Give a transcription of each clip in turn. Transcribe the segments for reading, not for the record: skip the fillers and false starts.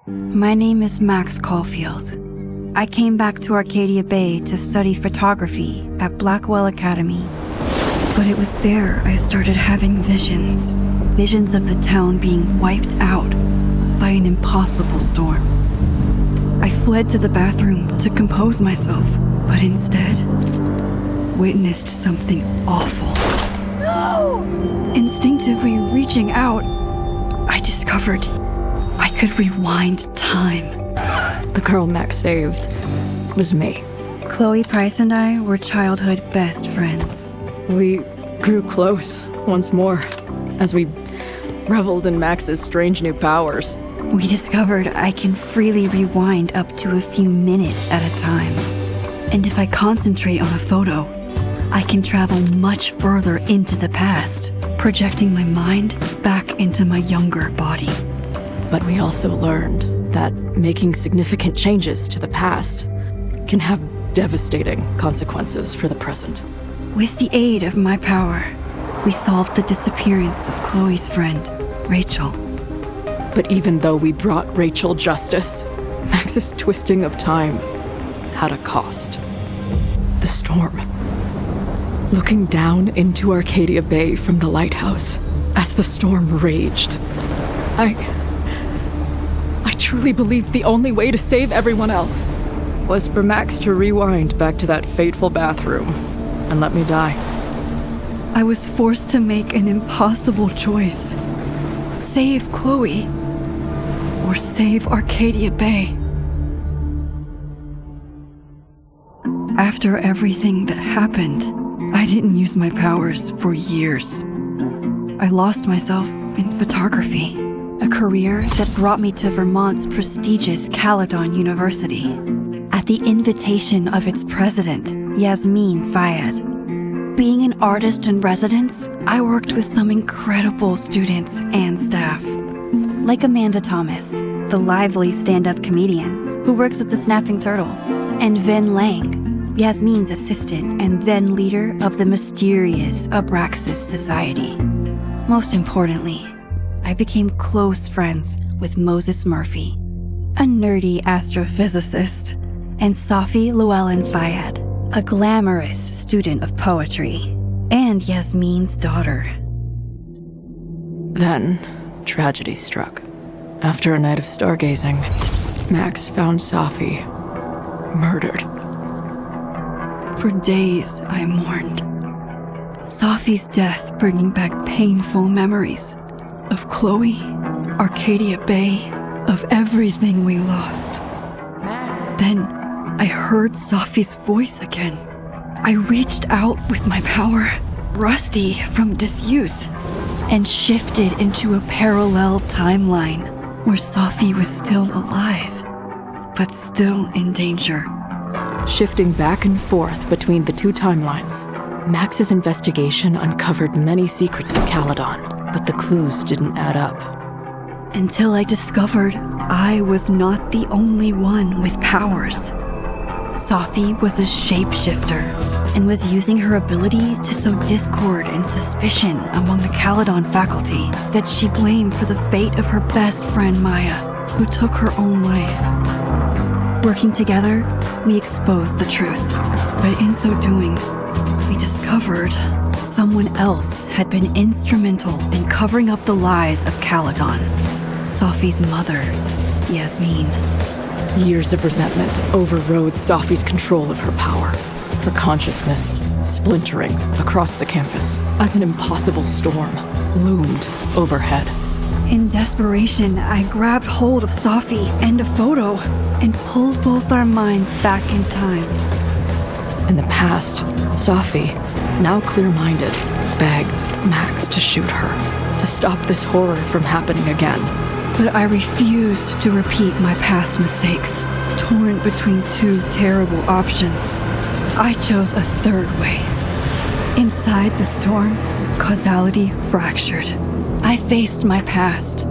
My name is Max Colfilд. I came back to Arcadia Bay to study photography at Blackwell Academy. But it was there I started having visions. Visions of the town being wiped out by an impossible storm. I fled to the bathroom to compose myself, but instead witnessed something awful. No! Instinctively reaching out, I discovered I could rewind time. The girl Max saved was me. Chloe Price and I were childhood best friends. We grew close once more as we reveled in Max's strange new powers. We discovered I can freely rewind up to a few minutes at a time. And if I concentrate on a photo, I can travel much further into the past, projecting my mind back into my younger body. But we also learned that making significant changes to the past can have devastating consequences for the present. With the aid of my power, we solved the disappearance of Chloe's friend, Rachel. But even though we brought Rachel justice, Max's twisting of time had a cost. The storm. Looking down into Arcadia Bay from the lighthouse as the storm raged, I truly believed the only way to save everyone else was for Max to rewind back to that fateful bathroom and let me die. I was forced to make an impossible choice. Save Chloe, or save Arcadia Bay. After everything that happened, I didn't use my powers for years. I lost myself in photography, a career that brought me to Vermont's prestigious Kalledon University, at the invitation of its president, Yasmin Fayyad. Being an artist in residence, I worked with some incredible students and staff, like Amanda Thomas, the lively stand-up comedian who works at the Snapping Turtle, and Ven Lang, Yasmin's assistant and then leader of the mysterious Abraxas Society. Most importantly, I became close friends with Moses Murphy, a nerdy astrophysicist, and Safi Llewellyn Fayyad, a glamorous student of poetry, and Yasmin's daughter. Then, tragedy struck. After a night of stargazing, Max found Safi murdered. For days, I mourned. Safi's death bringing back painful memories of Chloe, Arcadia Bay, of everything we lost. Then, I heard Safi's voice again. I reached out with my power, rusty from disuse, and shifted into a parallel timeline where Safi was still alive, but still in danger. Shifting back and forth between the two timelines, Max's investigation uncovered many secrets of Kalledon, but the clues didn't add up. Until I discovered I was not the only one with powers. Safi was a shapeshifter and was using her ability to sow discord and suspicion among the Kalledon faculty that she blamed for the fate of her best friend Maya, who took her own life. Working together, we exposed the truth, but in so doing, we discovered someone else had been instrumental in covering up the lies of Kalledon. Safi's mother, Yasmin. Years of resentment overrode Safi's control of her power, her consciousness splintering across the campus as an impossible storm loomed overhead. In desperation, I grabbed hold of Safi and a photo and pulled both our minds back in time. In the past, Safi, now clear-minded, begged Max to shoot her, to stop this horror from happening again. But I refused to repeat my past mistakes, torn between two terrible options. I chose a third way. Inside the storm, causality fractured. I faced my past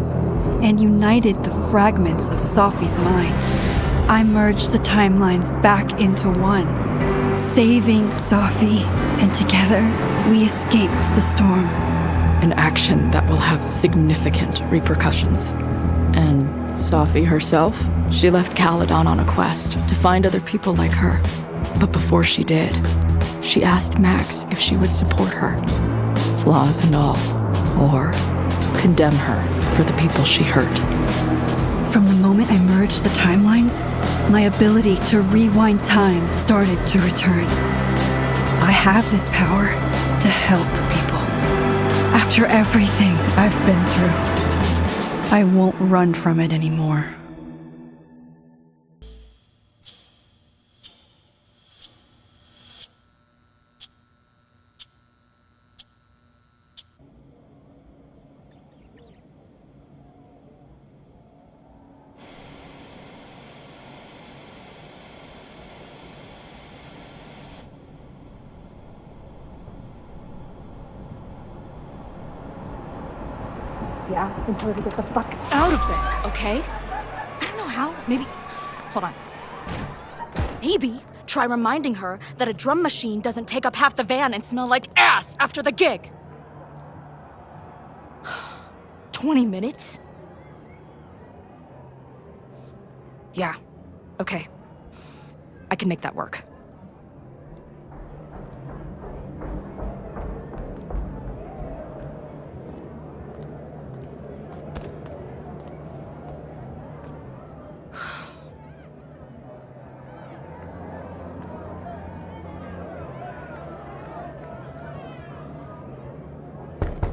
and united the fragments of Safi's mind. I merged the timelines back into one, saving Safi, and together we escaped the storm. An action that will have significant repercussions. And Sophie herself, she left Caledon on a quest to find other people like her. But before she did, she asked Max if she would support her, flaws and all, or condemn her for the people she hurt. From the moment I merged the timelines, my ability to rewind time started to return. I have this power to help people. After everything I've been through, I won't run from it anymore. Asking her to get the fuck out of there, okay? I don't know how. Maybe. Hold on. Maybe try reminding her that a drum machine doesn't take up half the van and smell like ass after the gig. 20 minutes? Yeah. Okay. I can make that work.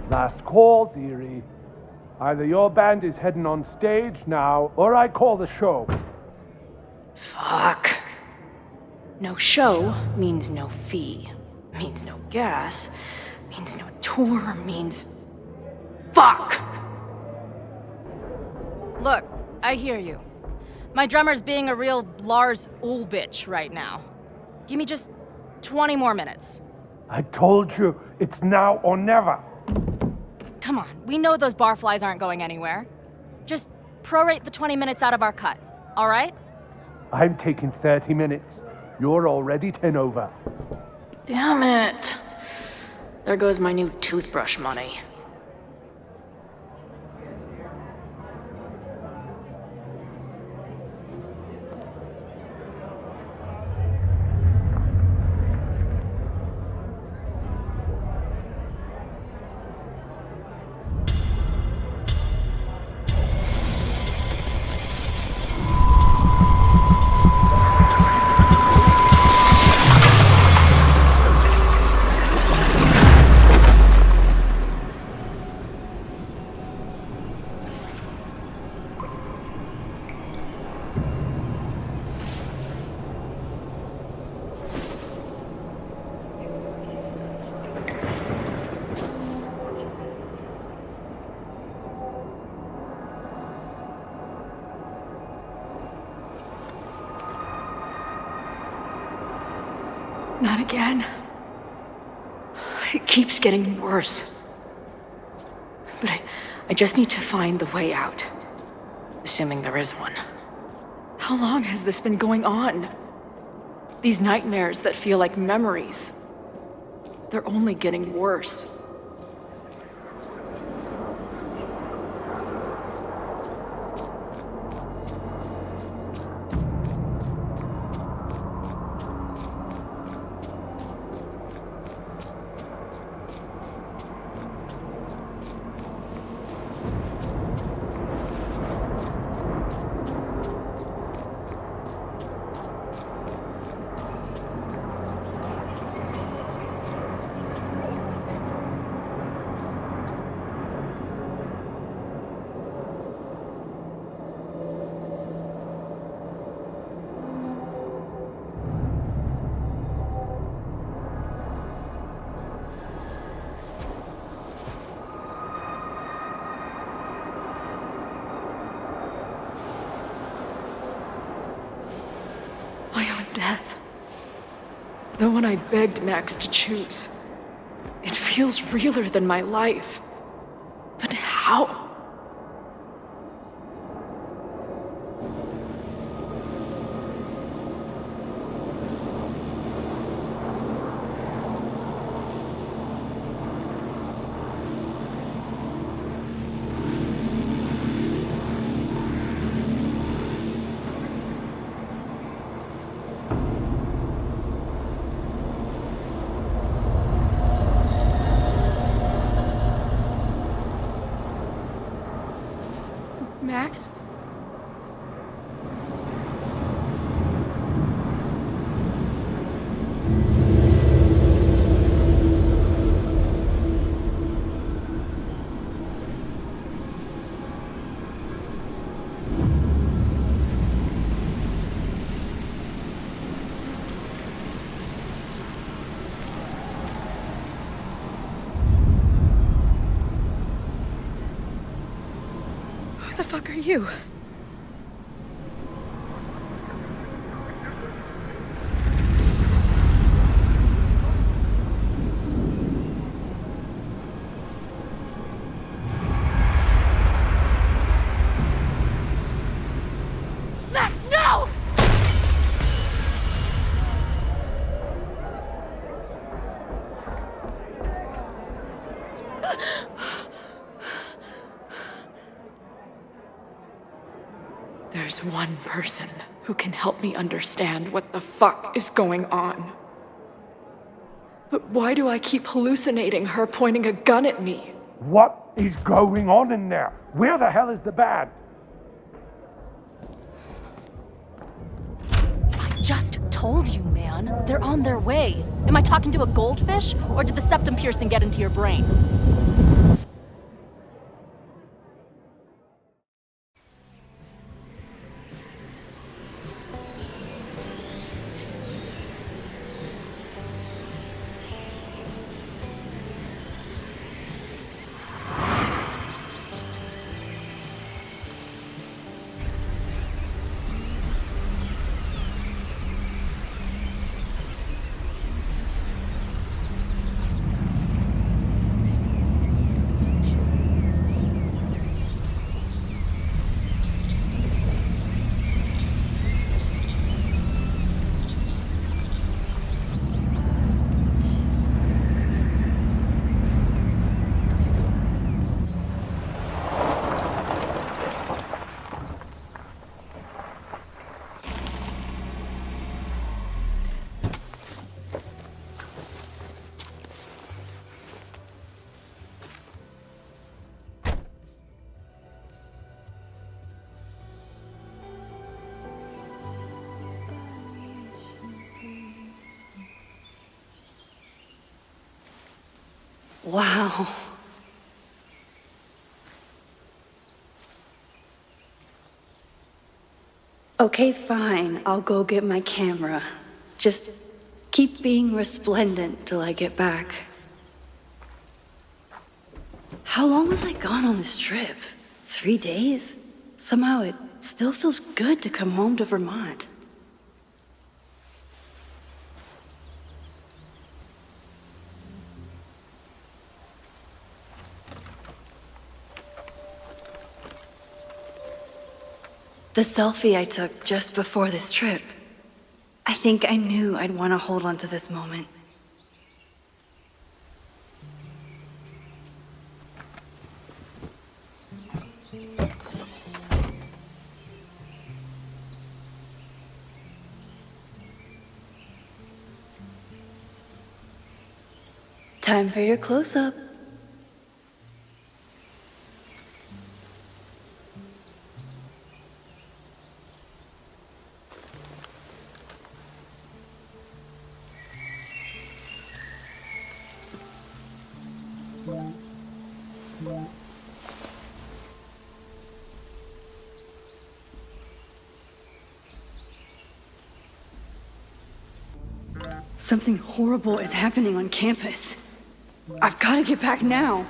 Last call, dearie. Either your band is heading on stage now, or I call the show. Fuck. No show means no fee. Means no gas. Means no tour. Means... Fuck! Look, I hear you. My drummer's being a real Lars Ul bitch right now. Give me just 20 more minutes. I told you, it's now or never. Come on, we know those barflies aren't going anywhere. Just prorate the 20 minutes out of our cut, all right? I'm taking 30 minutes. You're already 10 over. Damn it. There goes my new toothbrush money. Not again. It keeps getting worse. But I just need to find the way out. Assuming there is one. How long has this been going on? These nightmares that feel like memories. They're only getting worse. Death. The one I begged Max to choose. It feels realer than my life. But how? fuck are you? Max, no! There's one person who can help me understand what the fuck is going on. But why do I keep hallucinating her pointing a gun at me? What is going on in there? Where the hell is the band? I just told you, man. They're on their way. Am I talking to a goldfish, or did the septum piercing get into your brain? Wow. Okay, fine. I'll go get my camera. Just keep being resplendent till I get back. How long was I gone on this trip? 3 days? Somehow it still feels good to come home to Vermont. The selfie I took just before this trip. I think I knew I'd want to hold on to this moment. Time for your close-up. Something horrible is happening on campus. I've got to get back now.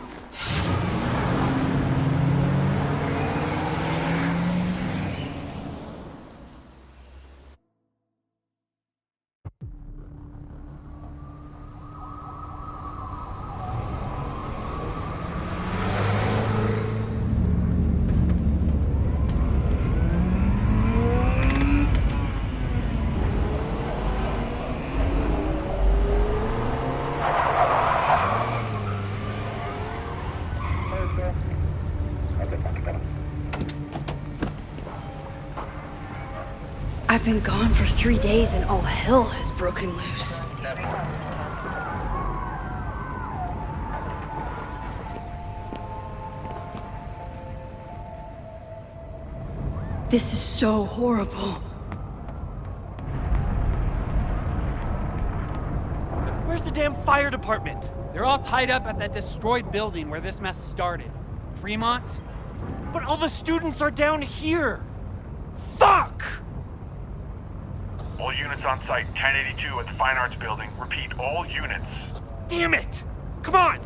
I've been gone for 3 days and all hell has broken loose. This is so horrible. Where's the damn fire department? They're all tied up at that destroyed building where this mess started. Fremont? But all the students are down here! Fuck! All units on site, 1082 at the Fine Arts Building. Repeat, all units. Damn it! Come on!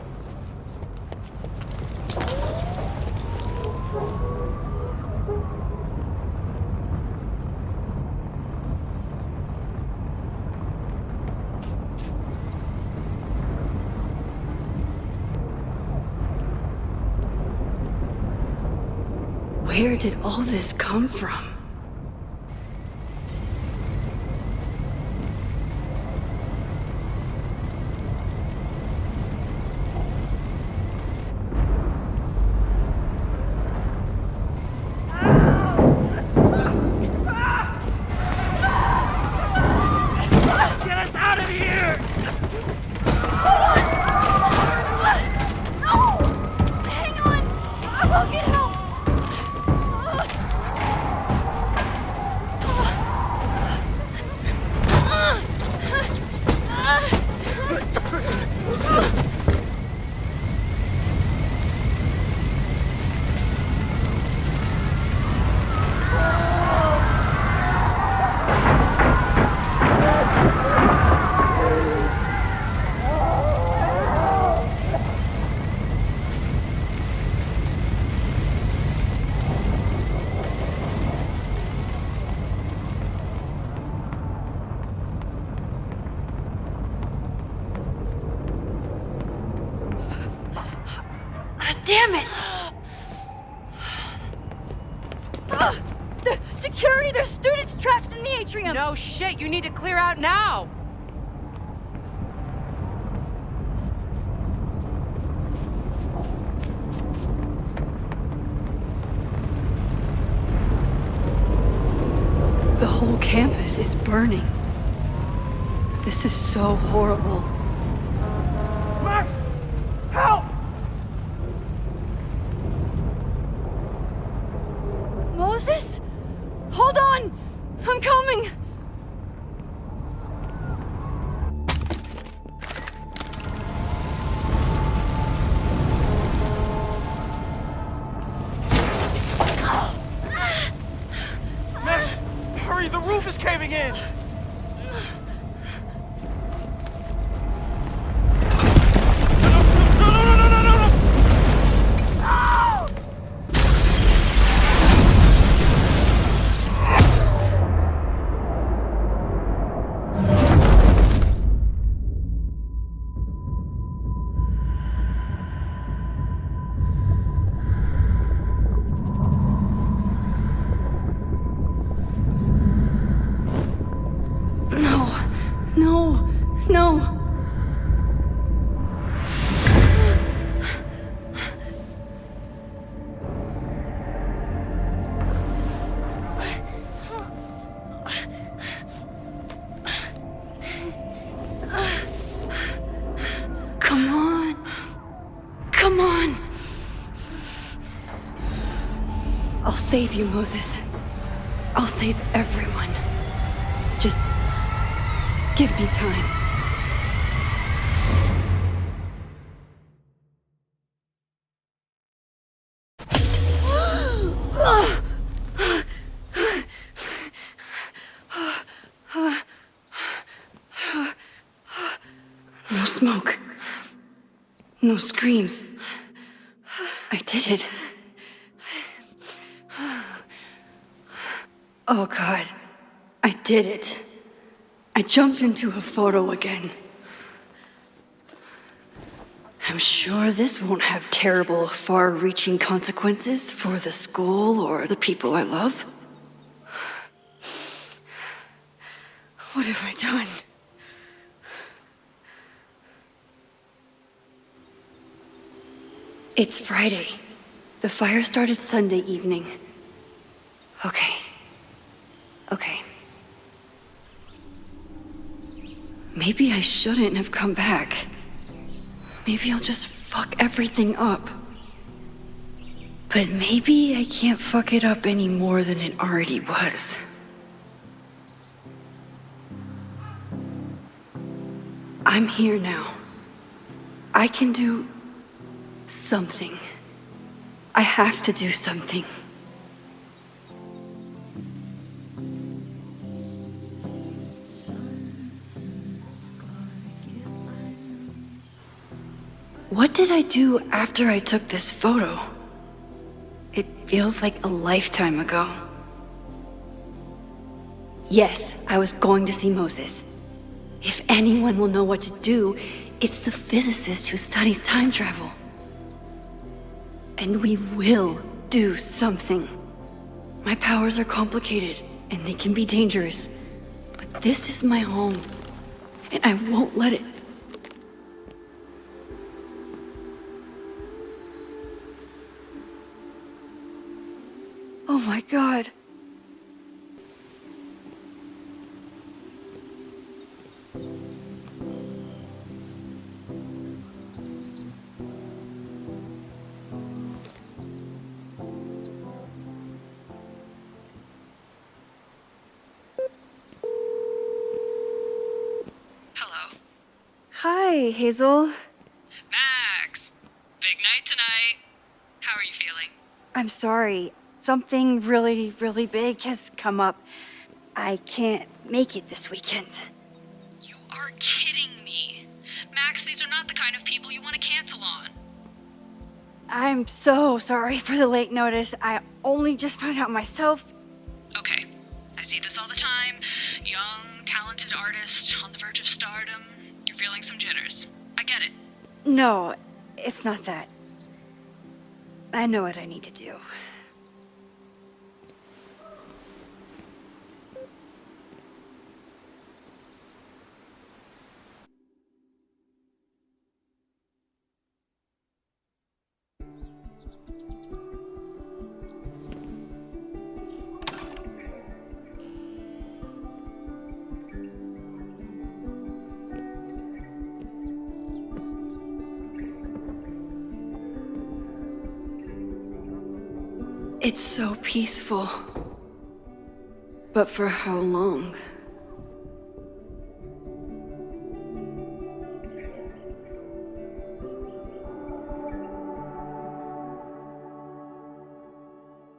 Where did all this come from? Damn it! The security! There's students trapped in the atrium! No shit, you need to clear out now! The whole campus is burning. This is so horrible. Max! Help! Moses? Hold on! I'm coming! Max, hurry, the roof is caving in! I'll save you, Moses. I'll save everyone. Just give me time. No smoke. No screams. I did it. Oh God, I did it. I jumped into a photo again. I'm sure this won't have terrible, far-reaching consequences for the school or the people I love. What have I done? It's Friday. The fire started Sunday evening. Okay. Maybe I shouldn't have come back. Maybe I'll just fuck everything up. But maybe I can't fuck it up any more than it already was. I'm here now. I can do something. I have to do something. What did I do after I took this photo? It feels like a lifetime ago. Yes, I was going to see Moses. If anyone will know what to do, it's the physicist who studies time travel. And we will do something. My powers are complicated, and they can be dangerous. But this is my home, and I won't let it. Oh my God. Hi, Hazel. Max! Big night tonight. How are you feeling? I'm sorry. Something really, really big has come up. I can't make it this weekend. You are kidding me. Max, these are not the kind of people you want to cancel on. I'm so sorry for the late notice. I only just found out myself. Okay, I see this all the time. Young, talented artist on the verge of stardom. You're feeling some jitters. I get it. No, it's not that. I know what I need to do. It's so peaceful. But for how long?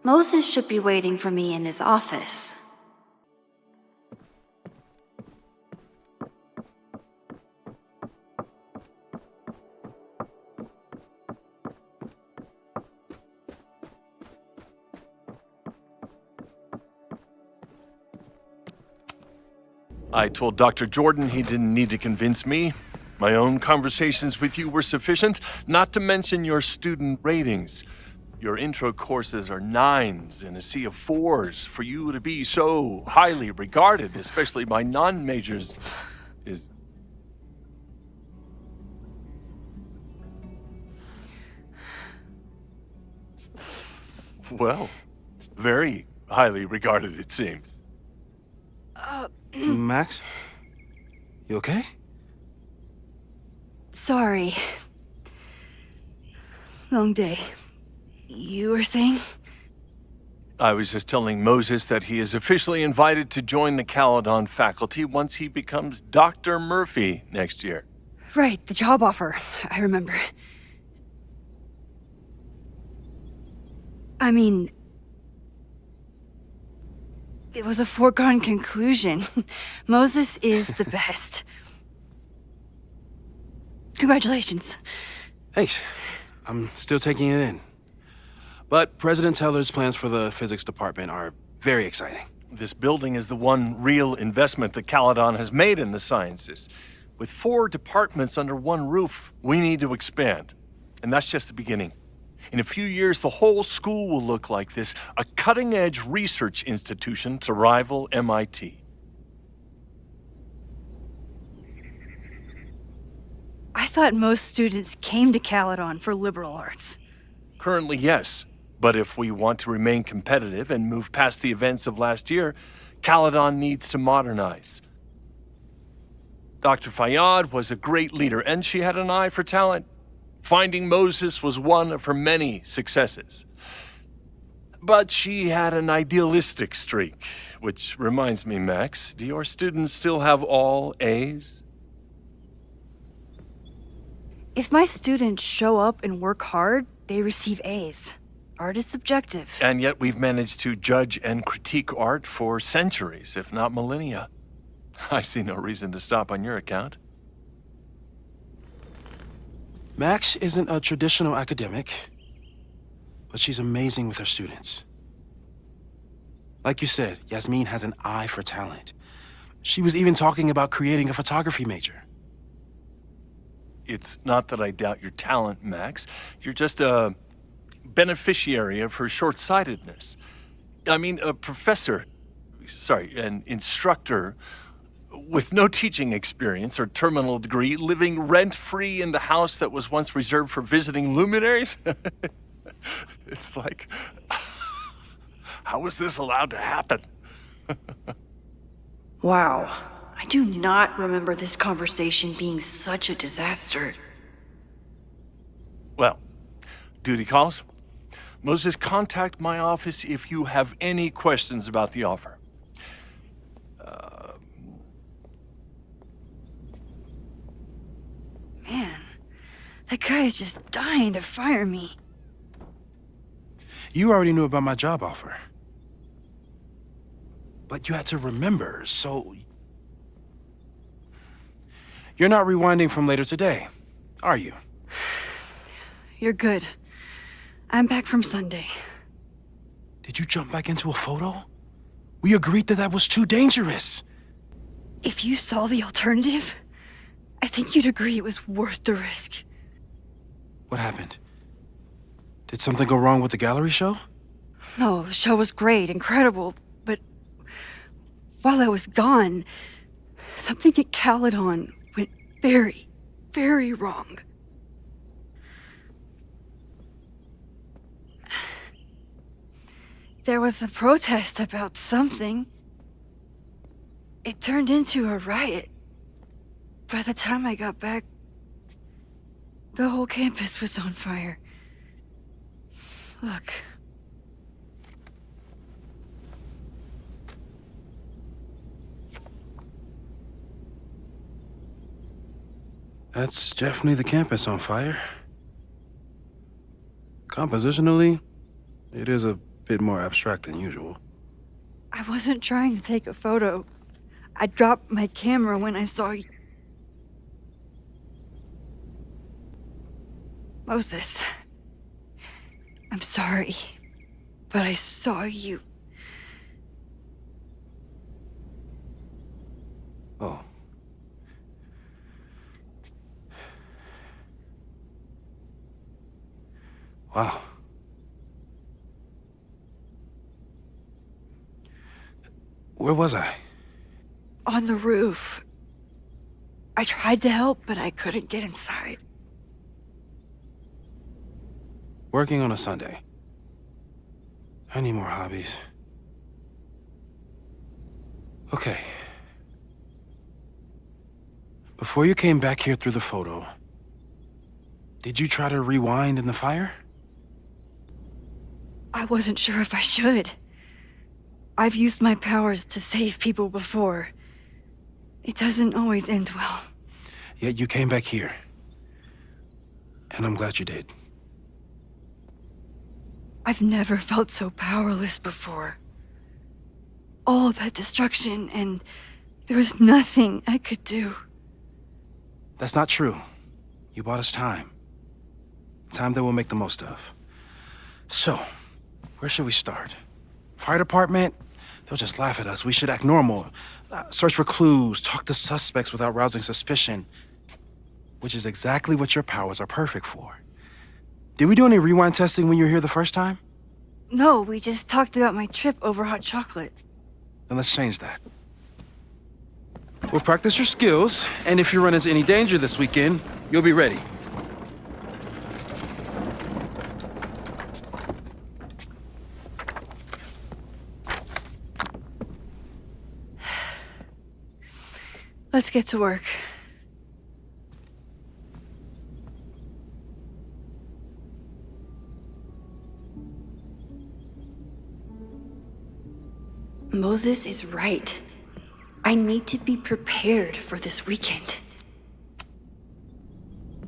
Moses should be waiting for me in his office. I told Dr. Jordan he didn't need to convince me. My own conversations with you were sufficient, not to mention your student ratings. Your intro courses are 9s in a sea of 4s. For you to be so highly regarded, especially by non-majors, is... well, very highly regarded, it seems. Max? You okay? Sorry. Long day. You were saying? I was just telling Moses that he is officially invited to join the Kаледон faculty once he becomes Dr. Murphy next year. Right, the job offer. I remember. I mean, it was a foregone conclusion. Moses is the best. Congratulations. Thanks. I'm still taking it in. But President Teller's plans for the physics department are very exciting. This building is the one real investment that Kаледон has made in the sciences. With 4 departments under one roof, we need to expand. And that's just the beginning. In a few years, the whole school will look like this, a cutting-edge research institution to rival MIT. I thought most students came to Kаледon for liberal arts. Currently, yes. But if we want to remain competitive and move past the events of last year, Kаледon needs to modernize. Dr. Fayyad was a great leader, and she had an eye for talent. Finding Moses was one of her many successes. But she had an idealistic streak, which reminds me, Max, do your students still have all A's? If my students show up and work hard, they receive A's. Art is subjective. And yet we've managed to judge and critique art for centuries, if not millennia. I see no reason to stop on your account. Max isn't a traditional academic, but she's amazing with her students. Like you said, Yasmin has an eye for talent. She was even talking about creating a photography major. It's not that I doubt your talent, Max. You're just a beneficiary of her short-sightedness. I mean, a professor, sorry, an instructor with no teaching experience or terminal degree, living rent-free in the house that was once reserved for visiting luminaries? It's like, how was this allowed to happen? Wow. I do not remember this conversation being such a disaster. Well, duty calls. Moses, contact my office if you have any questions about the offer. Man, that guy is just dying to fire me. You already knew about my job offer. But you had to remember, so... You're not rewinding from later today, are you? You're good. I'm back from Sunday. Did you jump back into a photo? We agreed that that was too dangerous. If you saw the alternative, I think you'd agree it was worth the risk. What happened? Did something go wrong with the gallery show? No, the show was great, incredible, but while I was gone, something at Kalедон went very, very wrong. There was a protest about something. It turned into a riot. By the time I got back, the whole campus was on fire. Look. That's definitely the campus on fire. Compositionally, it is a bit more abstract than usual. I wasn't trying to take a photo. I dropped my camera when I saw you. Moses, I'm sorry, but I saw you. Oh. Wow. Where was I? On the roof. I tried to help, but I couldn't get inside. Working on a Sunday. I need more hobbies. Okay. Before you came back here through the photo, did you try to rewind in the fire? I wasn't sure if I should. I've used my powers to save people before. It doesn't always end well. Yet you came back here. And I'm glad you did. I've never felt so powerless before. All that destruction, and there was nothing I could do. That's not true. You bought us time. Time that we'll make the most of. So, where should we start? Fire department? They'll just laugh at us. We should act normal. Search for clues, talk to suspects without rousing suspicion. Which is exactly what your powers are perfect for. Did we do any rewind testing when you were here the first time? No, we just talked about my trip over hot chocolate. Then let's change that. We'll practice your skills, and if you run into any danger this weekend, you'll be ready. Let's get to work. Moses is right. I need to be prepared for this weekend.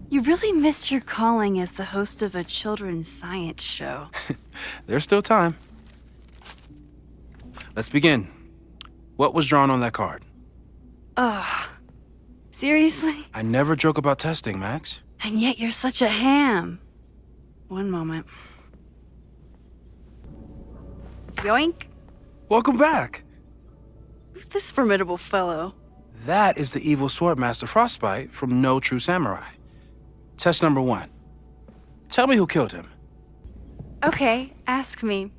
You really missed your calling as the host of a children's science show. There's still time. Let's begin. What was drawn on that card? Seriously? I never joke about testing, Max. And yet you're such a ham. One moment. Yoink. Welcome back. Who's this formidable fellow? That is the evil sword master Frostbite from No True Samurai. Test number 1. Tell me who killed him. Okay, ask me.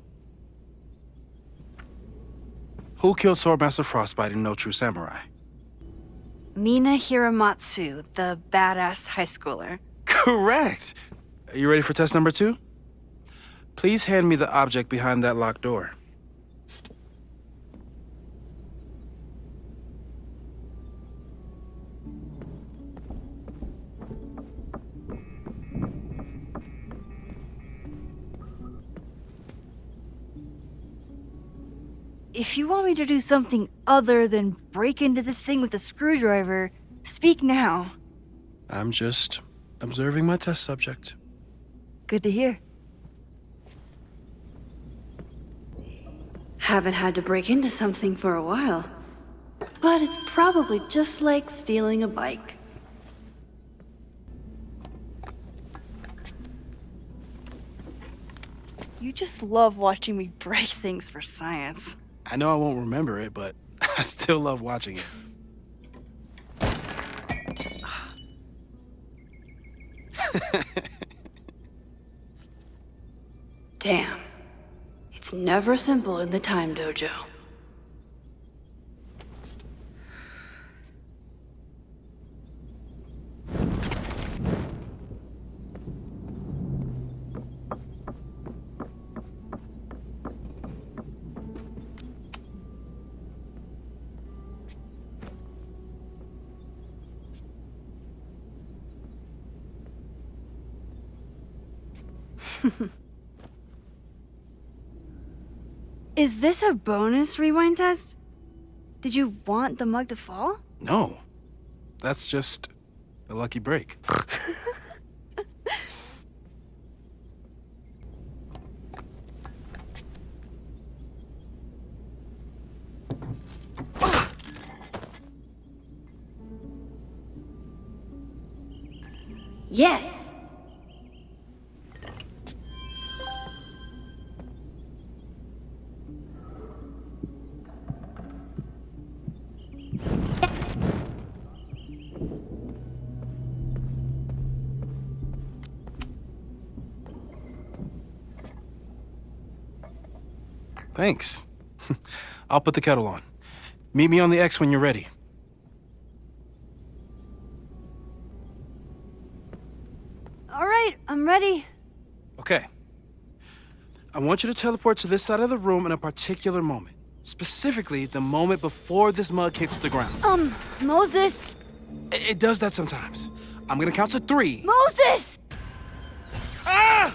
Who killed Swordmaster Frostbite in No True Samurai? Mina Hiramatsu, the badass high schooler. Correct! Are you ready for test number 2? Please hand me the object behind that locked door. If you want me to do something other than break into this thing with a screwdriver, speak now. I'm just observing my test subject. Good to hear. Haven't had to break into something for a while. But it's probably just like stealing a bike. You just love watching me break things for science. I know I won't remember it, but I still love watching it. Damn. It's never simple in the time dojo. Is this a bonus rewind test? Did you want the mug to fall? No. That's just a lucky break. Yes. Thanks. I'll put the kettle on. Meet me on the X when you're ready. All right, I'm ready. Okay. I want you to teleport to this side of the room in a particular moment. Specifically, the moment before this mug hits the ground. Moses! It does that sometimes. I'm gonna count to 3. Moses! Ah!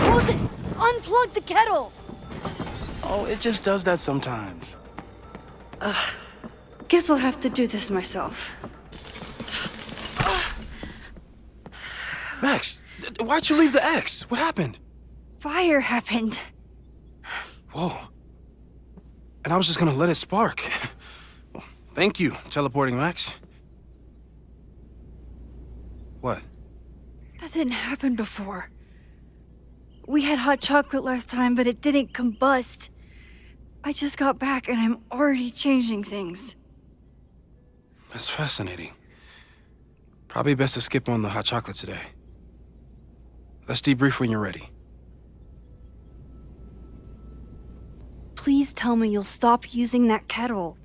Moses! Unplug the kettle! Oh, it just does that sometimes. Guess I'll have to do this myself. Max, why'd you leave the X? What happened? Fire happened. Whoa. And I was just gonna let it spark. Well, thank you, teleporting Max. What? That didn't happen before. We had hot chocolate last time, but it didn't combust. I just got back and I'm already changing things. That's fascinating. Probably best to skip on the hot chocolate today. Let's debrief when you're ready. Please tell me you'll stop using that kettle.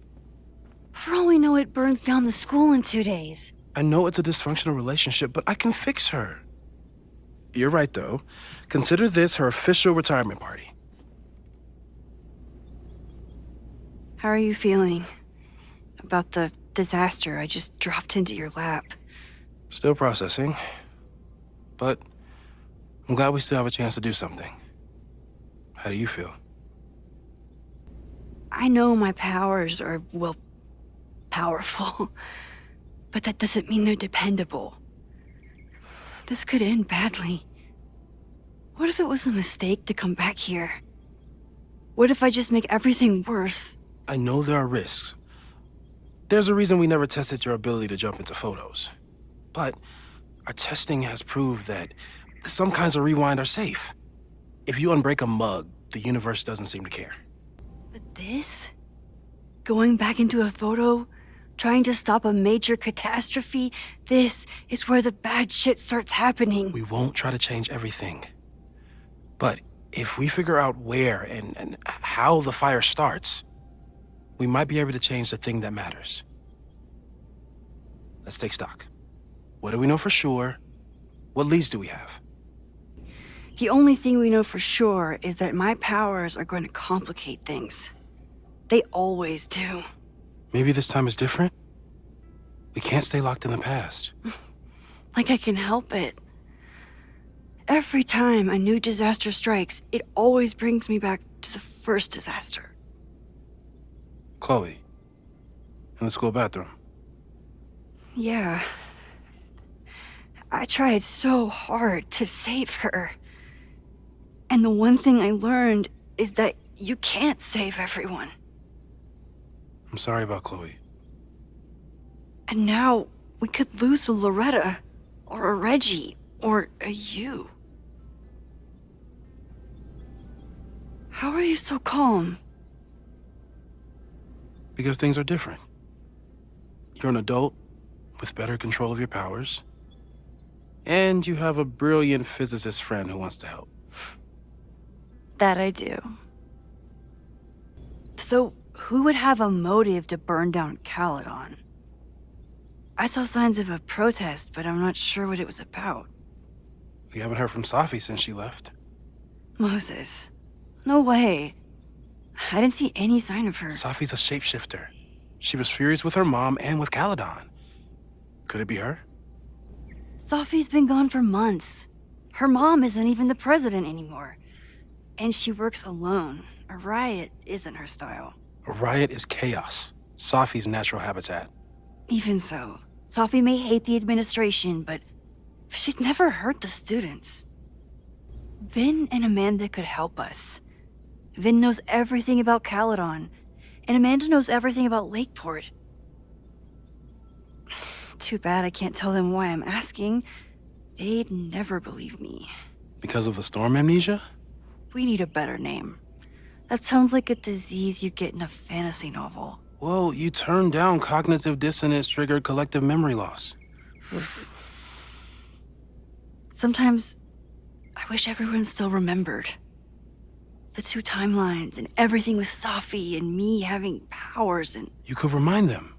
For all we know, it burns down the school in 2 days. I know it's a dysfunctional relationship, but I can fix her. You're right, though. Consider this her official retirement party. How are you feeling about the disaster I just dropped into your lap? Still processing, but I'm glad we still have a chance to do something. How do you feel? I know my powers are, well, powerful, but that doesn't mean they're dependable. This could end badly. What if it was a mistake to come back here? What if I just make everything worse? I know there are risks. There's a reason we never tested your ability to jump into photos. But our testing has proved that some kinds of rewind are safe. If you unbreak a mug, the universe doesn't seem to care. But this? Going back into a photo? Trying to stop a major catastrophe? This is where the bad shit starts happening. We won't try to change everything. But if we figure out where and how the fire starts, we might be able to change the thing that matters. Let's take stock. What do we know for sure? What leads do we have? The only thing we know for sure is that my powers are going to complicate things. They always do. Maybe this time is different? We can't stay locked in the past. Like I can help it. Every time a new disaster strikes, it always brings me back to the first disaster. Chloe, in the school bathroom. Yeah. I tried so hard to save her. And the one thing I learned is that you can't save everyone. I'm sorry about Chloe. And now we could lose a Loretta, or a Reggie, or a you. How are you so calm? Because things are different. You're an adult with better control of your powers, and you have a brilliant physicist friend who wants to help. That I do. So, who would have a motive to burn down Kаледон? I saw signs of a protest, but I'm not sure what it was about. We haven't heard from Safi since she left. Moses. No way. I didn't see any sign of her. Safi's a shapeshifter. She was furious with her mom and with Kаледon. Could it be her? Safi's been gone for months. Her mom isn't even the president anymore. And she works alone. A riot isn't her style. A riot is chaos. Safi's natural habitat. Even so, Safi may hate the administration, but she's never hurt the students. Vin and Amanda could help us. Vin knows everything about Kаледон, and Amanda knows everything about Lakeport. Too bad I can't tell them why I'm asking. They'd never believe me. Because of the storm amnesia? We need a better name. That sounds like a disease you get in a fantasy novel. Well, you turned down cognitive dissonance triggered collective memory loss. Sometimes, I wish everyone still remembered. The two timelines and everything with Safi and me having powers and... You could remind them.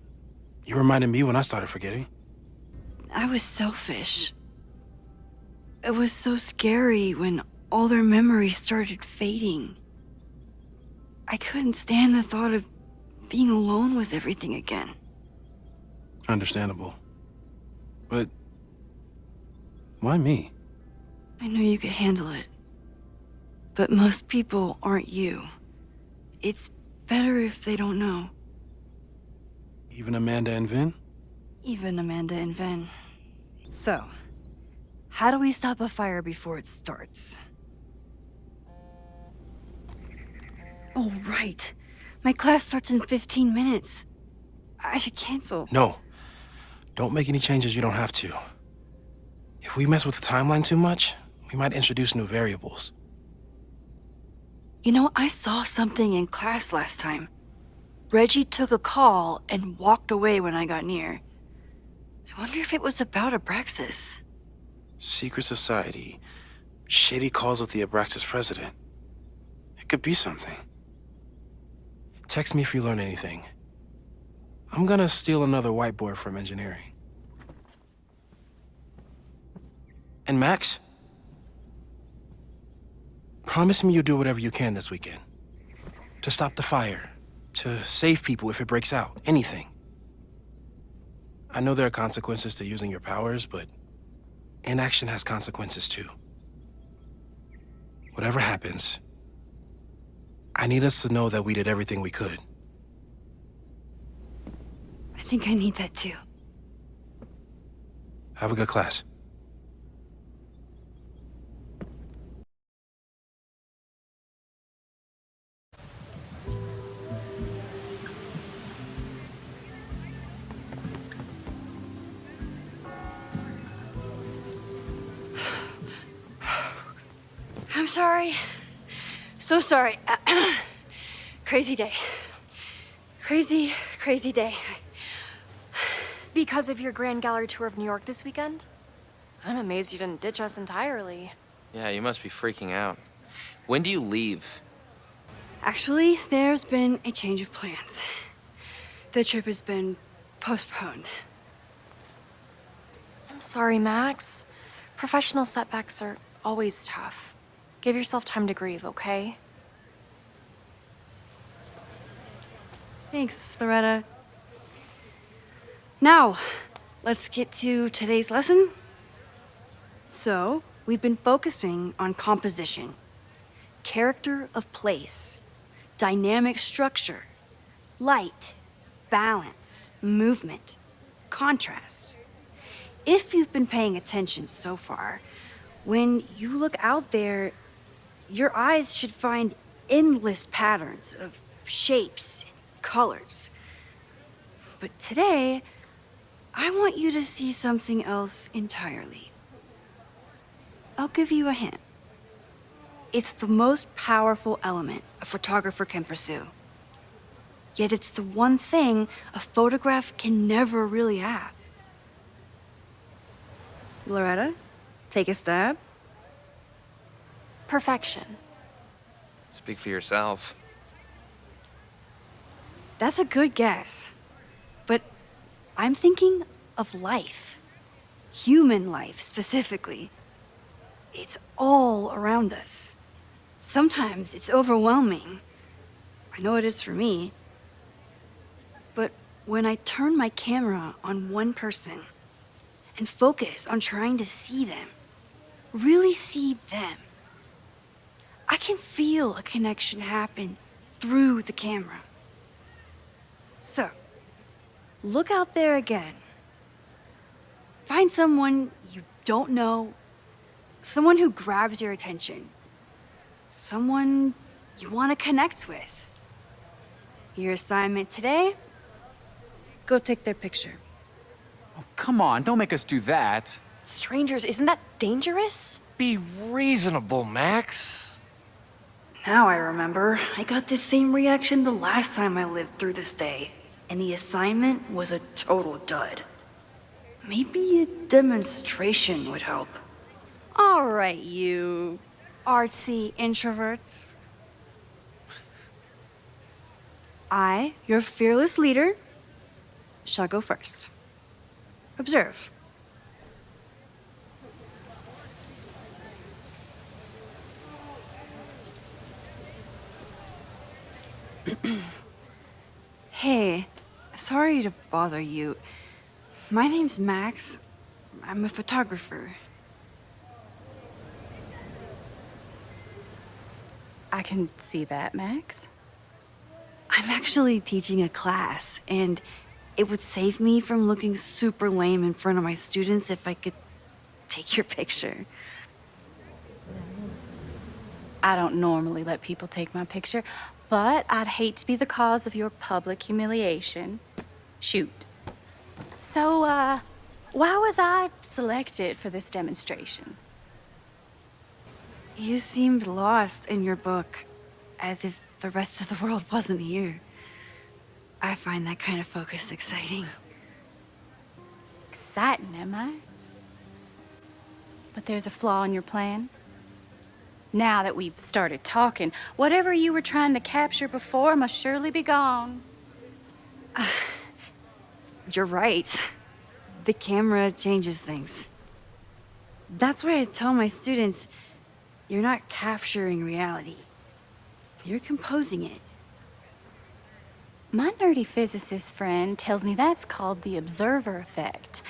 You reminded me when I started forgetting. I was selfish. It was so scary when all their memories started fading. I couldn't stand the thought of being alone with everything again. Understandable. But why me? I knew you could handle it. But most people aren't you. It's better if they don't know. Even Amanda and Vin? Even Amanda and Vin. So, how do we stop a fire before it starts? Oh, right. My class starts in 15 minutes. I should cancel. No. Don't make any changes you don't have to. If we mess with the timeline too much, we might introduce new variables. You know, I saw something in class last time. Reggie took a call and walked away when I got near. I wonder if it was about Abraxas. Secret society. Shady calls with the Abraxas president. It could be something. Text me if you learn anything. I'm gonna steal another whiteboard from engineering. And Max? Promise me you'll do whatever you can this weekend. To stop the fire. To save people if it breaks out. Anything. I know there are consequences to using your powers, but inaction has consequences too. Whatever happens, I need us to know that we did everything we could. I think I need that too. Have a good class. I'm sorry. So sorry. Crazy day. Crazy, crazy day. Because of your Grand Gallery tour of New York this weekend? I'm amazed you didn't ditch us entirely. Yeah, you must be freaking out. When do you leave? Actually, there's been a change of plans. The trip has been postponed. I'm sorry, Max. Professional setbacks are always tough. Give yourself time to grieve, okay? Thanks, Loretta. Now, let's get to today's lesson. So, we've been focusing on composition, character of place, dynamic structure, light, balance, movement, contrast. If you've been paying attention so far, when you look out there, your eyes should find endless patterns of shapes and colors. But today, I want you to see something else entirely. I'll give you a hint. It's the most powerful element a photographer can pursue. Yet it's the one thing a photograph can never really have. Loretta, take a stab. Perfection. Speak for yourself. That's a good guess. But I'm thinking of life. Human life, specifically. It's all around us. Sometimes it's overwhelming. I know it is for me. But when I turn my camera on one person and focus on trying to see them, really see them, I can feel a connection happen through the camera. So, look out there again. Find someone you don't know, someone who grabs your attention, someone you want to connect with. Your assignment today? Go take their picture. Oh, come on, don't make us do that. Strangers, isn't that dangerous? Be reasonable, Max. Now I remember, I got the same reaction the last time I lived through this day, and the assignment was a total dud. Maybe a demonstration would help. All right, you artsy introverts. I, your fearless leader, shall go first. Observe. Hey, sorry to bother you. My name's Max. I'm a photographer. I can see that, Max. I'm actually teaching a class, and it would save me from looking super lame in front of my students if I could take your picture. I don't normally let people take my picture, but I'd hate to be the cause of your public humiliation. Shoot. So, why was I selected for this demonstration? You seemed lost in your book, as if the rest of the world wasn't here. I find that kind of focus exciting. Exciting, am I? But there's a flaw in your plan. Now that we've started talking, whatever you were trying to capture before must surely be gone. You're right. The camera changes things. That's why I tell my students, you're not capturing reality. You're composing it. My nerdy physicist friend tells me that's called the observer effect.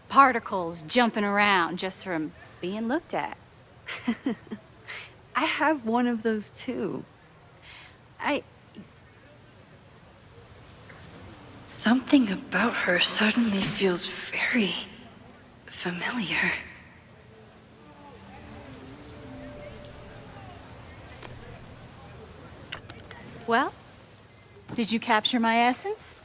Particles jumping around just from being looked at. I have one of those too. Something about her suddenly feels very familiar. Well, did you capture my essence?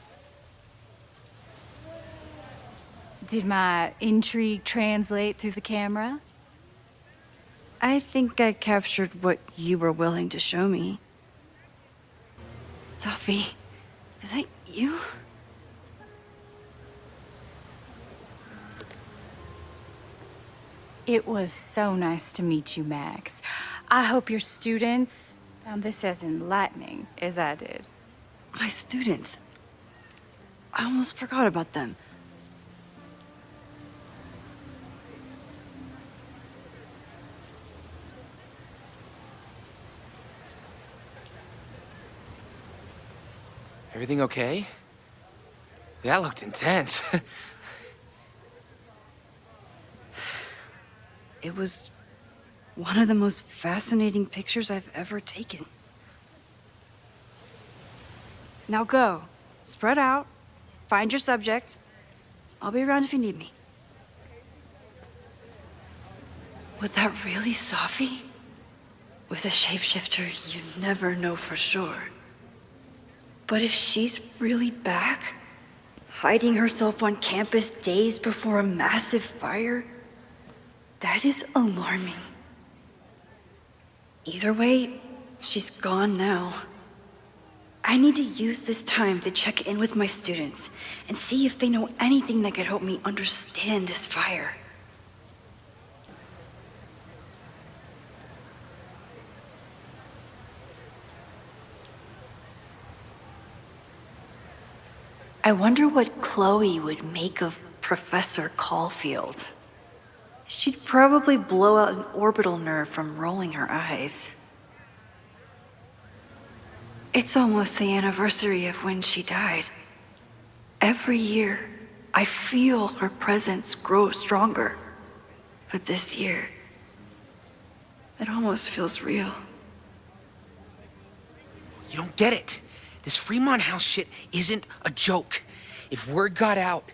Did my intrigue translate through the camera? I think I captured what you were willing to show me. Sophie, is that you? It was so nice to meet you, Max. I hope your students found this as enlightening as I did. My students. I almost forgot about them. Everything okay? That looked intense. It was one of the most fascinating pictures I've ever taken. Now go. Spread out. Find your subject. I'll be around if you need me. Was that really Sophie? With a shapeshifter, you never know for sure. But if she's really back, hiding herself on campus days before a massive fire, that is alarming. Either way, she's gone now. I need to use this time to check in with my students and see if they know anything that could help me understand this fire. I wonder what Chloe would make of Professor Colfield. She'd probably blow out an orbital nerve from rolling her eyes. It's almost the anniversary of when she died. Every year, I feel her presence grow stronger. But this year, it almost feels real. You don't get it. This Fremont House shit isn't a joke. If word got out...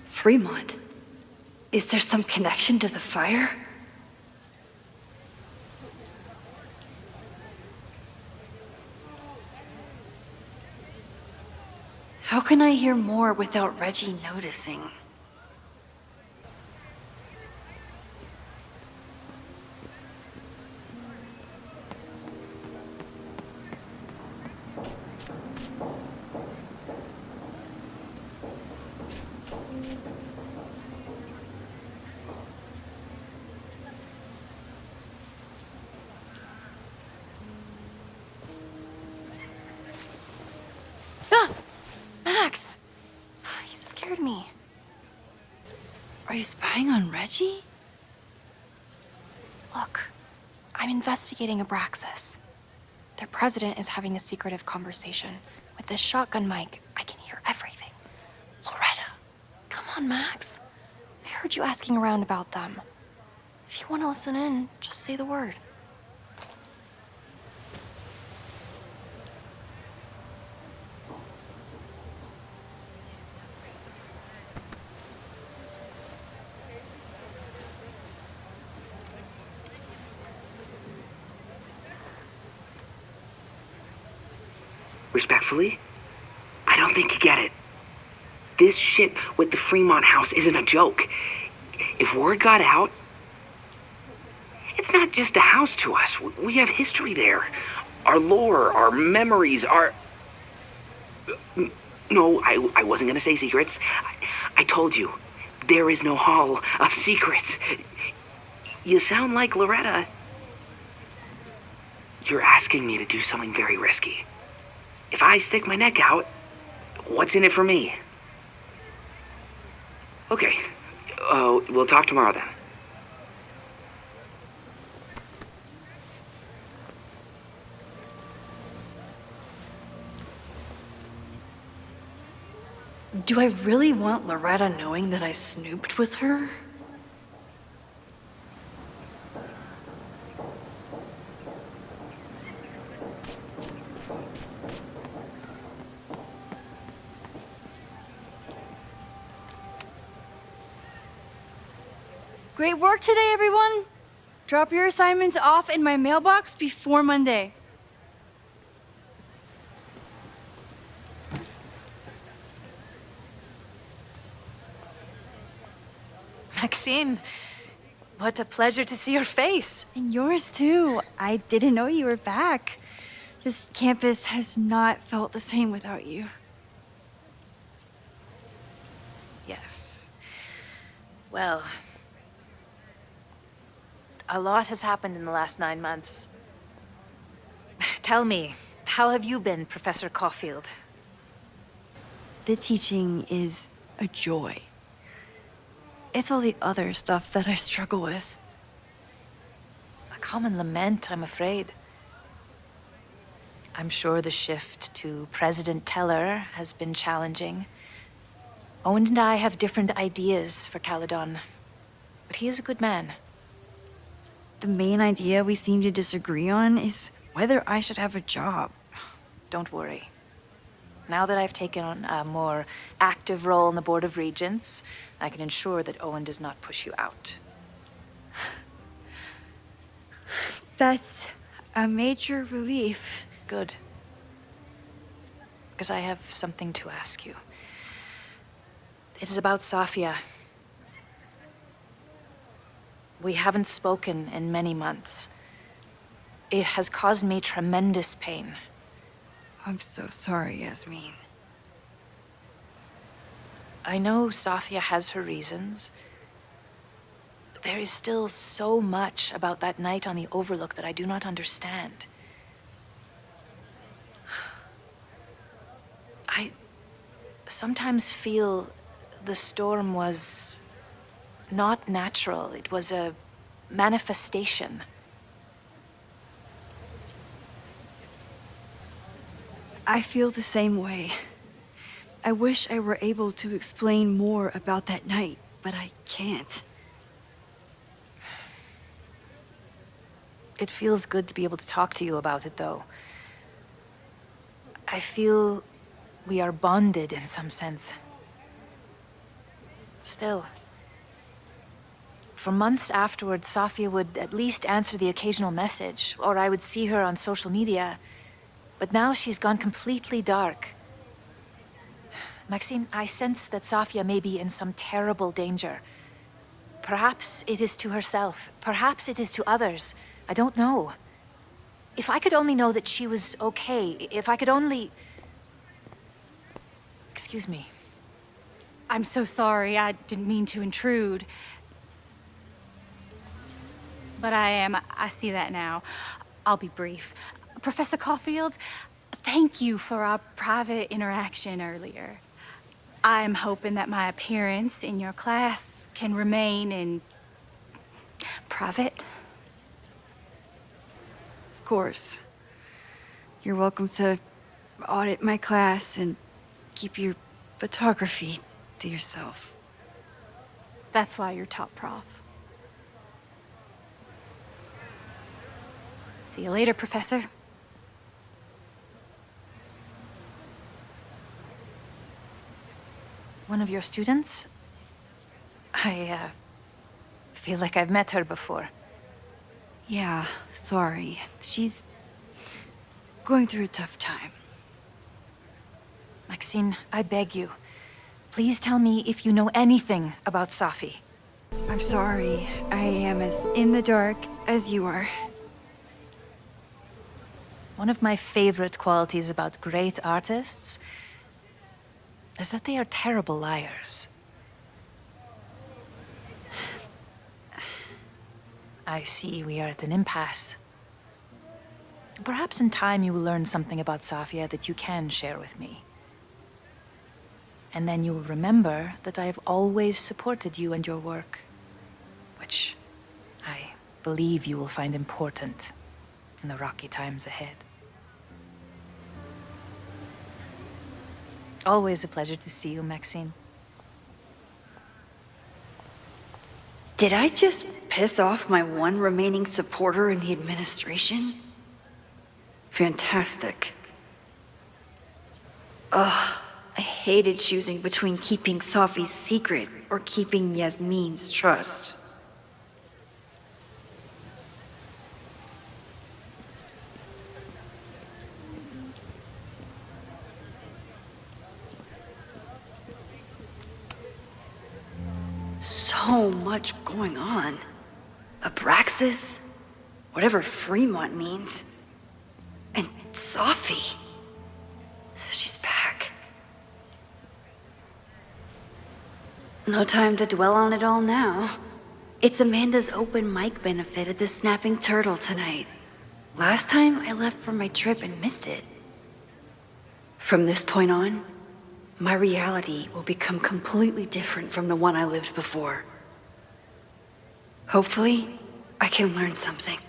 Fremont? Is there some connection to the fire? How can I hear more without Reggie noticing? Max! You scared me. Are you spying on Reggie? Look, I'm investigating Abraxas. Their president is having a secretive conversation. With this shotgun mic, I can hear everything. Loretta, come on, Max. I heard you asking around about them. If you want to listen in, just say the word. Respectfully, I don't think you get it. This shit with the Fremont House isn't a joke. If word got out, it's not just a house to us. We have history there. Our lore, our memories, our... No, I wasn't gonna say secrets. I told you, there is no hall of secrets. You sound like Loretta. You're asking me to do something very risky. If I stick my neck out, what's in it for me? Okay. We'll talk tomorrow then. Do I really want Loretta knowing that I snooped with her? Great work today, everyone! Drop your assignments off in my mailbox before Monday. Maxine, What a pleasure to see your face. And yours too. I didn't know you were back. This campus has not felt the same without you. Yes. Well, a lot has happened in the last 9 months. Tell me, how have you been, Professor Colfilld? The teaching is a joy. It's all the other stuff that I struggle with. A common lament, I'm afraid. I'm sure the shift to President Teller has been challenging. Owen and I have different ideas for Kaladan, but he is a good man. The main idea we seem to disagree on is whether I should have a job. Don't worry. Now that I've taken on a more active role in the Board of Regents, I can ensure that Owen does not push you out. That's a major relief. Good. Because I have something to ask you. It is about Sofia. We haven't spoken in many months. It has caused me tremendous pain. I'm so sorry, Yasmin. I know Sofia has her reasons. But there is still so much about that night on the Overlook that I do not understand. I sometimes feel the storm was not natural. It was a manifestation. I feel the same way. I wish I were able to explain more about that night, but I can't. It feels good to be able to talk to you about it, though. I feel we are bonded in some sense. Still, for months afterwards, Sofia would at least answer the occasional message, or I would see her on social media. But now she's gone completely dark. Maxine, I sense that Sofia may be in some terrible danger. Perhaps it is to herself. Perhaps it is to others. I don't know. If I could only know that she was okay, if I could only... Excuse me. I'm so sorry. I didn't mean to intrude. But I see that now. I'll be brief. Professor Colfilld, thank you for our private interaction earlier. I'm hoping that my appearance in your class can remain in private. Of course. You're welcome to audit my class and keep your photography to yourself. That's why you're top prof. See you later, Professor. One of your students? I feel like I've met her before. Yeah, sorry. She's going through a tough time. Maxine, I beg you. Please tell me if you know anything about Safi. I'm sorry. I am as in the dark as you are. One of my favorite qualities about great artists is that they are terrible liars. I see we are at an impasse. Perhaps in time you will learn something about Sofia that you can share with me. And then you will remember that I have always supported you and your work, which I believe you will find important in the rocky times ahead. Always a pleasure to see you, Maxine. Did I just piss off my one remaining supporter in the administration? Fantastic. Ugh, I hated choosing between keeping Safi's secret or keeping Yasmin's trust. So much going on. Abraxas, whatever Fremont means, and Sophie. She's back. No time to dwell on it all now. It's Amanda's open mic benefit at the Snapping Turtle tonight. Last time I left for my trip and missed it. From this point on, my reality will become completely different from the one I lived before. Hopefully, I can learn something.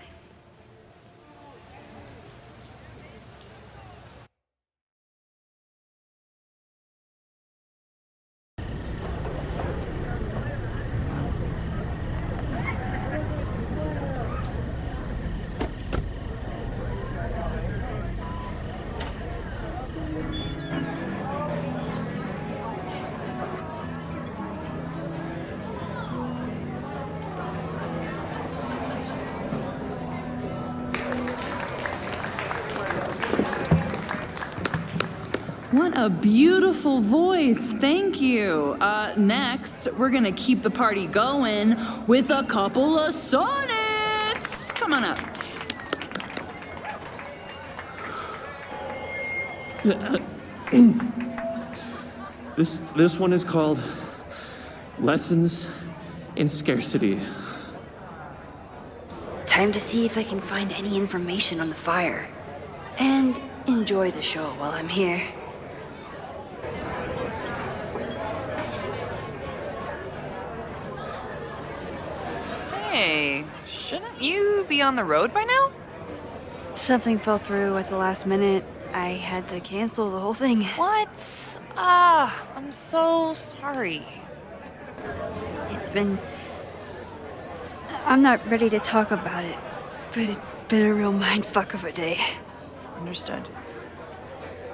What a beautiful voice, thank you. Next, we're gonna keep the party going with a couple of sonnets. Come on up. This one is called Lessons in Scarcity. Time to see if I can find any information on the fire. And enjoy the show while I'm here. Hey, shouldn't you be on the road by now? Something fell through at the last minute. I had to cancel the whole thing. What? I'm so sorry. I'm not ready to talk about it, but it's been a real mindfuck of a day. Understood.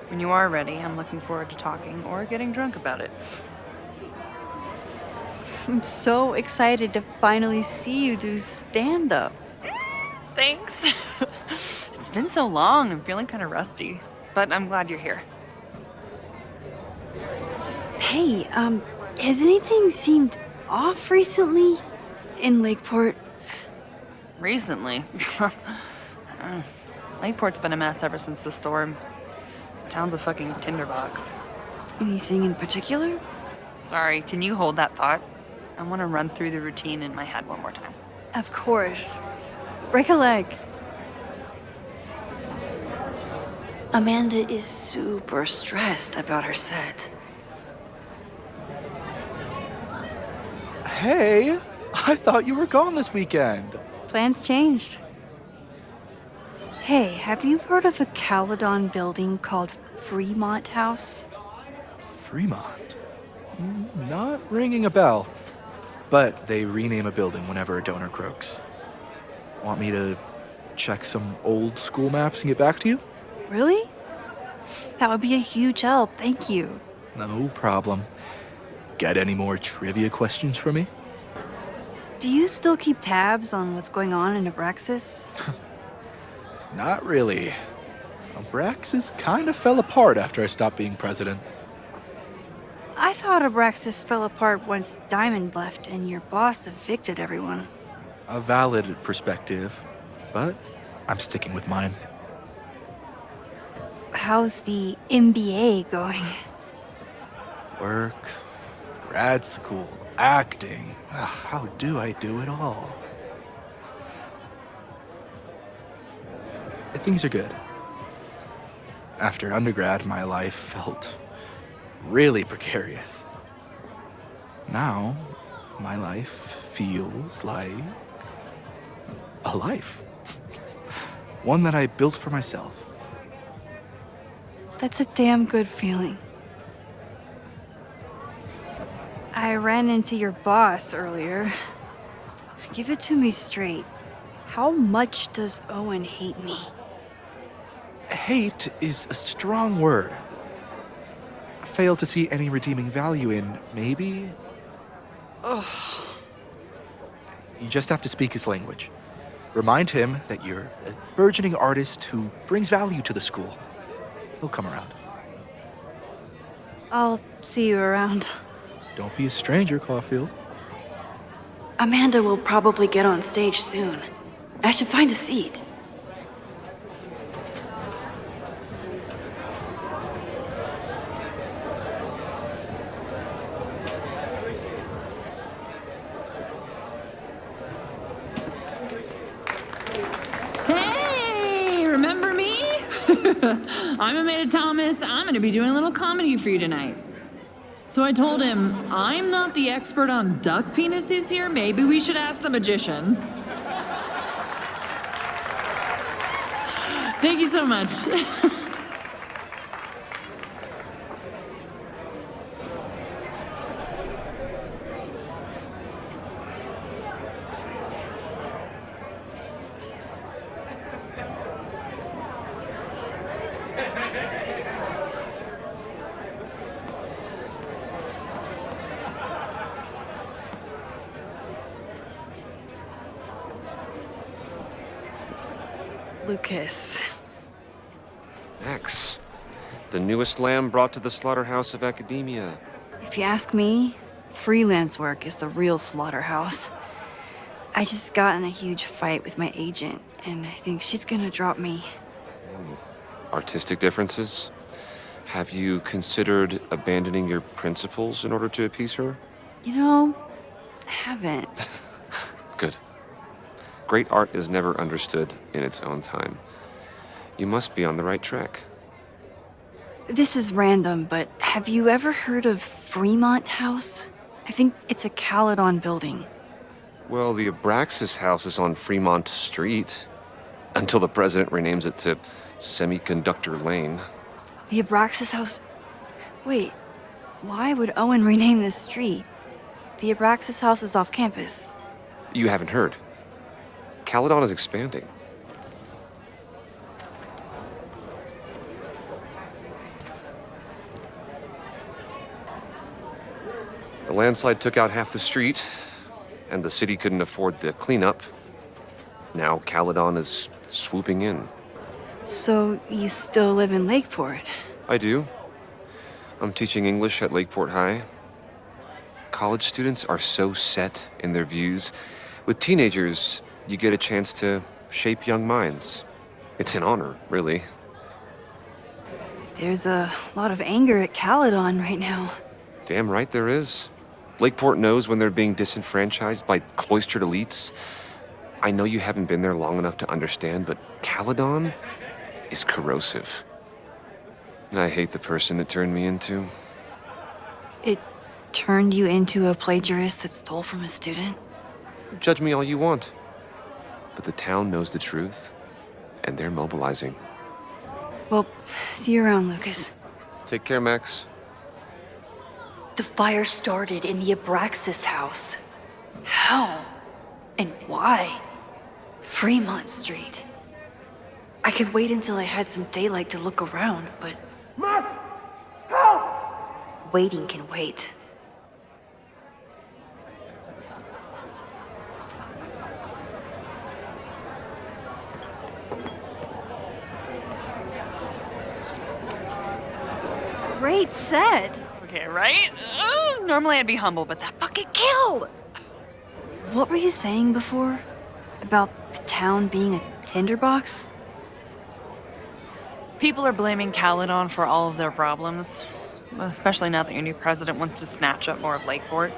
When you are ready, I'm looking forward to talking or getting drunk about it. I'm so excited to finally see you do stand-up. Thanks. It's been so long, I'm feeling kind of rusty, but I'm glad you're here. Hey, has anything seemed off recently in Lakeport? Recently? Lakeport's been a mess ever since the storm. The town's a fucking tinderbox. Anything in particular? Sorry, can you hold that thought? I want to run through the routine in my head one more time. Of course. Break a leg. Amanda is super stressed about her set. Hey, I thought you were gone this weekend. Plans changed. Hey, have you heard of a Caledon building called Fremont House? Fremont? Not ringing a bell. But they rename a building whenever a donor croaks. Want me to check some old school maps and get back to you? Really? That would be a huge help, thank you. No problem. Got any more trivia questions for me? Do you still keep tabs on what's going on in Abraxas? Not really. Abraxas kind of fell apart after I stopped being president. I thought Abraxas fell apart once Diamond left and your boss evicted everyone. A valid perspective, but I'm sticking with mine. How's the MBA going? Work, grad school, acting. How do I do it all? Things are good. After undergrad, my life felt really precarious. Now, my life feels like a life. One that I built for myself. That's a damn good feeling. I ran into your boss earlier. Give it to me straight. How much does Owen hate me? Hate is a strong word. Fail to see any redeeming value in, maybe? Ugh. You just have to speak his language. Remind him that you're a burgeoning artist who brings value to the school. He'll come around. I'll see you around. Don't be a stranger, Caulfield. Amanda will probably get on stage soon. I should find a seat. Hey, remember me? I'm Amanda Thomas. I'm going to be doing a little comedy for you tonight. So I told him, I'm not the expert on duck penises here. Maybe we should ask the magician. Thank you so much. Lucas. Max, the newest lamb brought to the slaughterhouse of academia. If you ask me, freelance work is the real slaughterhouse. I just got in a huge fight with my agent, and I think she's gonna drop me. Artistic differences? Have you considered abandoning your principles in order to appease her? You know, I haven't. Good. Great art is never understood in its own time. You must be on the right track. This is random, but have you ever heard of Fremont House? I think it's a Caledon building. Well, the Abraxas house is on Fremont Street. Until the president renames it to Semiconductor Lane. The Abraxas House? Wait, why would Owen rename this street? The Abraxas House is off campus. You haven't heard. Kaladan is expanding. The landslide took out half the street, and the city couldn't afford the cleanup. Now Kaladan is swooping in. So you still live in Lakeport? I do. I'm teaching English at Lakeport High. College students are so set in their views. With teenagers, you get a chance to shape young minds. It's an honor, really. There's a lot of anger at Caledon right now. Damn right there is. Lakeport knows when they're being disenfranchised by cloistered elites. I know you haven't been there long enough to understand, but Caledon is corrosive. And I hate the person it turned me into. It turned you into a plagiarist that stole from a student? Judge me all you want. But the town knows the truth, and they're mobilizing. Well, see you around, Lucas. Take care, Max. The fire started in the Abraxas house. How? And why? Fremont Street. I could wait until I had some daylight to look around, but... Max! Help! Waiting can wait. Great set. Okay, right? Normally I'd be humble, but that fucking killed! What were you saying before? About the town being a tinderbox? People are blaming Caledon for all of their problems, especially now that your new president wants to snatch up more of Lakeport.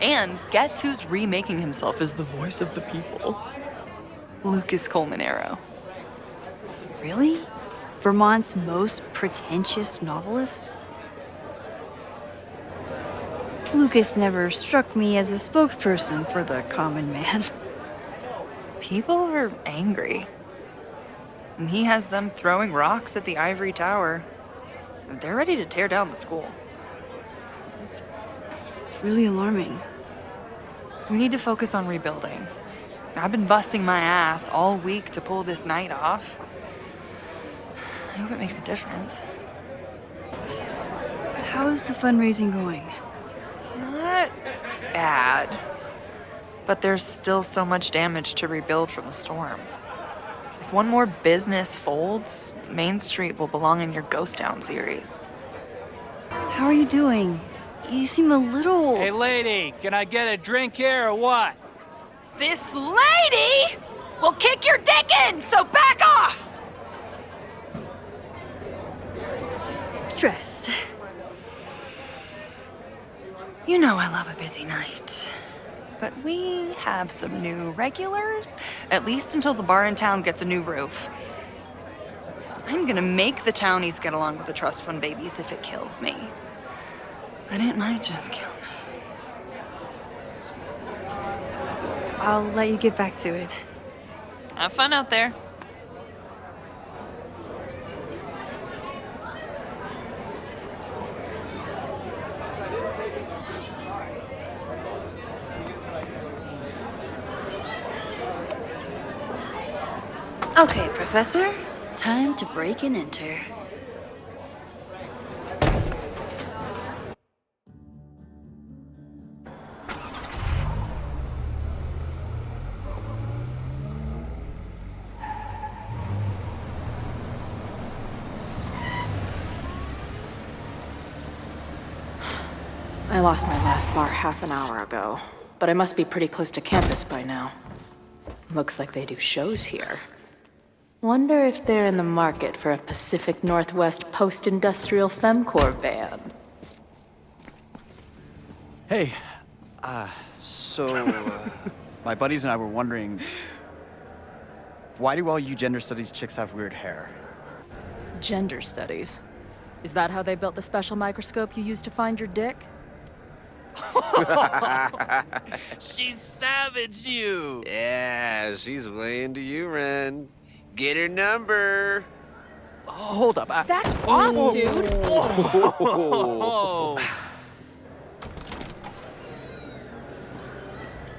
And guess who's remaking himself as the voice of the people? Lucas Colmanero. Really? Vermont's most pretentious novelist? Lucas never struck me as a spokesperson for the common man. People are angry. And he has them throwing rocks at the ivory tower. They're ready to tear down the school. It's really alarming. We need to focus on rebuilding. I've been busting my ass all week to pull this night off. I hope it makes a difference. How is the fundraising going? Not bad. But there's still so much damage to rebuild from the storm. If one more business folds, Main Street will belong in your Ghost Town series. How are you doing? You seem a little... Hey, lady, can I get a drink here or what? This lady will kick your dick in, so back off! Stressed. You know I love a busy night. But we have some new regulars, at least until the bar in town gets a new roof. I'm gonna make the townies get along with the trust fund babies if it kills me. But it might just kill me. I'll let you get back to it. Have fun out there. Okay, Professor. Time to break and enter. I lost my last bar half an hour ago, but I must be pretty close to campus by now. Looks like they do shows here. Wonder if they're in the market for a Pacific Northwest post-industrial femcore band. Hey, my buddies and I were wondering, why do all you gender studies chicks have weird hair? Gender studies. Is that how they built the special microscope you used to find your dick? She savaged you. Yeah, she's way into you, Ren. Get her number. Hold up. That's off, dude.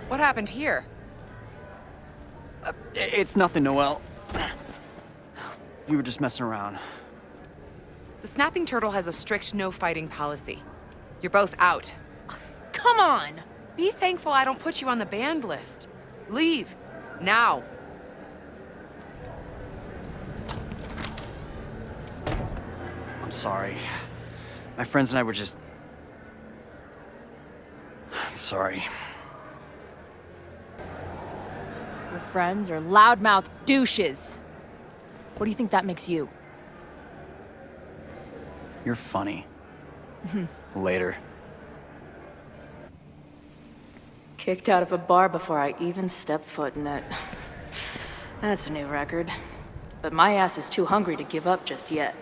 What happened here? It's nothing, Noelle. We were just messing around. The Snapping Turtle has a strict no-fighting policy. You're both out. Come on! Be thankful I don't put you on the banned list. Leave. Now. I'm sorry. My friends and I were just... I'm sorry. Your friends are loudmouth douches. What do you think that makes you? You're funny. Later. Kicked out of a bar before I even stepped foot in it. That's a new record. But my ass is too hungry to give up just yet.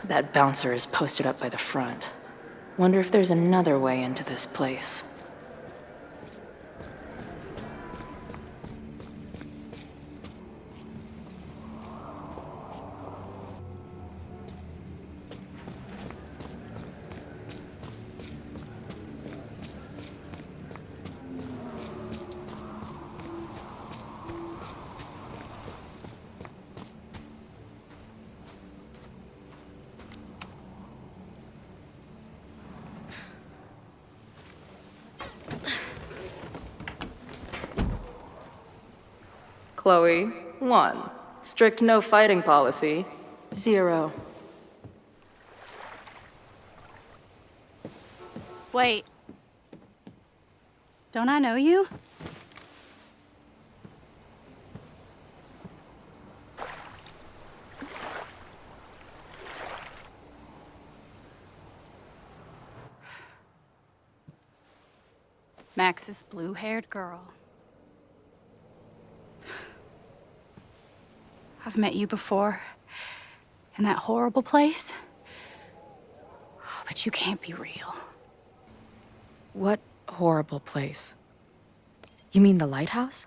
That bouncer is posted up by the front. Wonder if there's another way into this place. Chloe, 1. Strict no fighting policy. 0. Wait. Don't I know you? Max's blue-haired girl. I've met you before, in that horrible place. But you can't be real. What horrible place? You mean the lighthouse?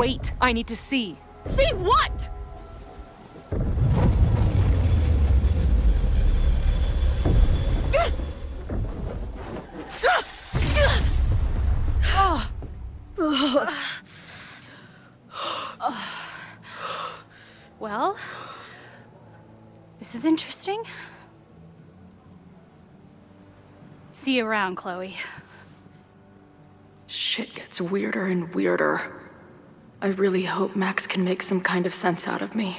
Wait, I need to see. See what? Well, this is interesting. See you around, Chloe. Shit gets weirder and weirder. I really hope Max can make some kind of sense out of me.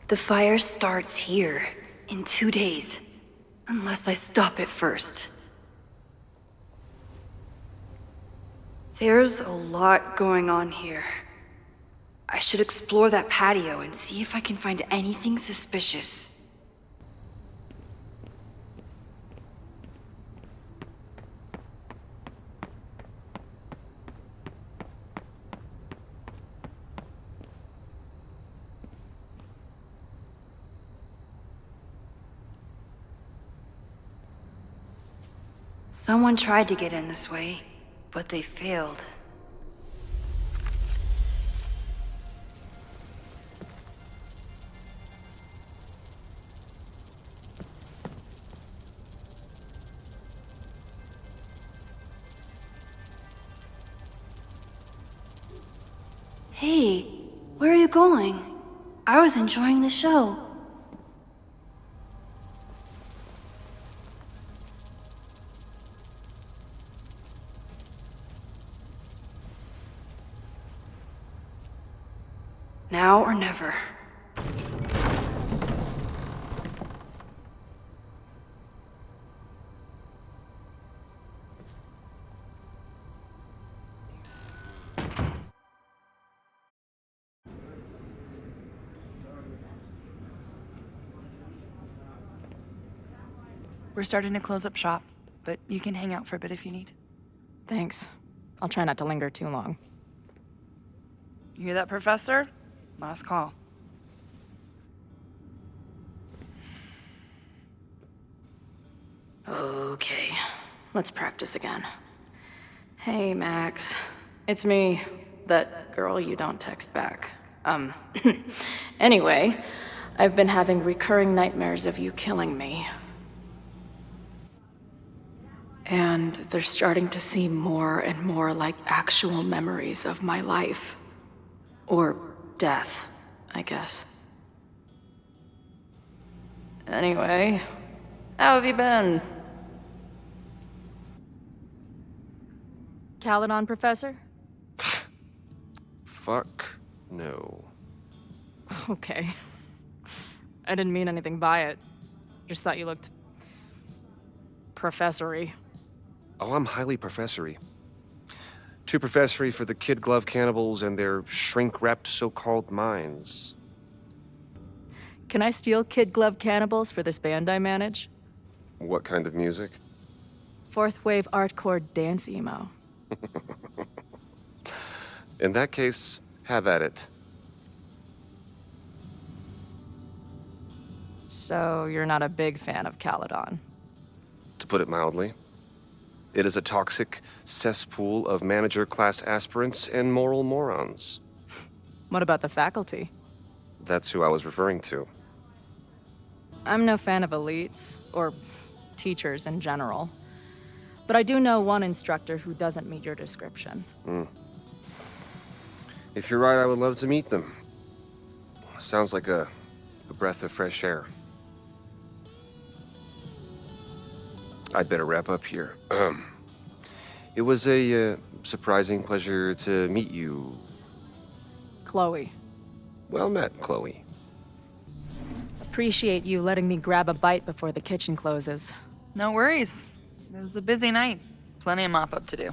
The fire starts here in 2 days, unless I stop it first. There's a lot going on here. I should explore that patio and see if I can find anything suspicious. Someone tried to get in this way, but they failed. Hey, where are you going? I was enjoying the show. Now or never. We're starting to close up shop, but you can hang out for a bit if you need. Thanks. I'll try not to linger too long. You hear that, Professor? Last call. Okay, let's practice again. Hey, Max. It's me, that girl you don't text back. Anyway, I've been having recurring nightmares of you killing me. And they're starting to seem more and more like actual memories of my life. Or death, I guess. Anyway, how have you been? Kaladan, Professor? Fuck no. Okay. I didn't mean anything by it. Just thought you looked... professor-y. Oh, I'm highly professory. Too professory for the kid glove cannibals and their shrink-wrapped so-called minds. Can I steal kid glove cannibals for this band I manage? What kind of music? Fourth wave artcore dance emo. In that case, have at it. So you're not a big fan of Kaladan? To put it mildly. It is a toxic cesspool of manager-class aspirants and moral morons. What about the faculty? That's who I was referring to. I'm no fan of elites, or teachers in general. But I do know one instructor who doesn't meet your description. If you're right, I would love to meet them. Sounds like a breath of fresh air. I'd better wrap up here. It was a surprising pleasure to meet you. Chloe. Well met, Chloe. Appreciate you letting me grab a bite before the kitchen closes. No worries. It was a busy night. Plenty of mop-up to do.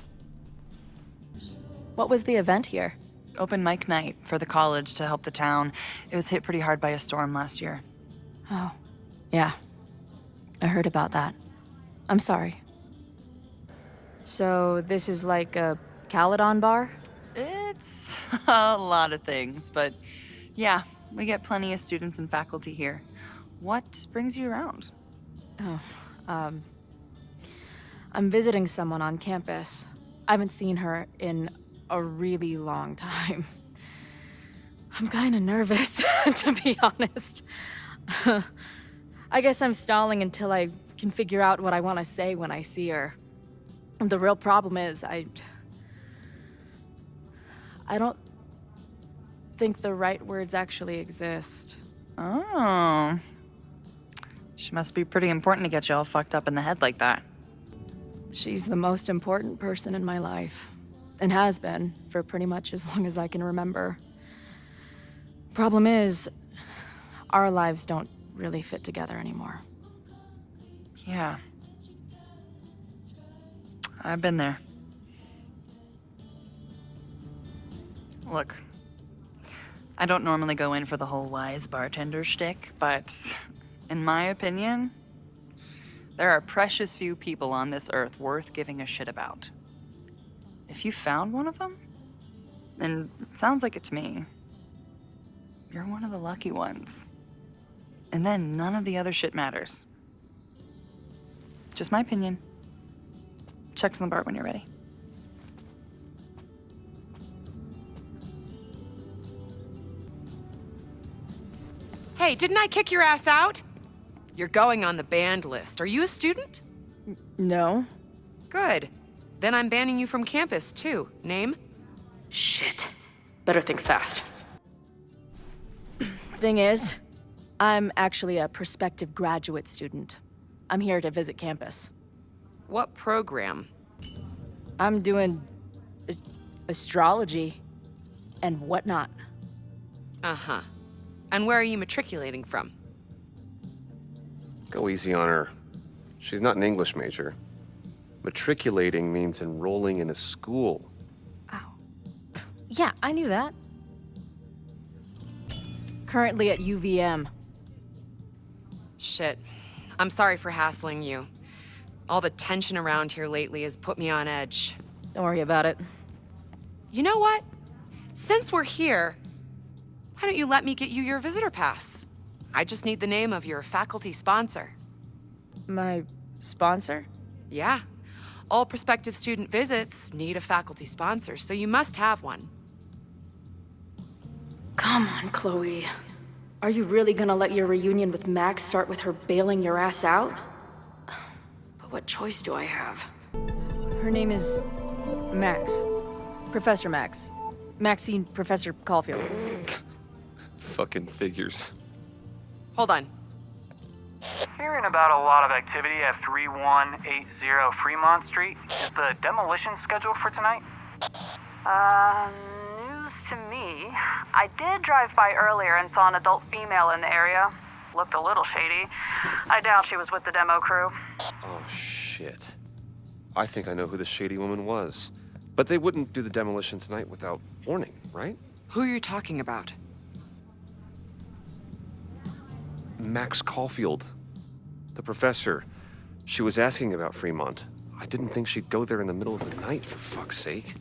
What was the event here? Open mic night for the college to help the town. It was hit pretty hard by a storm last year. Oh, yeah. I heard about that. I'm sorry. So, this is like a Kaladan bar? It's a lot of things, but yeah, we get plenty of students and faculty here. What brings you around? Oh, I'm visiting someone on campus. I haven't seen her in a really long time. I'm kinda nervous, to be honest. I guess I'm stalling until I can figure out what I want to say when I see her. The real problem is, I don't think the right words actually exist. Oh. She must be pretty important to get you all fucked up in the head like that. She's the most important person in my life, and has been for pretty much as long as I can remember. Problem is, our lives don't really fit together anymore. Yeah. I've been there. Look, I don't normally go in for the whole wise bartender shtick, but in my opinion, there are precious few people on this earth worth giving a shit about. If you found one of them, and it sounds like it to me, you're one of the lucky ones. And then none of the other shit matters. Just my opinion. Check's on the bar when you're ready. Hey, didn't I kick your ass out? You're going on the banned list. Are you a student? No. Good. Then I'm banning you from campus, too. Name? Shit. Better think fast. Thing is, I'm actually a prospective graduate student. I'm here to visit campus. What program? I'm doing astrology and whatnot. Uh-huh. And where are you matriculating from? Go easy on her. She's not an English major. Matriculating means enrolling in a school. Yeah, I knew that. Currently at UVM. Shit. I'm sorry for hassling you. All the tension around here lately has put me on edge. Don't worry about it. You know what? Since we're here, why don't you let me get you your visitor pass? I just need the name of your faculty sponsor. My sponsor? Yeah. All prospective student visits need a faculty sponsor, so you must have one. Come on, Chloe. Are you really gonna let your reunion with Max start with her bailing your ass out? But what choice do I have? Her name is Max. Professor Max. Maxine Professor Colfield. Fucking figures. Hold on. Hearing about a lot of activity at 3180 Fremont Street. Is the demolition scheduled for tonight? News to me. I did drive by earlier and saw an adult female in the area. Looked a little shady. I doubt she was with the demo crew. Oh, shit. I think I know who the shady woman was. But they wouldn't do the demolition tonight without warning, right? Who are you talking about? Max Colfiled. The professor. She was asking about Fremont. I didn't think she'd go there in the middle of the night, for fuck's sake.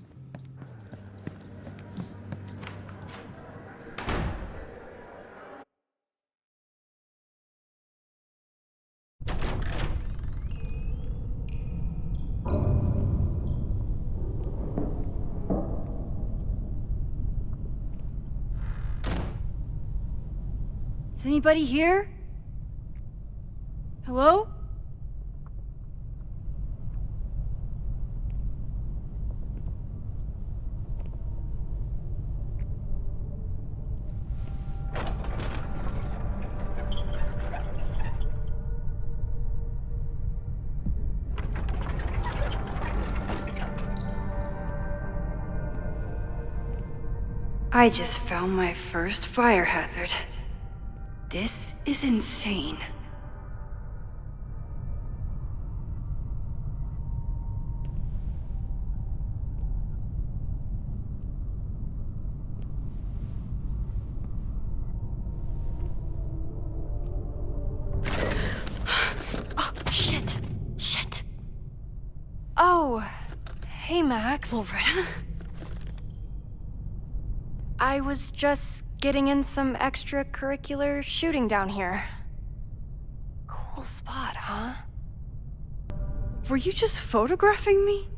Is anybody here? Hello? I just found my first fire hazard. This is insane. Hey, Max. Loretta? I was just getting in some extracurricular shooting down here. Cool spot, huh? Were you just photographing me?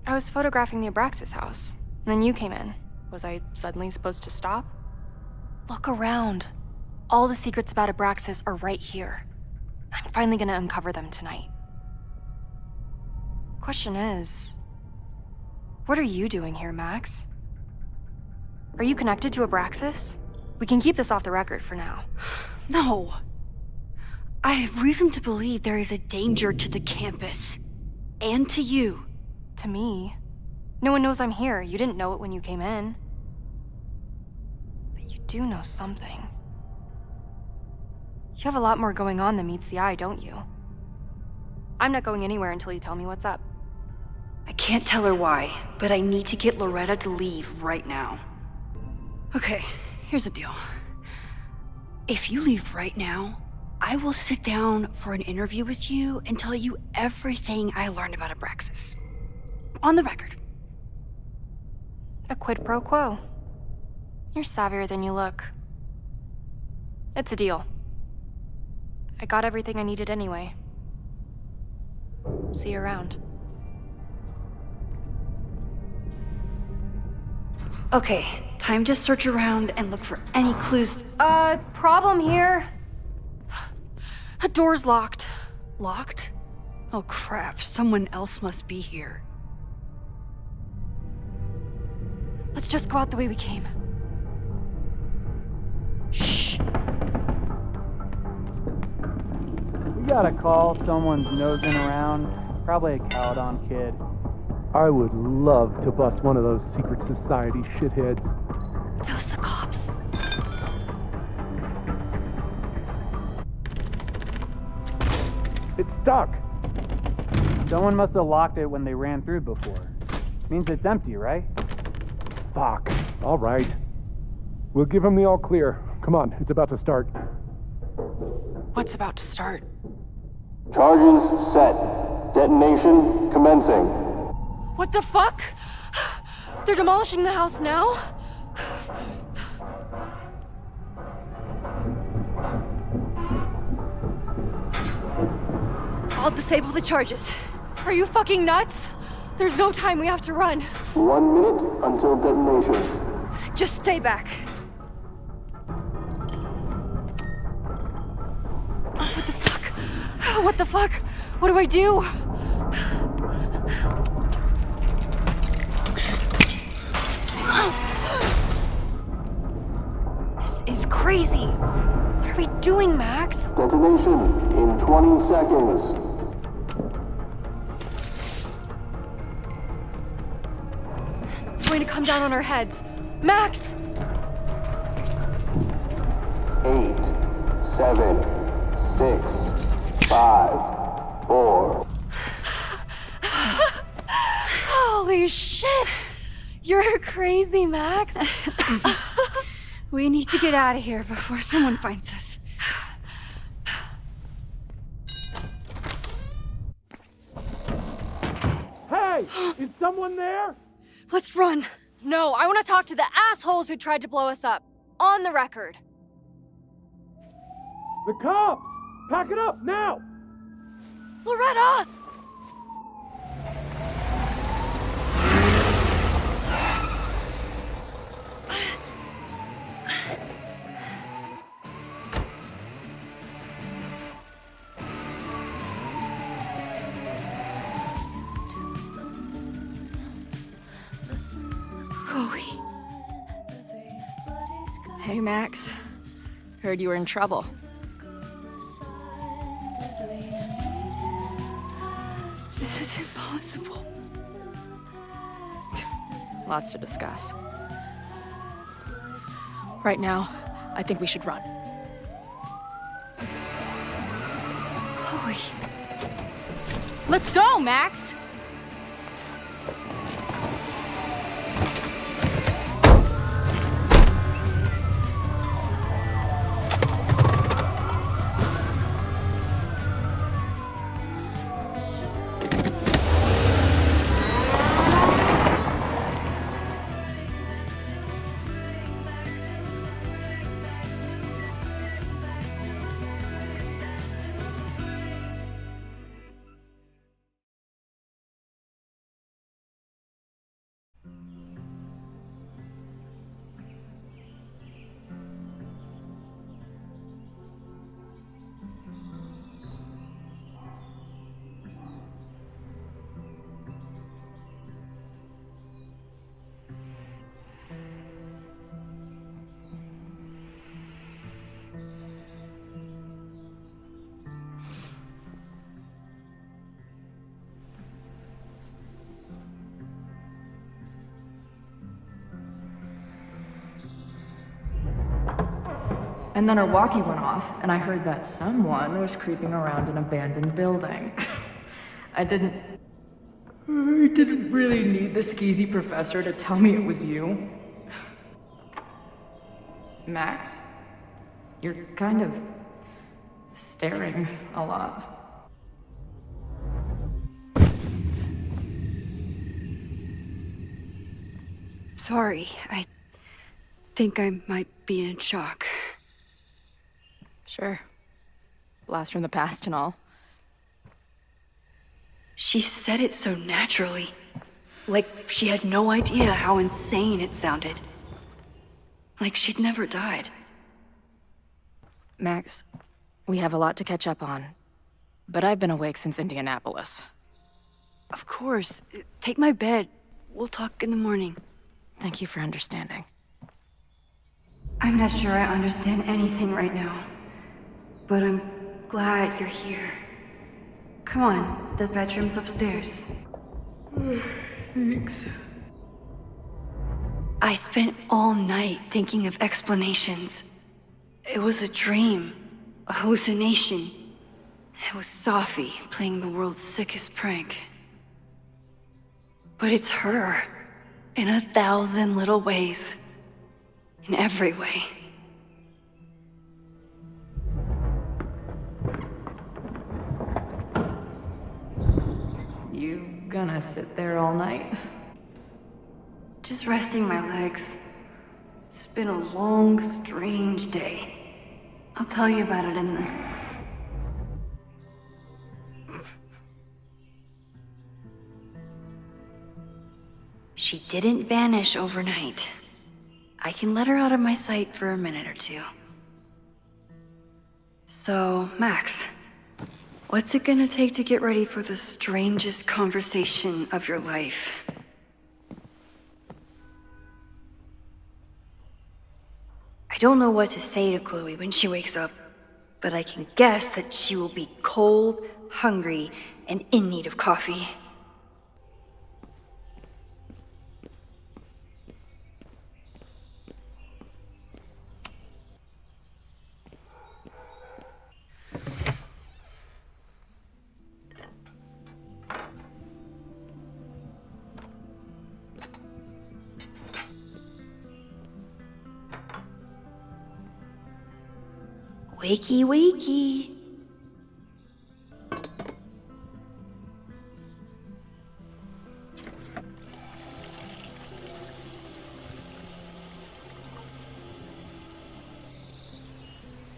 I was photographing the Abraxas house, and then you came in. Was I suddenly supposed to stop? Look around. All the secrets about Abraxas are right here. I'm finally gonna uncover them tonight. Question is, what are you doing here, Max? Are you connected to Abraxas? We can keep this off the record for now. No. I have reason to believe there is a danger to the campus. And to you. To me? No one knows I'm here. You didn't know it when you came in. But you do know something. You have a lot more going on than meets the eye, don't you? I'm not going anywhere until you tell me what's up. I can't tell her why, but I need to get Loretta to leave right now. Okay, here's the deal. If you leave right now, I will sit down for an interview with you and tell you everything I learned about Abraxas. On the record. A quid pro quo. You're savvier than you look. It's a deal. I got everything I needed anyway. See you around. Okay, time to search around and look for any clues. Problem here. The door's locked. Locked? Oh crap, someone else must be here. Let's just go out the way we came. Shh. We got a call, someone's nosing around. Probably a Caledon kid. I would love to bust one of those secret society shitheads. Those the cops. It's stuck. Someone must have locked it when they ran through before. Means it's empty, right? Fuck. All right. We'll give him the all clear. Come on, it's about to start. What's about to start? Charges set. Detonation commencing. What the fuck? They're demolishing the house now? I'll disable the charges. Are you fucking nuts? There's no time, we have to run. 1 minute until detonation. Just stay back. What the fuck? What the fuck? What do I do? This is crazy. What are we doing, Max? Detonation in 20 seconds. It's going to come down on our heads. Max! 8, 7, 6, 5, 4. Holy shit! You're crazy, Max. We need to get out of here before someone finds us. Hey! Is someone there? Let's run. No, I want to talk to the assholes who tried to blow us up. On the record. The cops! Pack it up, now! Loretta! Chloe. Hey, Max. Heard you were in trouble. This is impossible. Lots to discuss. Right now, I think we should run. Chloe. Let's go, Max! And then her walkie went off, and I heard that someone was creeping around an abandoned building. I didn't really need the skeezy professor to tell me it was you. Max, you're kind of staring a lot. Sorry, I think I might be in shock. Sure. Blast from the past and all. She said it so naturally. Like she had no idea how insane it sounded. Like she'd never died. Max, we have a lot to catch up on. But I've been awake since Indianapolis. Of course. Take my bed. We'll talk in the morning. Thank you for understanding. I'm not sure I understand anything right now. But I'm glad you're here. Come on, the bedroom's upstairs. Thanks. I spent all night thinking of explanations. It was a dream, a hallucination. It was Sophie playing the world's sickest prank. But it's her, in 1,000 little ways. In every way. You gonna sit there all night? Just resting my legs. It's been a long, strange day. I'll tell you about it in the... She didn't vanish overnight. I can let her out of my sight for a minute or two. So, Max, what's it gonna take to get ready for the strangest conversation of your life? I don't know what to say to Chloe when she wakes up, but I can guess that she will be cold, hungry, and in need of coffee. Wakey, wakey.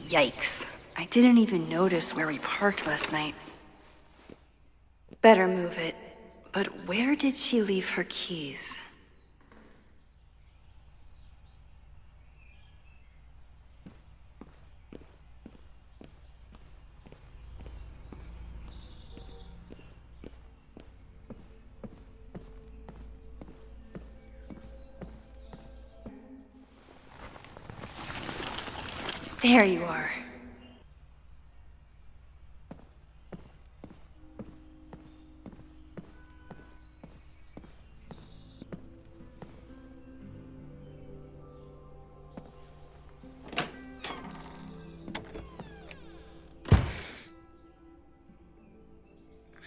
Yikes. I didn't even notice where we parked last night. Better move it. But where did she leave her keys? There you are.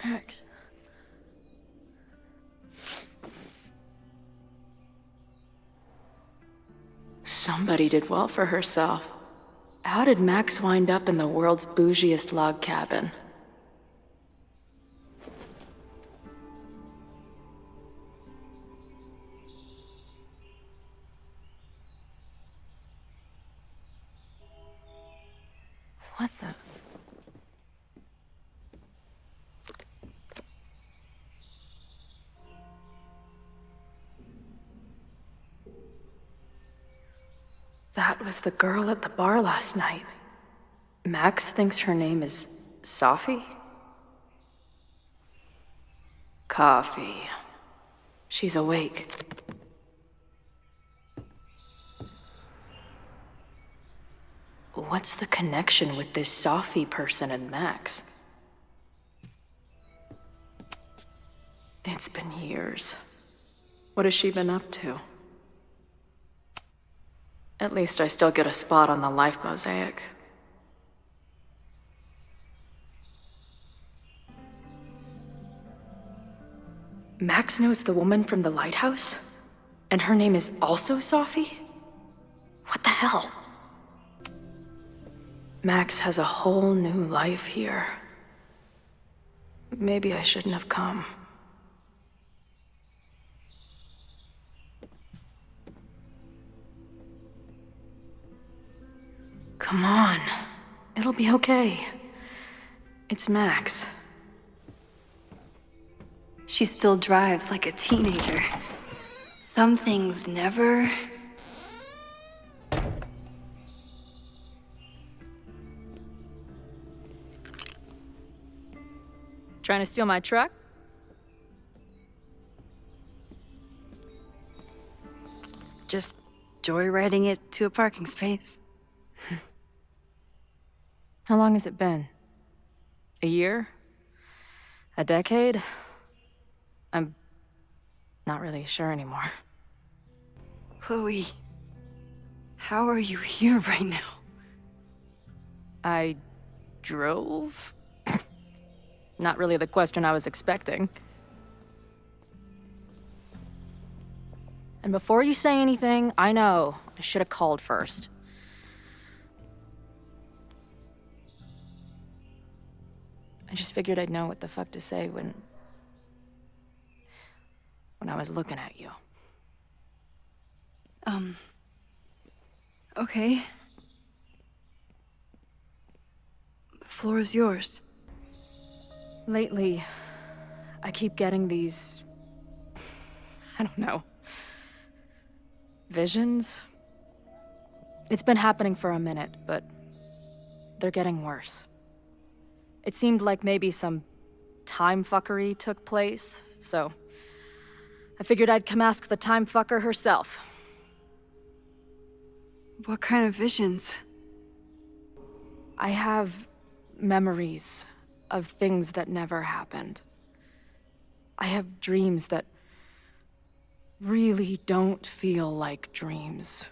Max. Somebody did well for herself. How did Max wind up in the world's bougiest log cabin? What the? That was the girl at the bar last night. Max thinks her name is Sophie? Coffee. She's awake. What's the connection with this Sophie person and Max? It's been years. What has she been up to? At least I still get a spot on the life mosaic. Max knows the woman from the lighthouse? And her name is also Sophie? What the hell? Max has a whole new life here. Maybe I shouldn't have come. Come on. It'll be okay. It's Max. She still drives like a teenager. Some things never... Trying to steal my truck? Just joyriding it to a parking space. How long has it been? A year? A decade? I'm not really sure anymore. Chloe, how are you here right now? I drove? Not really the question I was expecting. And before you say anything, I know I should have called first. I just figured I'd know what the fuck to say when I was looking at you. Okay. The floor is yours. Lately, I keep getting these... I don't know. Visions? It's been happening for a minute, but they're getting worse. It seemed like maybe some time fuckery took place, so I figured I'd come ask the time fucker herself. What kind of visions? I have memories of things that never happened. I have dreams that really don't feel like dreams.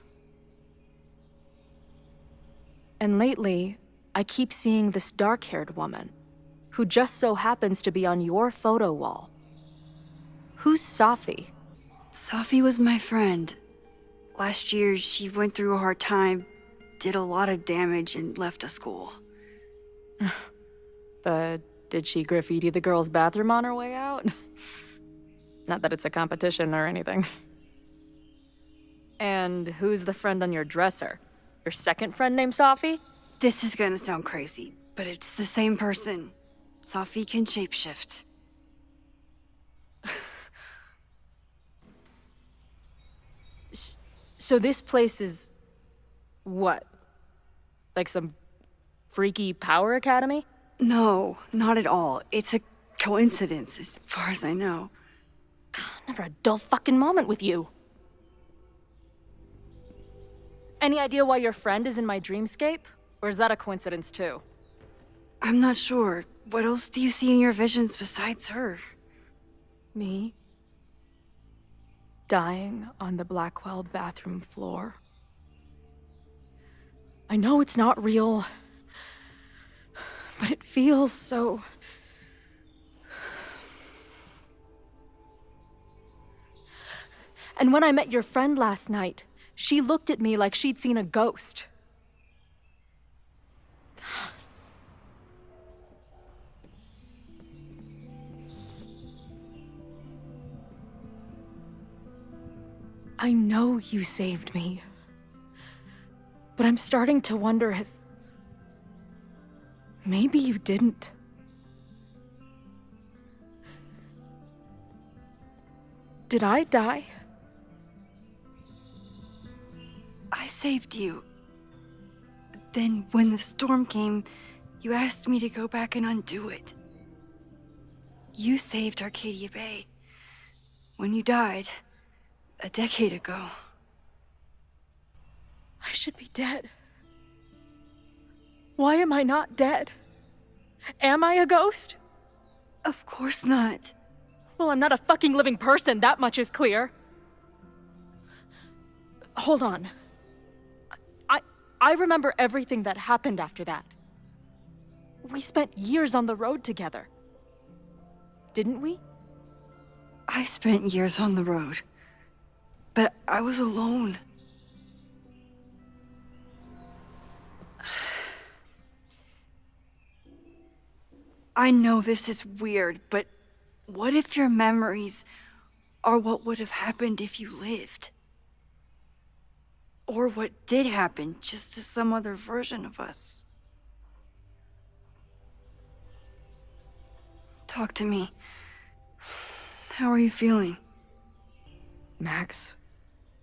And lately, I keep seeing this dark-haired woman who just so happens to be on your photo wall. Who's Sophie? Sophie was my friend. Last year, she went through a hard time, did a lot of damage, and left the school. But did she graffiti the girls' bathroom on her way out? Not that it's a competition or anything. And who's the friend on your dresser? Your second friend named Sophie? This is gonna sound crazy, but it's the same person. Sophie can shapeshift. So this place is... what? Like some freaky power academy? No, not at all. It's a coincidence, as far as I know. God, never a dull fucking moment with you. Any idea why your friend is in my dreamscape? Or is that a coincidence too? I'm not sure. What else do you see in your visions besides her? Me? Dying on the Blackwell bathroom floor. I know it's not real, but it feels so... And when I met your friend last night, she looked at me like she'd seen a ghost. I know you saved me, but I'm starting to wonder if maybe you didn't. Did I die? I saved you. Then, when the storm came, you asked me to go back and undo it. You saved Arcadia Bay. When you died, a decade ago. I should be dead. Why am I not dead? Am I a ghost? Of course not. Well, I'm not a fucking living person, that much is clear. Hold on. I remember everything that happened after that. We spent years on the road together. Didn't we? I spent years on the road, but I was alone. I know this is weird, but what if your memories are what would have happened if you lived? Or what did happen, just to some other version of us? Talk to me. How are you feeling? Max,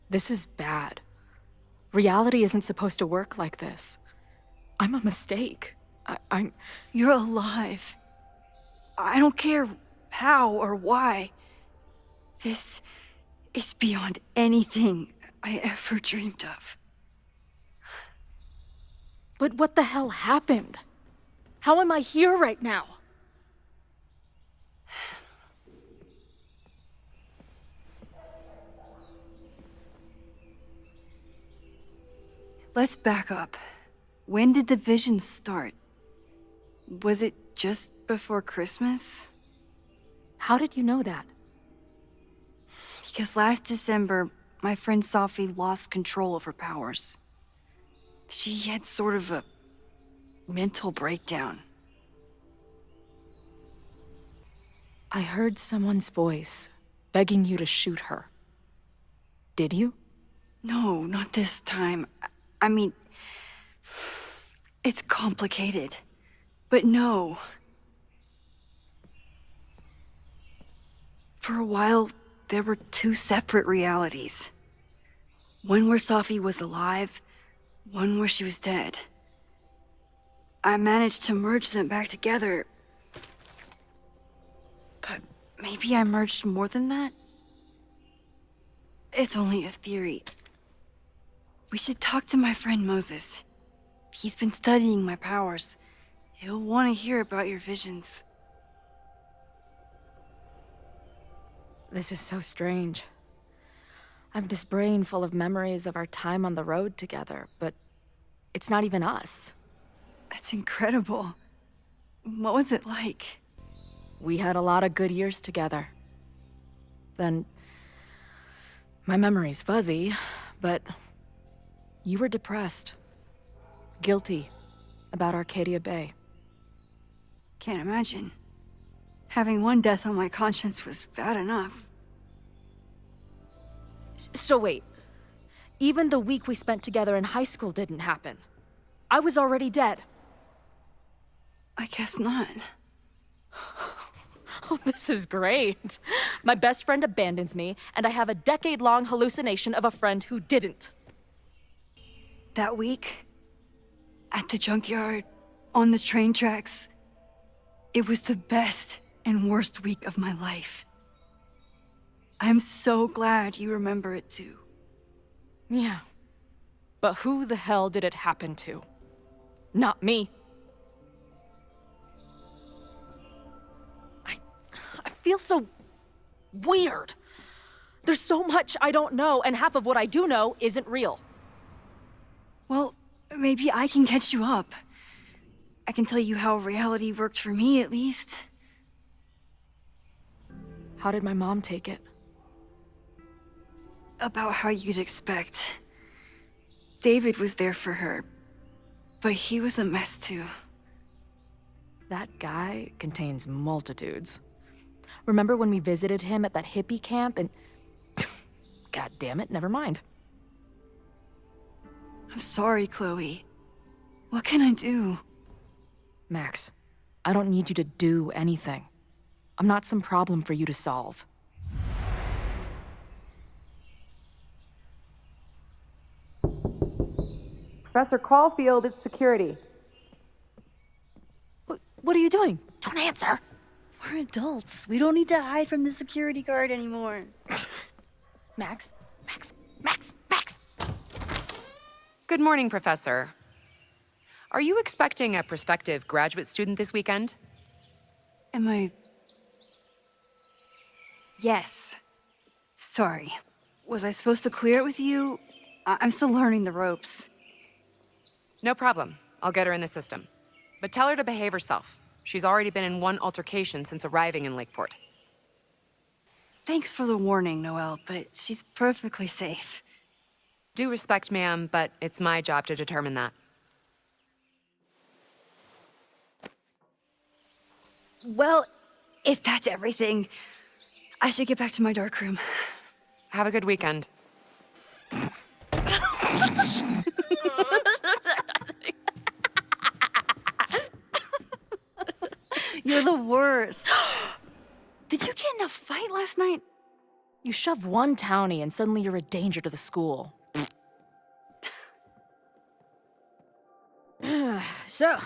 this is bad. Reality isn't supposed to work like this. I'm a mistake. I'm... You're alive. I don't care how or why. This is beyond anything I ever dreamed of. But what the hell happened? How am I here right now? Let's back up. When did the vision start? Was it just before Christmas? How did you know that? Because last December, my friend Sophie lost control of her powers. She had sort of a mental breakdown. I heard someone's voice begging you to shoot her. Did you? No, not this time. I mean, it's complicated, but no. For a while, there were two separate realities. One where Sophie was alive, one where she was dead. I managed to merge them back together. But maybe I merged more than that? It's only a theory. We should talk to my friend Moses. He's been studying my powers. He'll want to hear about your visions. This is so strange. I have this brain full of memories of our time on the road together, but it's not even us. That's incredible. What was it like? We had a lot of good years together. Then, my memory's fuzzy, but you were depressed, guilty about Arcadia Bay. Can't imagine. Having one death on my conscience was bad enough. So wait, even the week we spent together in high school didn't happen. I was already dead. I guess not. Oh, this is great. My best friend abandons me, and I have a decade-long hallucination of a friend who didn't. That week, at the junkyard, on the train tracks, it was the best and worst week of my life. I'm so glad you remember it too. Yeah. But who the hell did it happen to? Not me. I feel so weird. There's so much I don't know, and half of what I do know isn't real. Well, maybe I can catch you up. I can tell you how reality worked for me, at least. How did my mom take it? About how you'd expect. David was there for her, but he was a mess too. That guy contains multitudes. Remember when we visited him at that hippie camp and... God damn it, never mind. I'm sorry, Chloe. What can I do? Max, I don't need you to do anything. I'm not some problem for you to solve. Professor Colfilд, it's security. What are you doing? Don't answer! We're adults. We don't need to hide from the security guard anymore. Max? Max! Good morning, Professor. Are you expecting a prospective graduate student this weekend? Am I... Yes. Sorry. Was I supposed to clear it with you? I'm still learning the ropes. No problem. I'll get her in the system. But tell her to behave herself. She's already been in one altercation since arriving in Lakeport. Thanks for the warning, Noelle, but she's perfectly safe. Due respect, ma'am, but it's my job to determine that. Well, if that's everything, I should get back to my darkroom. Have a good weekend. You're the worst. Did you get in a fight last night? You shove one townie and suddenly you're a danger to the school. So,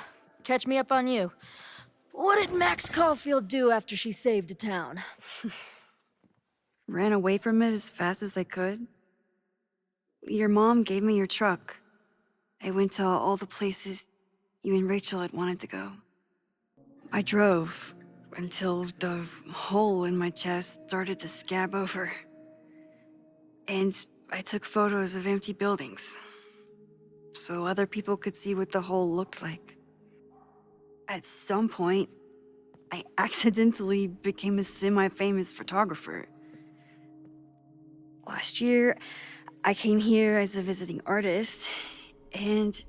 catch me up on you. What did Max Colfilд do after she saved a town? Ran away from it as fast as I could. Your mom gave me your truck. I went to all the places you and Rachel had wanted to go. I drove until the hole in my chest started to scab over. And I took photos of empty buildings, so other people could see what the hole looked like. At some point, I accidentally became a semi-famous photographer. Last year, I came here as a visiting artist, and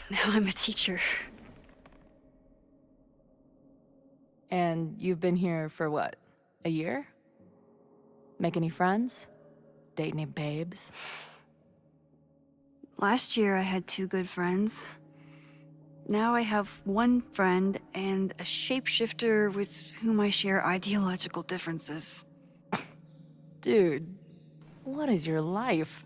now I'm a teacher. And you've been here for what? A year? Make any friends? Date any babes? Last year, I had 2 good friends. Now I have 1 friend and a shapeshifter with whom I share ideological differences. Dude, what is your life?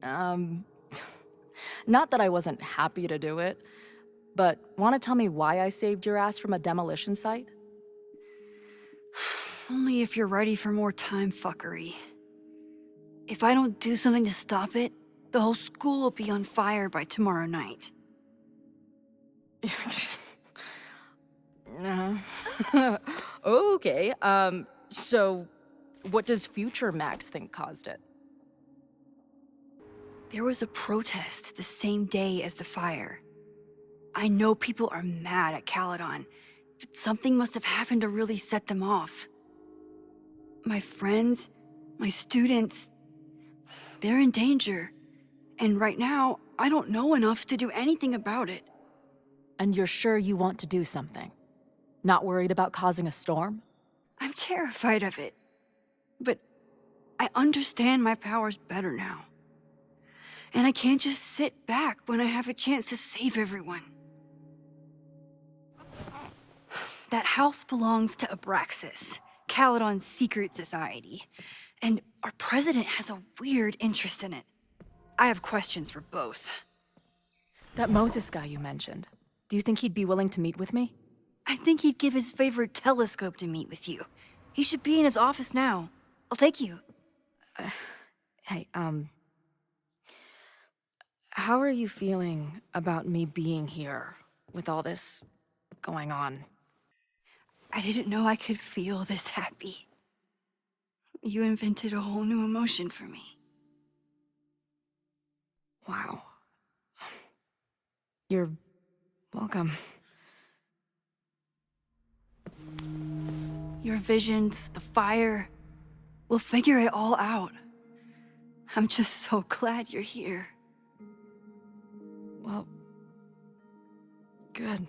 Not that I wasn't happy to do it, but want to tell me why I saved your ass from a demolition site? Only if you're ready for more time fuckery. If I don't do something to stop it, the whole school will be on fire by tomorrow night. Okay, so what does future Max think caused it? There was a protest the same day as the fire. I know people are mad at Kaladan, but something must have happened to really set them off. My friends, my students, they're in danger. And right now, I don't know enough to do anything about it. And you're sure you want to do something? Not worried about causing a storm? I'm terrified of it. But I understand my powers better now. And I can't just sit back when I have a chance to save everyone. That house belongs to Abraxas, Caledon's secret society. And our president has a weird interest in it. I have questions for both. That Moses guy you mentioned, do you think he'd be willing to meet with me? I think he'd give his favorite telescope to meet with you. He should be in his office now. I'll take you. Hey, how are you feeling about me being here with all this going on? I didn't know I could feel this happy. You invented a whole new emotion for me. Wow. You're welcome. Your visions, the fire, we'll figure it all out. I'm just so glad you're here. Well, good.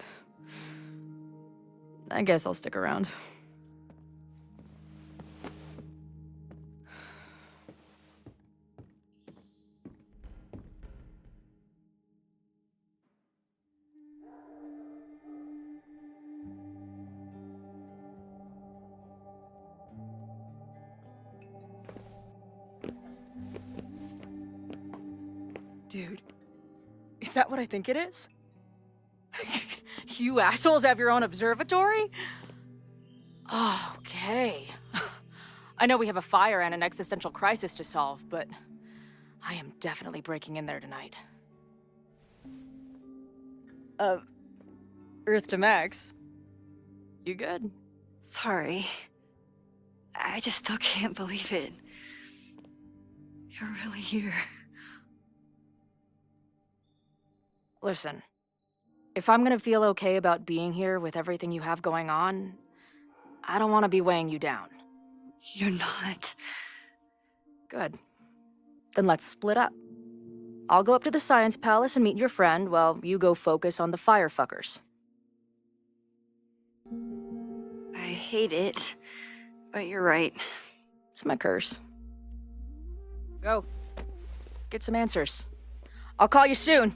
I guess I'll stick around. Dude, is that what I think it is? You assholes have your own observatory? Oh, okay. I know we have a fire and an existential crisis to solve, but I am definitely breaking in there tonight. Earth to Max. You good? Sorry. I just still can't believe it. You're really here. Listen, if I'm gonna feel okay about being here with everything you have going on, I don't want to be weighing you down. You're not. Good. Then let's split up. I'll go up to the Science Palace and meet your friend while you go focus on the firefuckers. I hate it, but you're right. It's my curse. Go. Get some answers. I'll call you soon.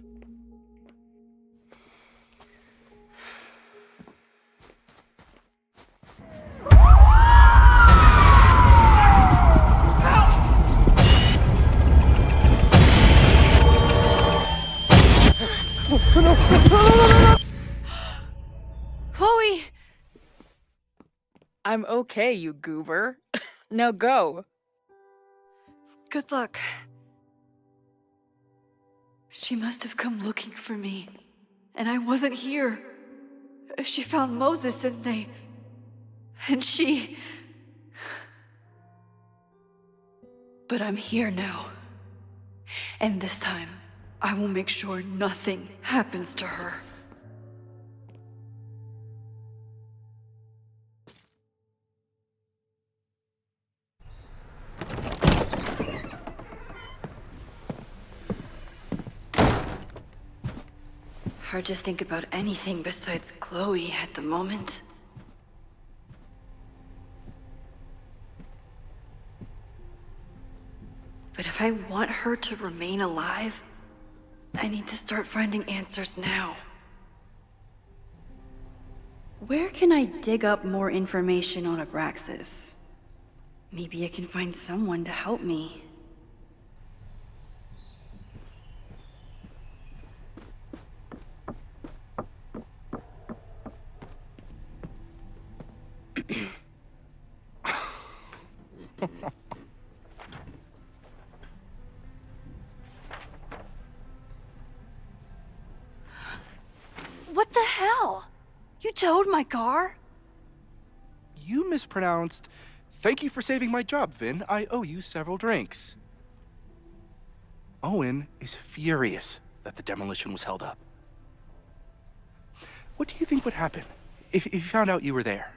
Chloe! I'm okay, you goober. Now go. Good luck. She must have come looking for me, and I wasn't here. She found Moses and she... But I'm here now. And this time, I will make sure nothing happens to her. Hard to think about anything besides Chloe at the moment. But if I want her to remain alive, I need to start finding answers now. Where can I dig up more information on Abraxas? Maybe I can find someone to help me. What the hell? You towed my car? You mispronounced. Thank you for saving my job, Vin. I owe you several drinks. Owen is furious that the demolition was held up. What do you think would happen if you found out you were there?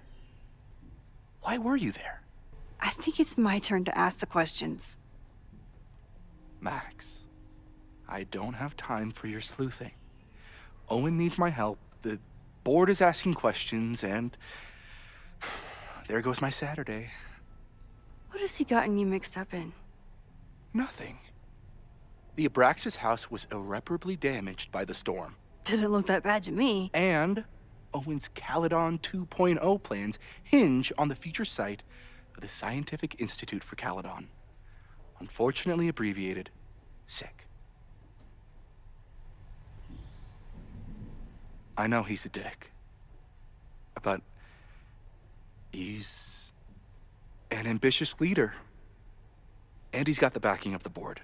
Why were you there? I think it's my turn to ask the questions. Max, I don't have time for your sleuthing. Owen needs my help, the board is asking questions, and there goes my Saturday. What has he gotten you mixed up in? Nothing. The Abraxas house was irreparably damaged by the storm. Didn't look that bad to me. And Owen's Kaldon 2.0 plans hinge on the future site of the Scientific Institute for Kaldon. Unfortunately abbreviated, SICK. I know he's a dick, but he's an ambitious leader, and he's got the backing of the board.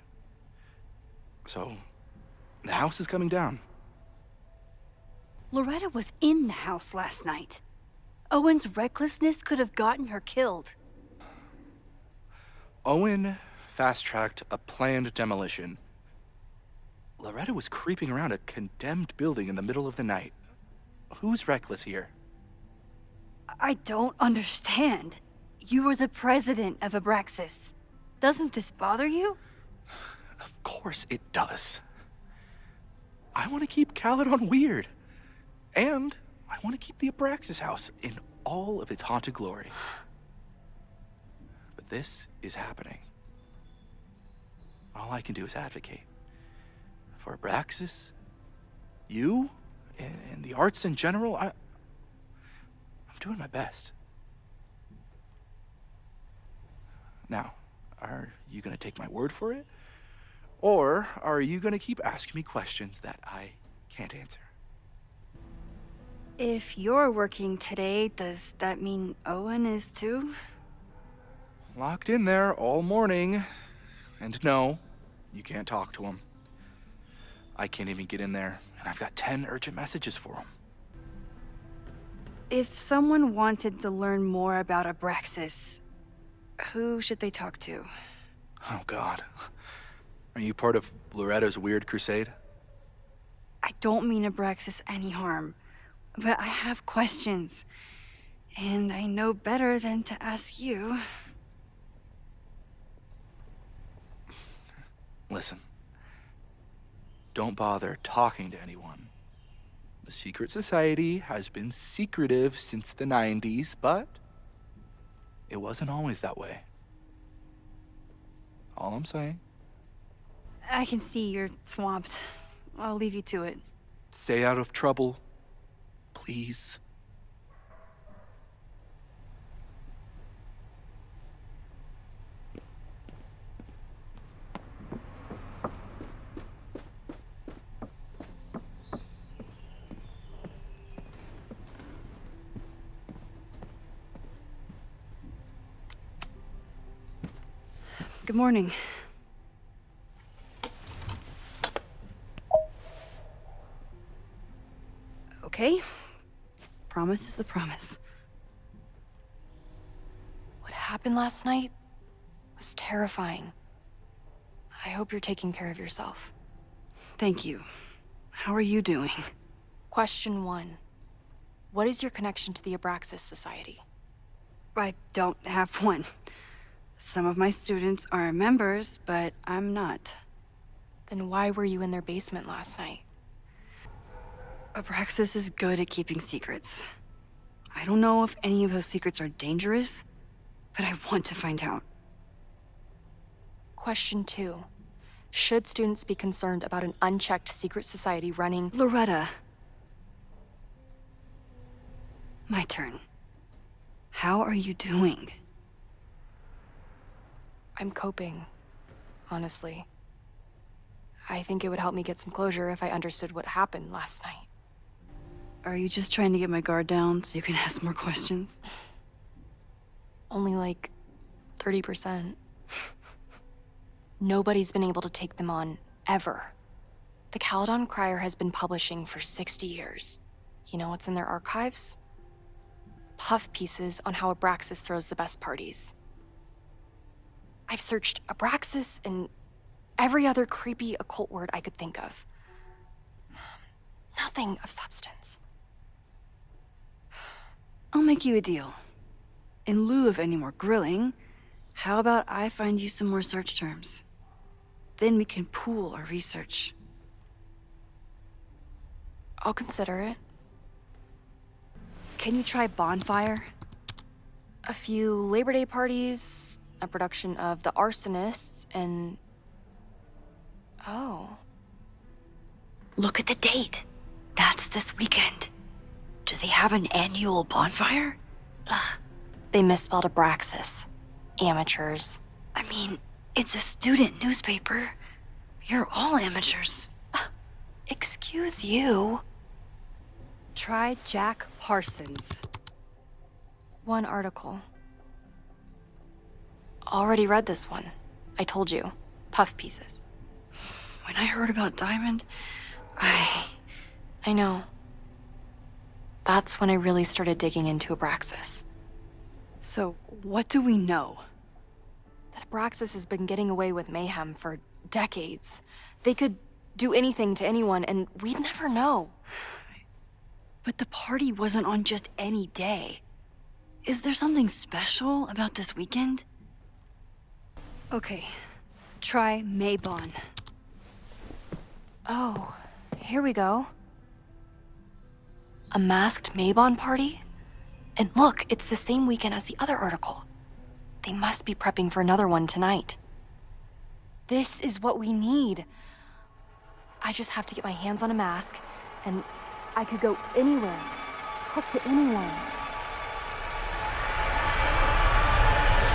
So, the house is coming down. Loretta was in the house last night. Owen's recklessness could have gotten her killed. Owen fast-tracked a planned demolition. Loretta was creeping around a condemned building in the middle of the night. Who's reckless here? I don't understand. You were the president of Abraxas. Doesn't this bother you? Of course it does. I want to keep Kaldon weird. And I want to keep the Abraxas house in all of its haunted glory. But this is happening. All I can do is advocate. For Abraxas, you, and the arts in general, I'm doing my best. Now, are you gonna take my word for it? Or are you gonna keep asking me questions that I can't answer? If you're working today, does that mean Owen is too? Locked in there all morning. And no, you can't talk to him. I can't even get in there, and I've got 10 urgent messages for him. If someone wanted to learn more about Abraxas, who should they talk to? Oh, God. Are you part of Loretta's weird crusade? I don't mean Abraxas any harm, but I have questions. And I know better than to ask you. Listen. Don't bother talking to anyone. The secret society has been secretive since the 90s, but it wasn't always that way. All I'm saying. I can see you're swamped. I'll leave you to it. Stay out of trouble, please. Good morning. Okay. Promise is a promise. What happened last night was terrifying. I hope you're taking care of yourself. Thank you. How are you doing? Question 1. What is your connection to the Abraxas Society? I don't have one. Some of my students are members, but I'm not. Then why were you in their basement last night? Abraxas is good at keeping secrets. I don't know if any of those secrets are dangerous, but I want to find out. Question 2. Should students be concerned about an unchecked secret society running— Loretta. My turn. How are you doing? I'm coping, honestly. I think it would help me get some closure if I understood what happened last night. Are you just trying to get my guard down so you can ask more questions? Only like 30%. Nobody's been able to take them on, ever. The Kaldon Crier has been publishing for 60 years. You know what's in their archives? Puff pieces on how Abraxas throws the best parties. I've searched Abraxas and every other creepy occult word I could think of. Nothing of substance. I'll make you a deal. In lieu of any more grilling, how about I find you some more search terms? Then we can pool our research. I'll consider it. Can you try bonfire? A few Labor Day parties, a production of The Arsonists, and... Oh. Look at the date. That's this weekend. Do they have an annual bonfire? Ugh. They misspelled Abraxas. Amateurs. I mean, it's a student newspaper. You're all amateurs. Excuse you. Try Jack Parsons. One article. Already read this one. I told you. Puff pieces. When I heard about Diamond, I know. That's when I really started digging into Abraxas. So, what do we know? That Abraxas has been getting away with mayhem for decades. They could do anything to anyone, and we'd never know. But the party wasn't on just any day. Is there something special about this weekend? Okay, try Maybon. Oh, here we go. A masked Maybon party? And look, it's the same weekend as the other article. They must be prepping for another one tonight. This is what we need. I just have to get my hands on a mask, and I could go anywhere, talk to anyone.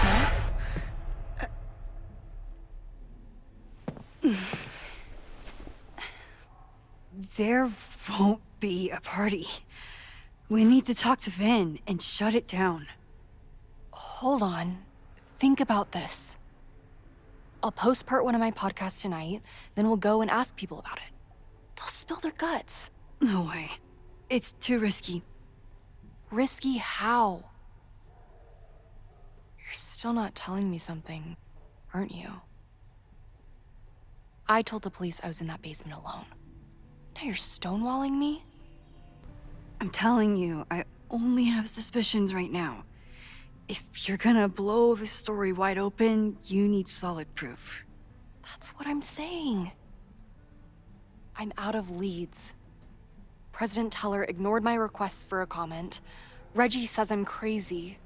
Max? There won't be a party. We need to talk to Vin and shut it down. Hold on. Think about this. I'll post part 1 of my podcast tonight, then we'll go and ask people about it. They'll spill their guts. No way. It's too risky. Risky how? You're still not telling me something, aren't you? I told the police I was in that basement alone. Now you're stonewalling me? I'm telling you, I only have suspicions right now. If you're gonna blow this story wide open, you need solid proof. That's what I'm saying. I'm out of leads. President Teller ignored my requests for a comment. Reggie says I'm crazy.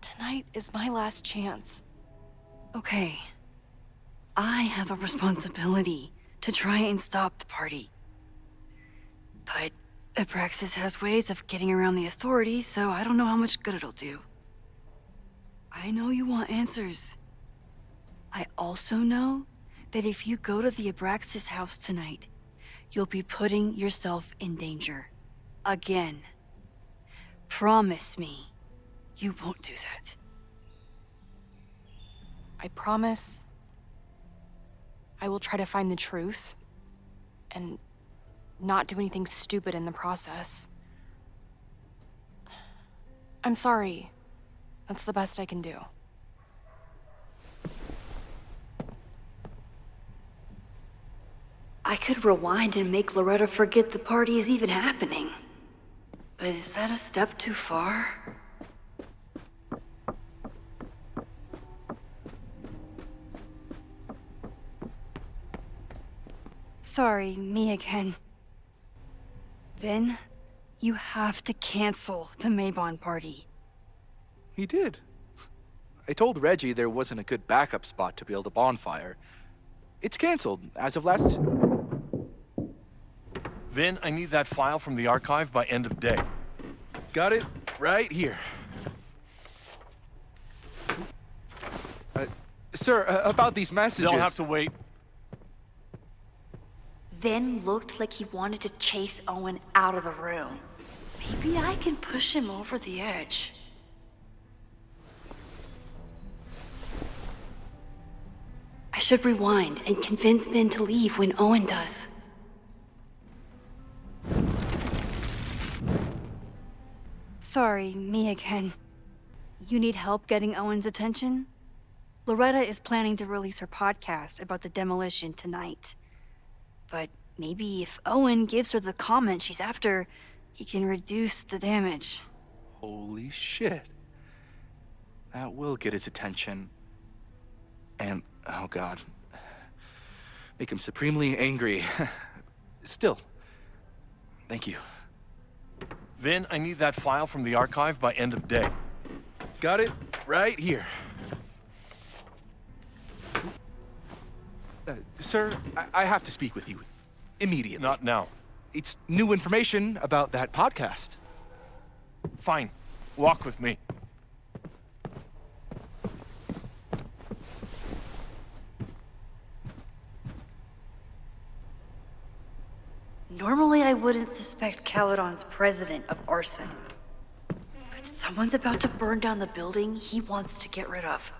Tonight is my last chance. Okay. I have a responsibility to try and stop the party. But Abraxas has ways of getting around the authorities, so I don't know how much good it'll do. I know you want answers. I also know that if you go to the Abraxas house tonight, you'll be putting yourself in danger. Again. Promise me you won't do that. I promise I will try to find the truth and not do anything stupid in the process. I'm sorry. That's the best I can do. I could rewind and make Loretta forget the party is even happening. But is that a step too far? Sorry, me again. Vin, you have to cancel the Maybon party. He did. I told Reggie there wasn't a good backup spot to build a bonfire. It's canceled as of last... Vin, I need that file from the archive by end of day. Got it right here. Sir, about these messages... They'll have to wait. Vin looked like he wanted to chase Owen out of the room. Maybe I can push him over the edge. I should rewind and convince Vin to leave when Owen does. Sorry, me again. You need help getting Owen's attention? Loretta is planning to release her podcast about the demolition tonight. But maybe if Owen gives her the comment she's after, he can reduce the damage. Holy shit. That will get his attention. And, oh god. Make him supremely angry. Still, thank you. Vin, I need that file from the archive by end of day. Got it right here. Sir, I have to speak with you. Immediately. Not now. It's new information about that podcast. Fine. Walk with me. Normally I wouldn't suspect Kalydon's president of arson. But someone's about to burn down the building he wants to get rid of.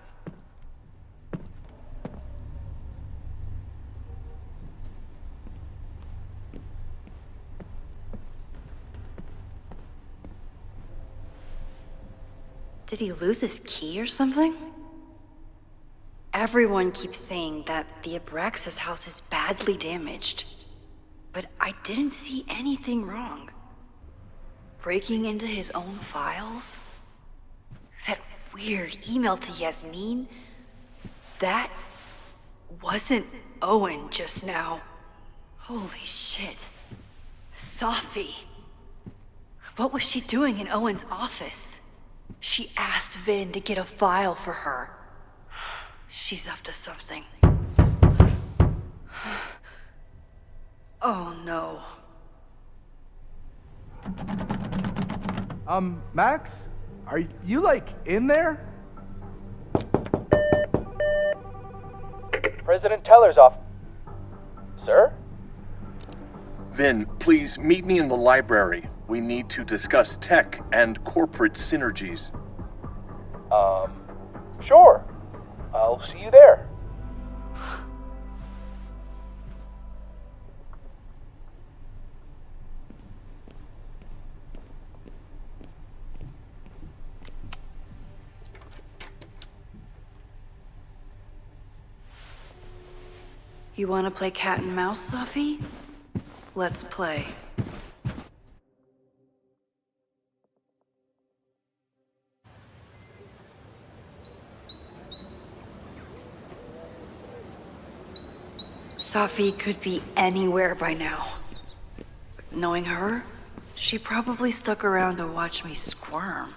Did he lose his key or something? Everyone keeps saying that the Abraxas house is badly damaged. But I didn't see anything wrong. Breaking into his own files? That weird email to Yasmin? That wasn't Owen just now. Holy shit. Safi. What was she doing in Owen's office? She asked Vin to get a file for her. She's up to something. Oh no. Max? Are you, like, in there? President Teller's off. Sir? Vin, please meet me in the library. We need to discuss tech and corporate synergies. Sure. I'll see you there. You want to play cat and mouse, Sophie? Let's play. Sophie could be anywhere by now. Knowing her, she probably stuck around to watch me squirm.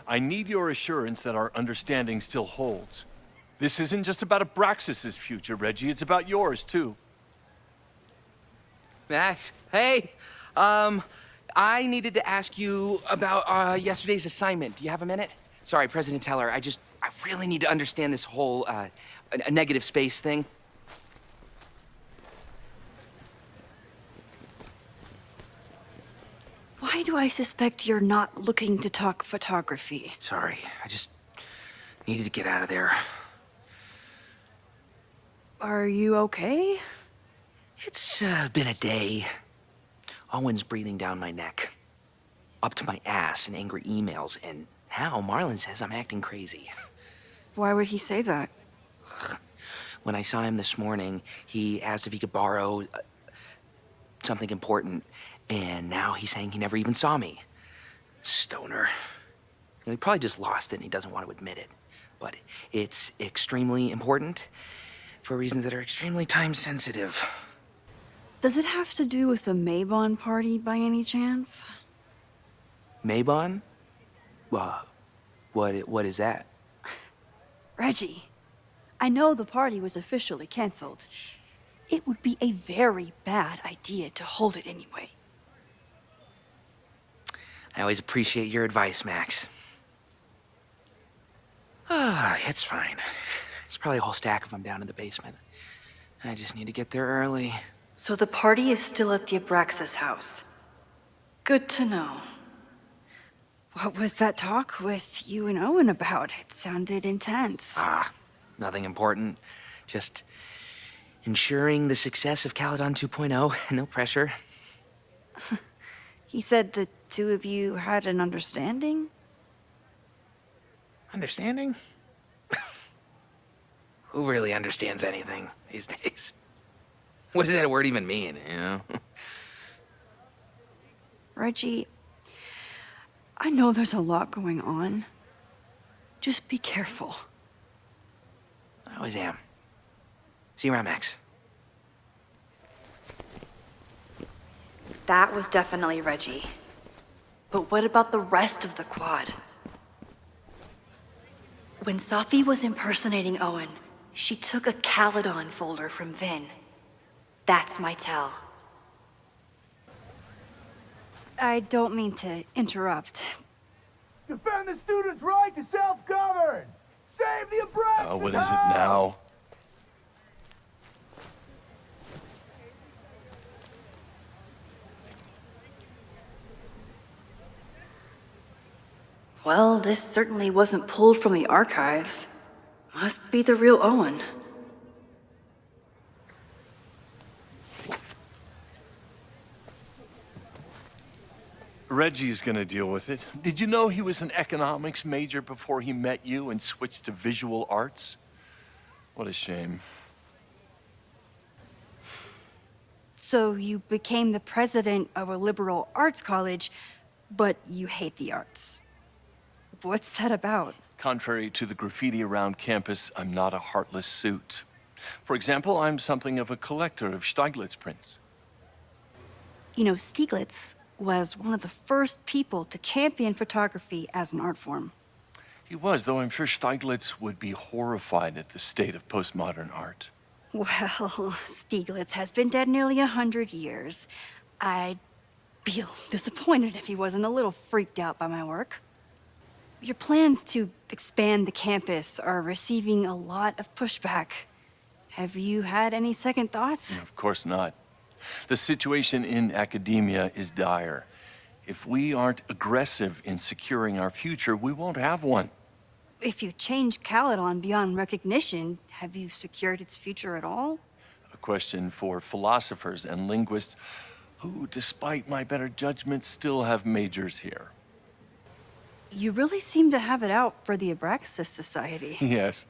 I need your assurance that our understanding still holds. This isn't just about Abraxas's future, Reggie. It's about yours, too. Max, hey. I needed to ask you about yesterday's assignment. Do you have a minute? Sorry, President Teller, I really need to understand this whole a negative space thing. Why do I suspect you're not looking to talk photography? Sorry, I just needed to get out of there. Are you okay? It's been a day. Owen's breathing down my neck, up to my ass in angry emails, and now Marlon says I'm acting crazy. Why would he say that? When I saw him this morning, he asked if he could borrow something important, and now he's saying he never even saw me. Stoner. He probably just lost it and he doesn't want to admit it. But it's extremely important for reasons that are extremely time sensitive. Does it have to do with the Maybon party by any chance? Maybon? What is that? Reggie, I know the party was officially canceled. It would be a very bad idea to hold it anyway. I always appreciate your advice, Max. It's fine. It's probably a whole stack if I'm down in the basement. I just need to get there early. So the party is still at the Abraxas house. Good to know. What was that talk with you and Owen about? It sounded intense. Nothing important. Just ensuring the success of Kaladan 2.0. No pressure. He said the two of you had an understanding? Understanding? Who really understands anything these days? What does that word even mean, you know? Reggie, I know there's a lot going on. Just be careful. I always am. See you around, Max. That was definitely Reggie. But what about the rest of the quad? When Sophie was impersonating Owen, she took a Kaladan folder from Vin. That's my tell. I don't mean to interrupt. Defend the students' right to self-govern! Save the Abraxas! What is it now? Well, this certainly wasn't pulled from the archives. Must be the real Owen. Reggie's gonna deal with it. Did you know he was an economics major before he met you and switched to visual arts? What a shame. So you became the president of a liberal arts college, but you hate the arts. What's that about? Contrary to the graffiti around campus, I'm not a heartless suit. For example, I'm something of a collector of Stieglitz prints. You know, Stieglitz was one of the first people to champion photography as an art form. He was, though I'm sure Stieglitz would be horrified at the state of postmodern art. Well, Stieglitz has been dead nearly 100 years. I'd feel disappointed if he wasn't a little freaked out by my work. Your plans to expand the campus are receiving a lot of pushback. Have you had any second thoughts? Of course not. The situation in academia is dire. If we aren't aggressive in securing our future, we won't have one. If you change Kaladan beyond recognition, have you secured its future at all? a question for philosophers and linguists who, despite my better judgment, still have majors here. You really seem to have it out for the Abraxas Society. Yes.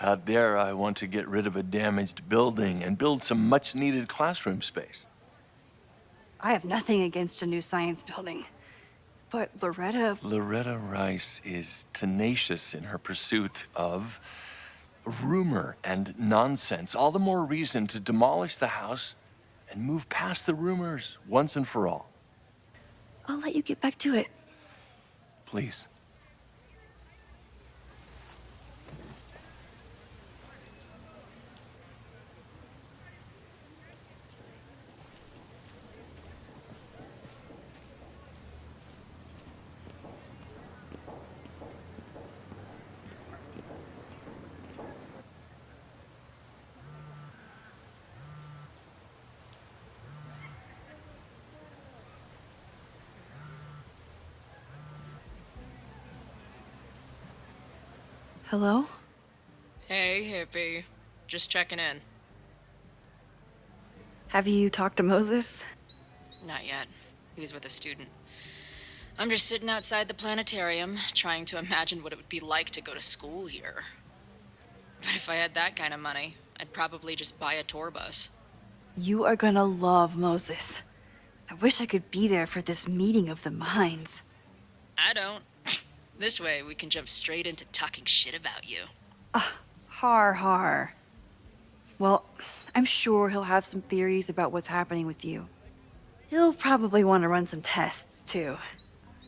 Out there, I want to get rid of a damaged building and build some much-needed classroom space. I have nothing against a new science building. But Loretta Rice is tenacious in her pursuit of rumor and nonsense. All the more reason to demolish the house and move past the rumors once and for all. I'll let you get back to it. Please. Hello? Hey, hippie. Just checking in. Have you talked to Moses? Not yet. He was with a student. I'm just sitting outside the planetarium, trying to imagine what it would be like to go to school here. But if I had that kind of money, I'd probably just buy a tour bus. You are gonna love Moses. I wish I could be there for this meeting of the minds. I don't. This way, we can jump straight into talking shit about you. Har har. Well, I'm sure he'll have some theories about what's happening with you. He'll probably want to run some tests, too.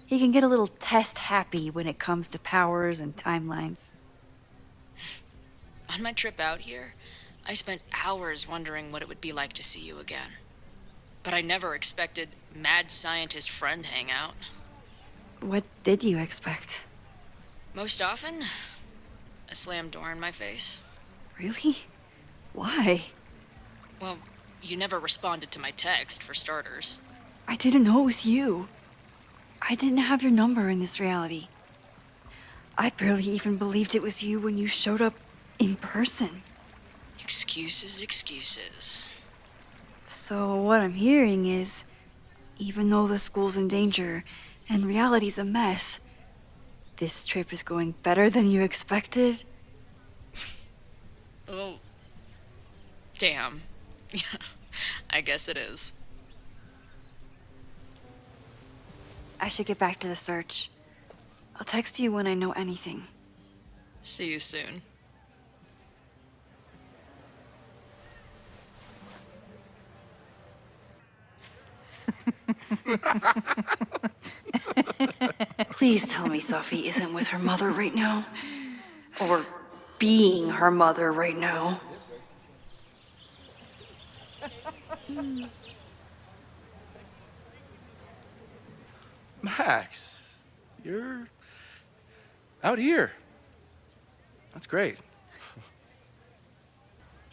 He can get a little test-happy when it comes to powers and timelines. On my trip out here, I spent hours wondering what it would be like to see you again. But I never expected mad scientist friend hangout. What did you expect? Most often, a slammed door in my face. Really? Why? Well, you never responded to my text, for starters. I didn't know it was you. I didn't have your number in this reality. I barely even believed it was you when you showed up in person. Excuses, excuses. So what I'm hearing is, even though the school's in danger and reality's a mess, this trip is going better than you expected? Oh, damn. I guess it is. I should get back to the search. I'll text you when I know anything. See you soon. Please tell me Safi isn't with her mother right now. Or being her mother right now. Max, you're out here. That's great.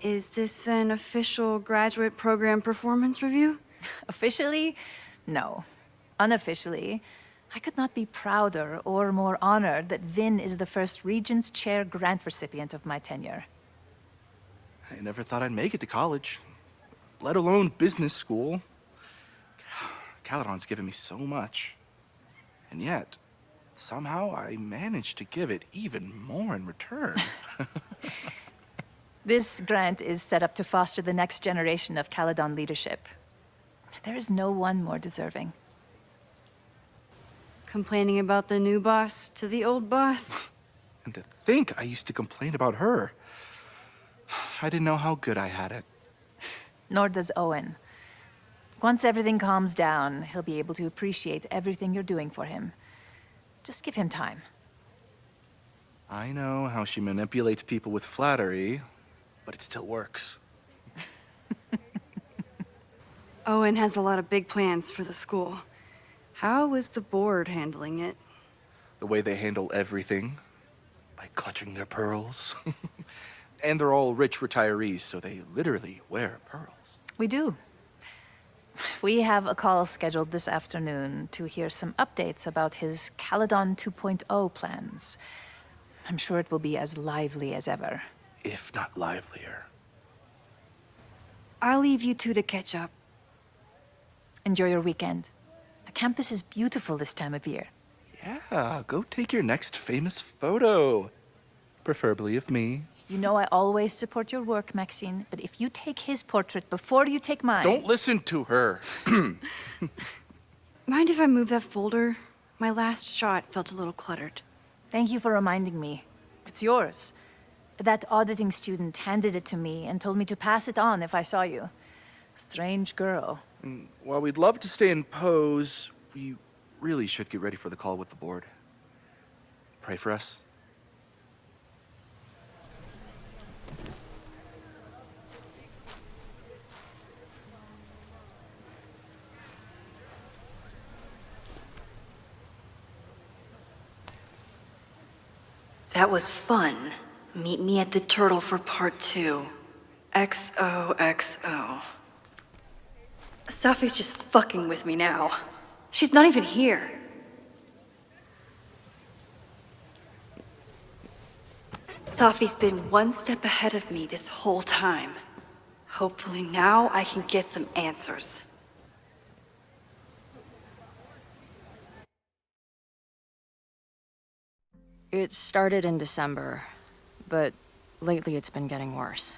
Is this an official graduate program performance review? Officially? No. Unofficially, I could not be prouder or more honored that Vin is the first Regents Chair grant recipient of my tenure. I never thought I'd make it to college, let alone business school. Caledon's given me so much. And yet, somehow I managed to give it even more in return. This grant is set up to foster the next generation of Caledon leadership. There is no one more deserving. Complaining about the new boss to the old boss? And to think I used to complain about her. I didn't know how good I had it. Nor does Owen. Once everything calms down, he'll be able to appreciate everything you're doing for him. Just give him time. I know how she manipulates people with flattery, but it still works. Owen has a lot of big plans for the school. How is the board handling it? The way they handle everything, by clutching their pearls. And they're all rich retirees, so they literally wear pearls. We do. We have a call scheduled this afternoon to hear some updates about his Caledon 2.0 plans. I'm sure it will be as lively as ever. If not livelier. I'll leave you two to catch up. Enjoy your weekend. The campus is beautiful this time of year. Yeah, go take your next famous photo. Preferably of me. You know I always support your work, Maxine, but if you take his portrait before you take mine... Don't listen to her. Mind if I move that folder? My last shot felt a little cluttered. Thank you for reminding me. It's yours. That auditing student handed it to me and told me to pass it on if I saw you. Strange girl. While we'd love to stay in pose, we really should get ready for the call with the board. Pray for us. That was fun. Meet me at the Turtle for part 2. XOXO. Safi's just fucking with me now. She's not even here. Safi's been one step ahead of me this whole time. Hopefully now I can get some answers. It started in December, but lately it's been getting worse.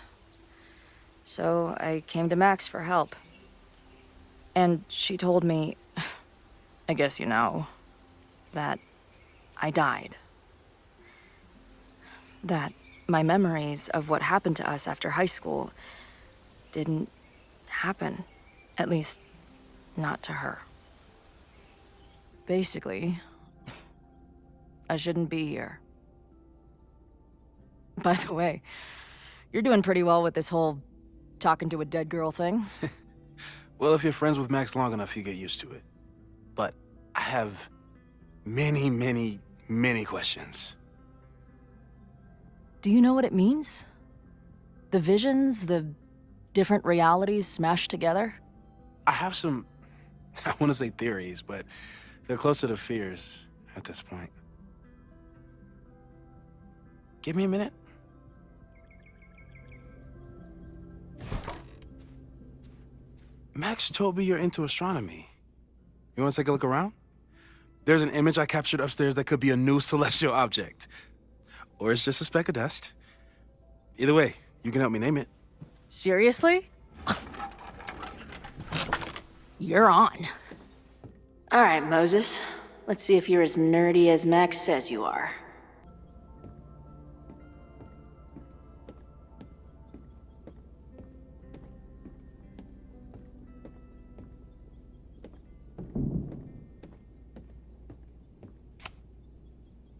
So I came to Max for help. And she told me, I guess you know, that I died. That my memories of what happened to us after high school didn't happen. At least, not to her. Basically, I shouldn't be here. By the way, you're doing pretty well with this whole talking to a dead girl thing. Well, if you're friends with Max long enough, you get used to it. But I have many, many, many questions. Do you know what it means? The visions, the different realities smashed together? I have some, I want to say theories, but they're closer to fears at this point. Give me a minute. Max told me you're into astronomy. You want to take a look around? There's an image I captured upstairs that could be a new celestial object. Or it's just a speck of dust. Either way, you can help me name it. Seriously? You're on. All right, Moses. Let's see if you're as nerdy as Max says you are.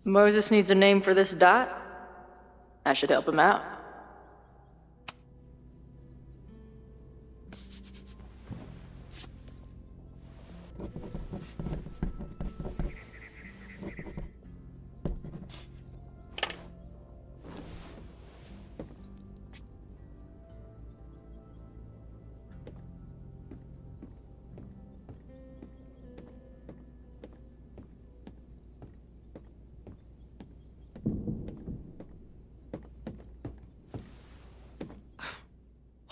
Moses needs a name for this dot. I should help him out.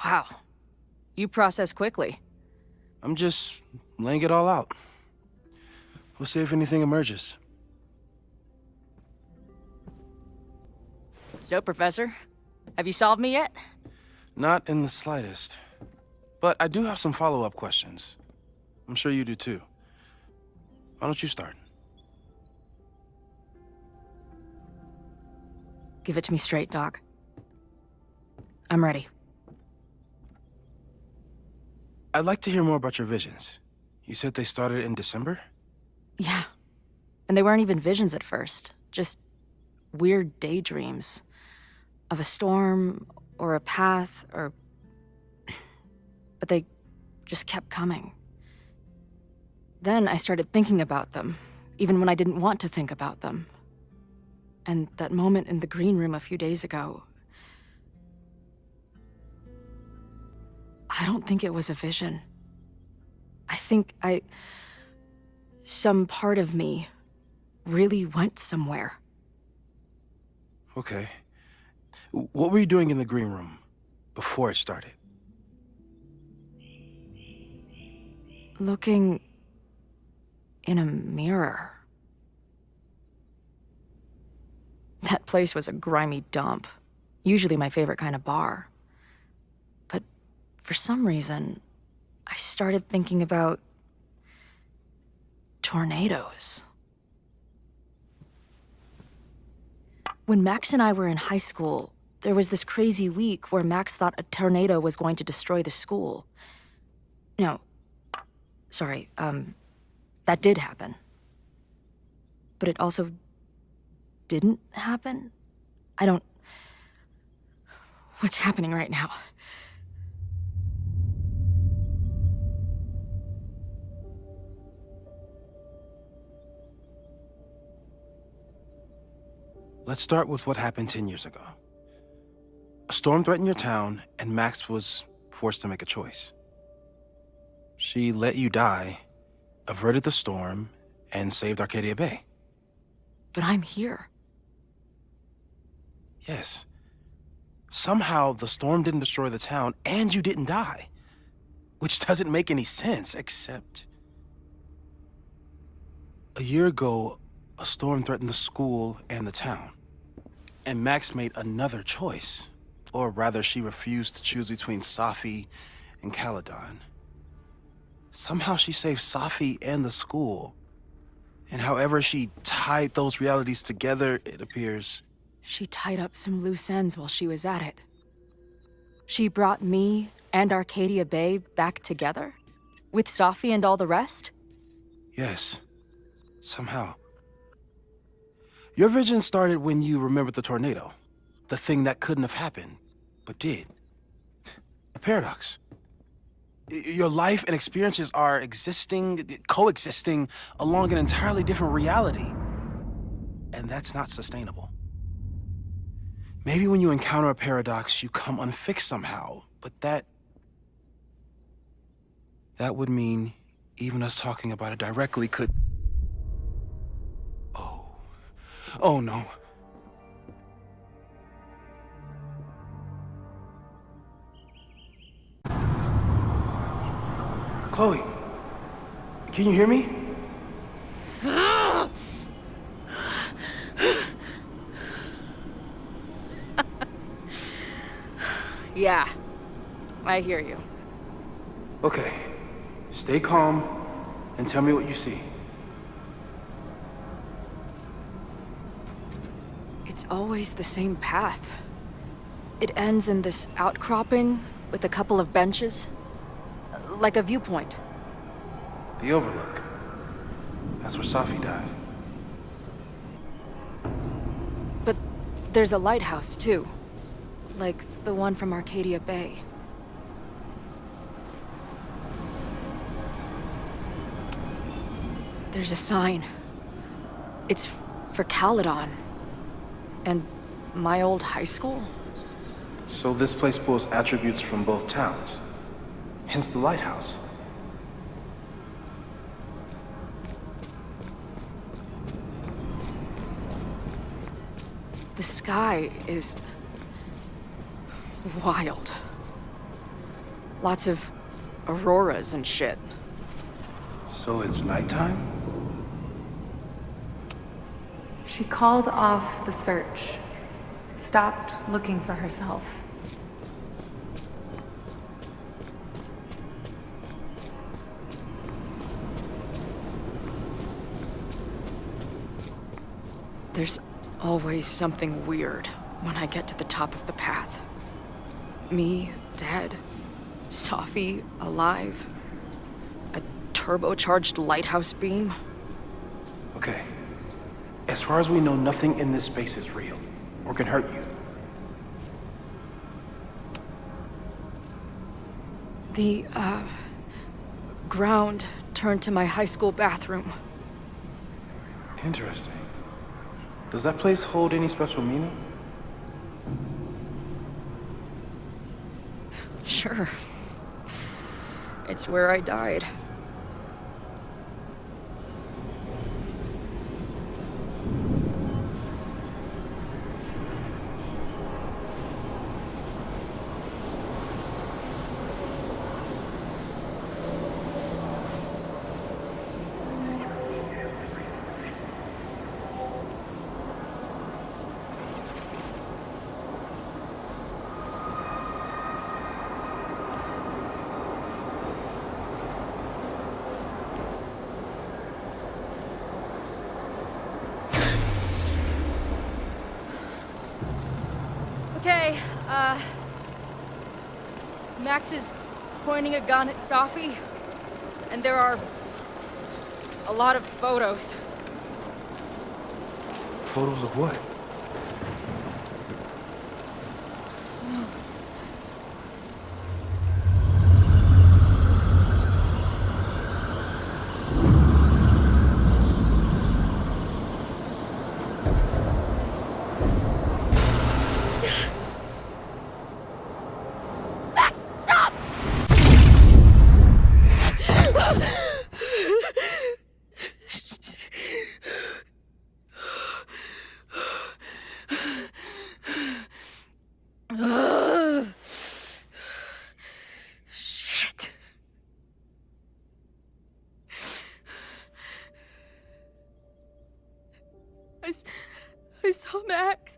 Wow. You process quickly. I'm just laying it all out. We'll see if anything emerges. So, Professor, have you solved me yet? Not in the slightest. But I do have some follow-up questions. I'm sure you do too. Why don't you start? Give it to me straight, Doc. I'm ready. I'd like to hear more about your visions. You said they started in December? Yeah. And they weren't even visions at first. Just weird daydreams. Of a storm, or a path, or... But they just kept coming. Then I started thinking about them, even when I didn't want to think about them. And that moment in the green room a few days ago... I don't think it was a vision. I think some part of me really went somewhere. Okay. What were you doing in the green room before it started? looking in a mirror. That place was a grimy dump, usually my favorite kind of bar. But for some reason, I started thinking about tornadoes. When Max and I were in high school, there was this crazy week where Max thought a tornado was going to destroy the school. No, sorry, that did happen. But it also didn't happen? What's happening right now? Let's start with what happened 10 years ago. A storm threatened your town, and Max was forced to make a choice. She let you die, averted the storm, and saved Arcadia Bay. But I'm here. Yes. Somehow, the storm didn't destroy the town, and you didn't die. Which doesn't make any sense, except... A year ago, a storm threatened the school and the town. And Max made another choice. Or rather, she refused to choose between Safi and Kаледон. Somehow she saved Safi and the school. And however she tied those realities together, it appears... She tied up some loose ends while she was at it. She brought me and Arcadia Bay back together? With Safi and all the rest? Yes. Somehow. Your vision started when you remembered the tornado. The thing that couldn't have happened, but did. A paradox. Your life and experiences are coexisting along an entirely different reality. And that's not sustainable. Maybe when you encounter a paradox, you come unfixed somehow, but that would mean even us talking about it directly could... Oh no. Chloe, can you hear me? Yeah, I hear you. Okay, stay calm and tell me what you see. It's always the same path. It ends in this outcropping with a couple of benches, like a viewpoint. The Overlook. That's where Safi died. But there's a lighthouse, too. Like the one from Arcadia Bay. There's a sign. It's for Kаледон. And my old high school? So this place pulls attributes from both towns. Hence the lighthouse. The sky is... wild. Lots of auroras and shit. So it's nighttime? She called off the search, stopped looking for herself. There's always something weird when I get to the top of the path. Me, dead. Safi, alive. A turbocharged lighthouse beam. Okay. As far as we know, nothing in this space is real, or can hurt you. The, ground turned to my high school bathroom. Interesting. Does that place hold any special meaning? Sure. It's where I died. Okay, Max is pointing a gun at Safi, and there are a lot of photos. Photos of what? Shit. I saw Max.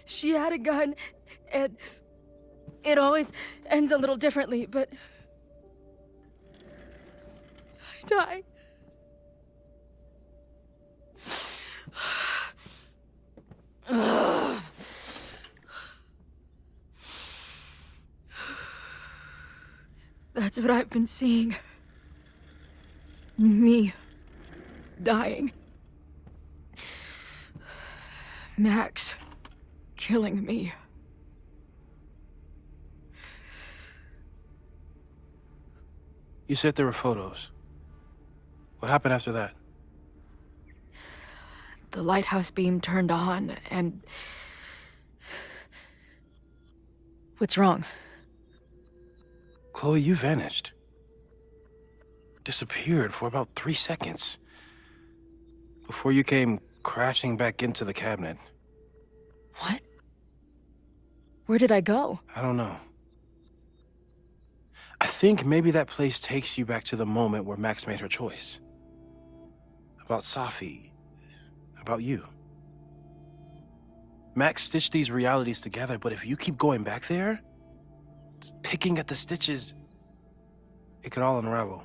She had a gun, and it always ends a little differently, but I die. That's what I've been seeing. Me dying. Max killing me. You said there were photos. What happened after that? The lighthouse beam turned on, and... What's wrong? Chloe, you vanished. Disappeared for about 3 seconds. Before you came crashing back into the cabinet. What? Where did I go? I don't know. I think maybe that place takes you back to the moment where Max made her choice. About Safi. About you. Max stitched these realities together, but if you keep going back there, picking at the stitches, it could all unravel.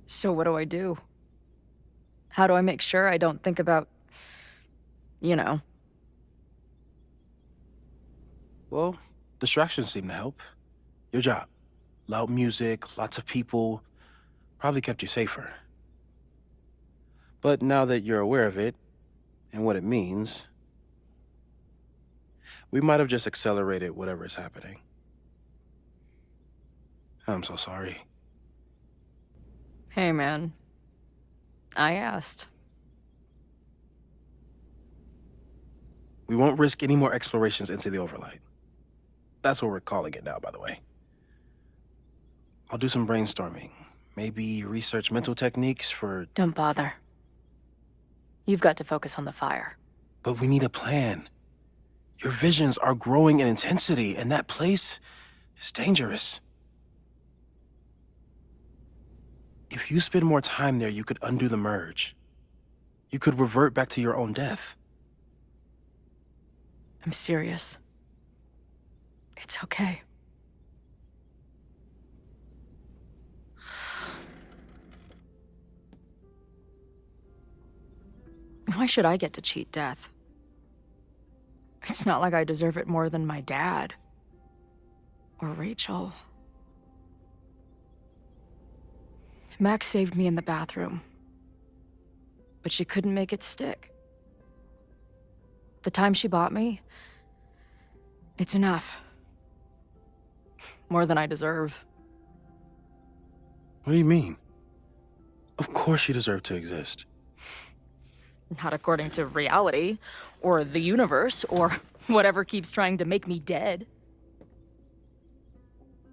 So what do I do? How do I make sure I don't think about, you know? Well, distractions seem to help. Your job. Loud music, lots of people, probably kept you safer. But now that you're aware of it, and what it means, we might have just accelerated whatever is happening. I'm so sorry. Hey, man. I asked. We won't risk any more explorations into the overlight. That's what we're calling it now, by the way. I'll do some brainstorming. Maybe research mental techniques for... Don't bother. You've got to focus on the fire. But we need a plan. Your visions are growing in intensity, and that place is dangerous. If you spend more time there, you could undo the merge. You could revert back to your own death. I'm serious. It's okay. Why should I get to cheat death? It's not like I deserve it more than my dad. Or Rachel. Max saved me in the bathroom. But she couldn't make it stick. The time she bought me, it's enough. More than I deserve. What do you mean? Of course you deserve to exist. Not according to reality, or the universe, or whatever keeps trying to make me dead.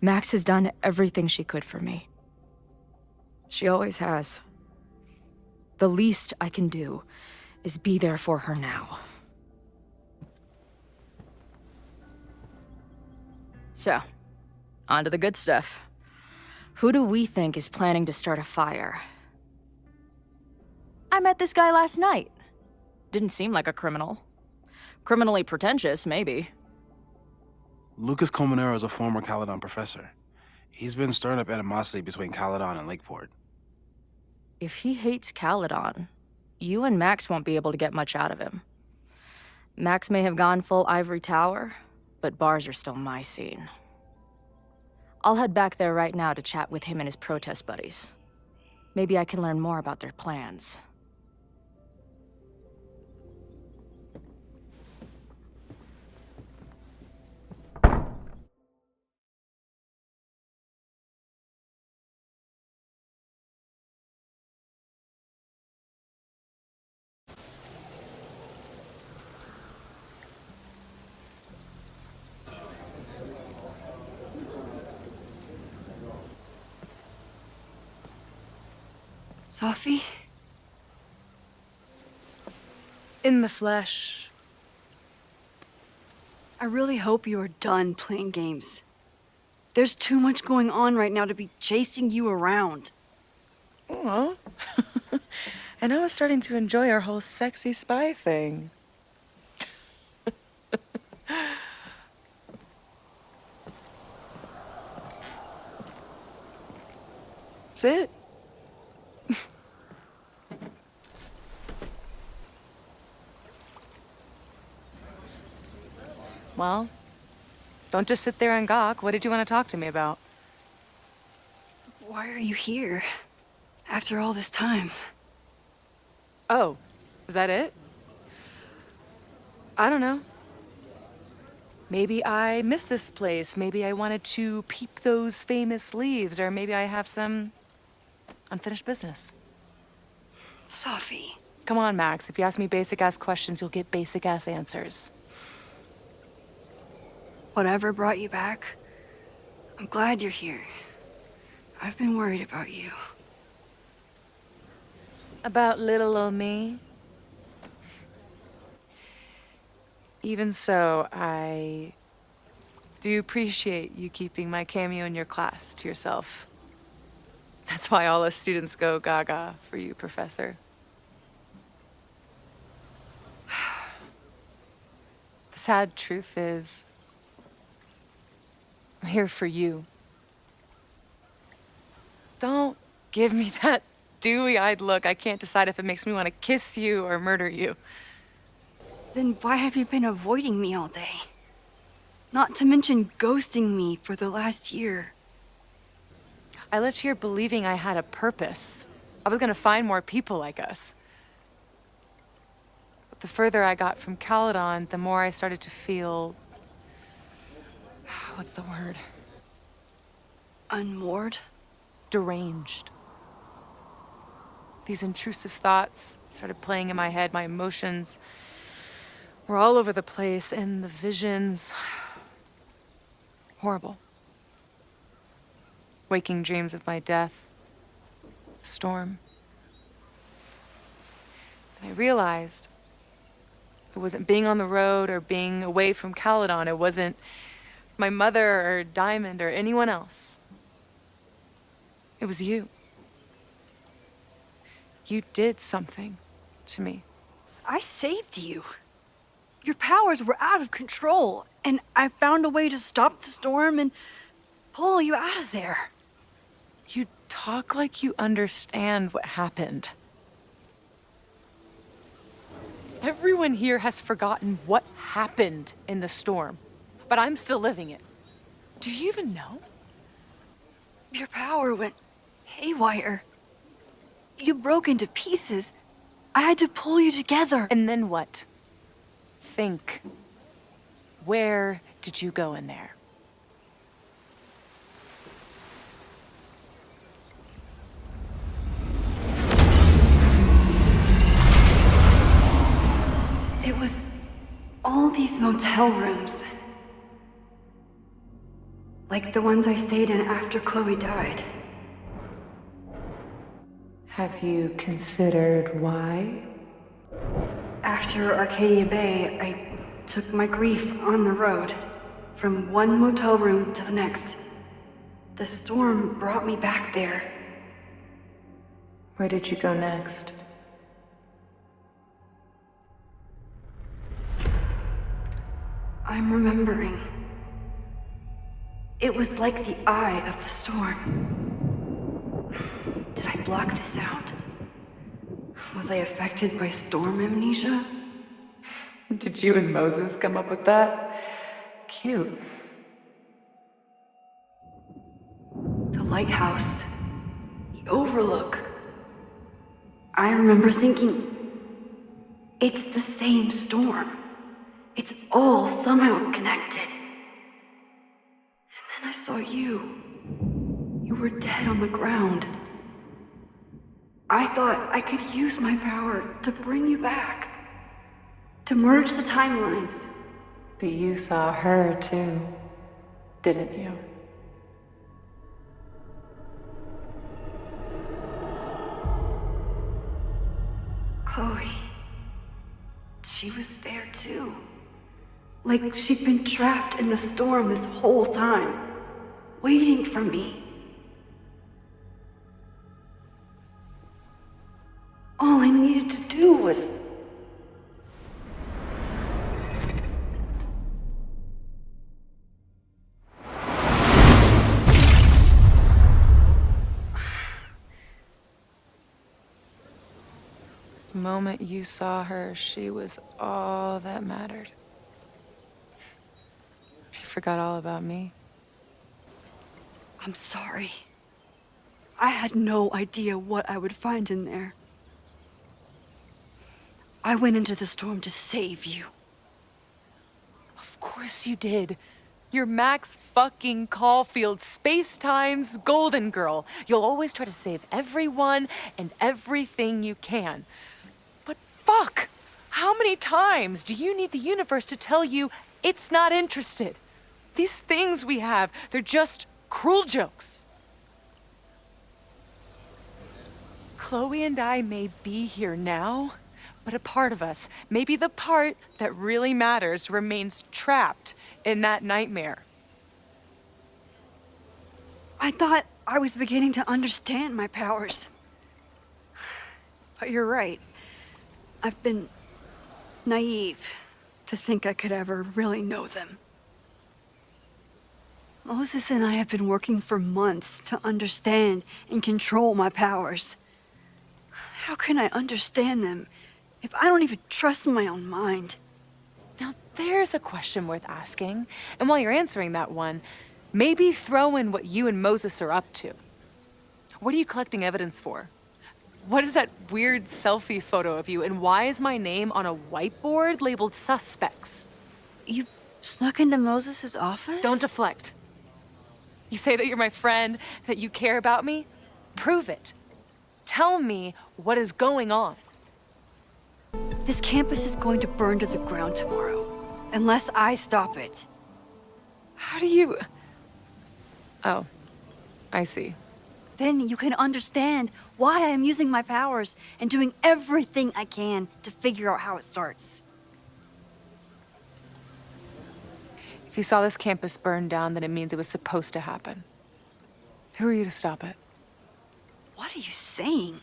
Max has done everything she could for me. She always has. The least I can do is be there for her now. So, on to the good stuff. Who do we think is planning to start a fire? I met this guy last night. Didn't seem like a criminal. Criminally pretentious, maybe. Lucas Colmenero is a former Caledon professor. He's been stirring up animosity between Caledon and Lakeport. If he hates Caledon, you and Max won't be able to get much out of him. Max may have gone full ivory tower, but bars are still my scene. I'll head back there right now to chat with him and his protest buddies. Maybe I can learn more about their plans. Sophie? In the flesh. I really hope you are done playing games. There's too much going on right now to be chasing you around. Aw. And I was starting to enjoy our whole sexy spy thing. That's it. Well, don't just sit there and gawk. What did you want to talk to me about? Why are you here? After all this time? Oh, is that it? I don't know. Maybe I miss this place. Maybe I wanted to peep those famous leaves, or maybe I have some unfinished business. Sophie. Come on, Max. If you ask me basic-ass questions, you'll get basic-ass answers. Whatever brought you back, I'm glad you're here. I've been worried about you. About little old me? Even so, I do appreciate you keeping my cameo in your class to yourself. That's why all us students go gaga for you, Professor. The sad truth is, I'm here for you. Don't give me that dewy-eyed look. I can't decide if it makes me want to kiss you or murder you. Then why have you been avoiding me all day? Not to mention ghosting me for the last year. I left here believing I had a purpose. I was gonna find more people like us. But the further I got from Kaladan, the more I started to feel... what's the word? Unmoored? Deranged. These intrusive thoughts started playing in my head. My emotions were all over the place, and the visions... horrible. Waking dreams of my death. The storm. And I realized it wasn't being on the road or being away from Kaladan. It wasn't my mother or Diamond or anyone else. It was you. You did something to me. I saved you. Your powers were out of control, and I found a way to stop the storm and pull you out of there. You talk like you understand what happened. Everyone here has forgotten what happened in the storm, but I'm still living it. Do you even know? Your power went haywire. You broke into pieces. I had to pull you together. And then what? Think. Where did you go in there? It was all these motel rooms. Like the ones I stayed in after Chloe died. Have you considered why? After Arcadia Bay, I took my grief on the road, from one motel room to the next. The storm brought me back there. Where did you go next? I'm remembering. It was like the eye of the storm. Did I block this out? Was I affected by storm amnesia? Did you and Moses come up with that? Cute. The lighthouse. The overlook. I remember thinking, it's the same storm. It's all somehow connected. And then I saw you. You were dead on the ground. I thought I could use my power to bring you back. To merge the timelines. But you saw her too, didn't you? Chloe. She was there too. Like she'd been trapped in the storm this whole time, waiting for me. All I needed to do was... The moment you saw her, she was all that mattered. You forgot all about me. I'm sorry. I had no idea what I would find in there. I went into the storm to save you. Of course you did. You're Max fucking Colfiled, Space-Time's golden girl. You'll always try to save everyone and everything you can. But fuck! How many times do you need the universe to tell you it's not interested? These things we have, they're just cruel jokes. Chloe and I may be here now, but a part of us, maybe the part that really matters, remains trapped in that nightmare. I thought I was beginning to understand my powers. But you're right. I've been naive to think I could ever really know them. Moses and I have been working for months to understand and control my powers. How can I understand them if I don't even trust my own mind? Now there's a question worth asking, and while you're answering that one, maybe throw in what you and Moses are up to. What are you collecting evidence for? What is that weird selfie photo of you, and why is my name on a whiteboard labeled suspects? You snuck into Moses' office? Don't deflect. You say that you're my friend, that you care about me? Prove it. Tell me what is going on. This campus is going to burn to the ground tomorrow, unless I stop it. How do you... Oh, I see. Then you can understand why I am using my powers and doing everything I can to figure out how it starts. If you saw this campus burn down, then it means it was supposed to happen. Who are you to stop it? What are you saying?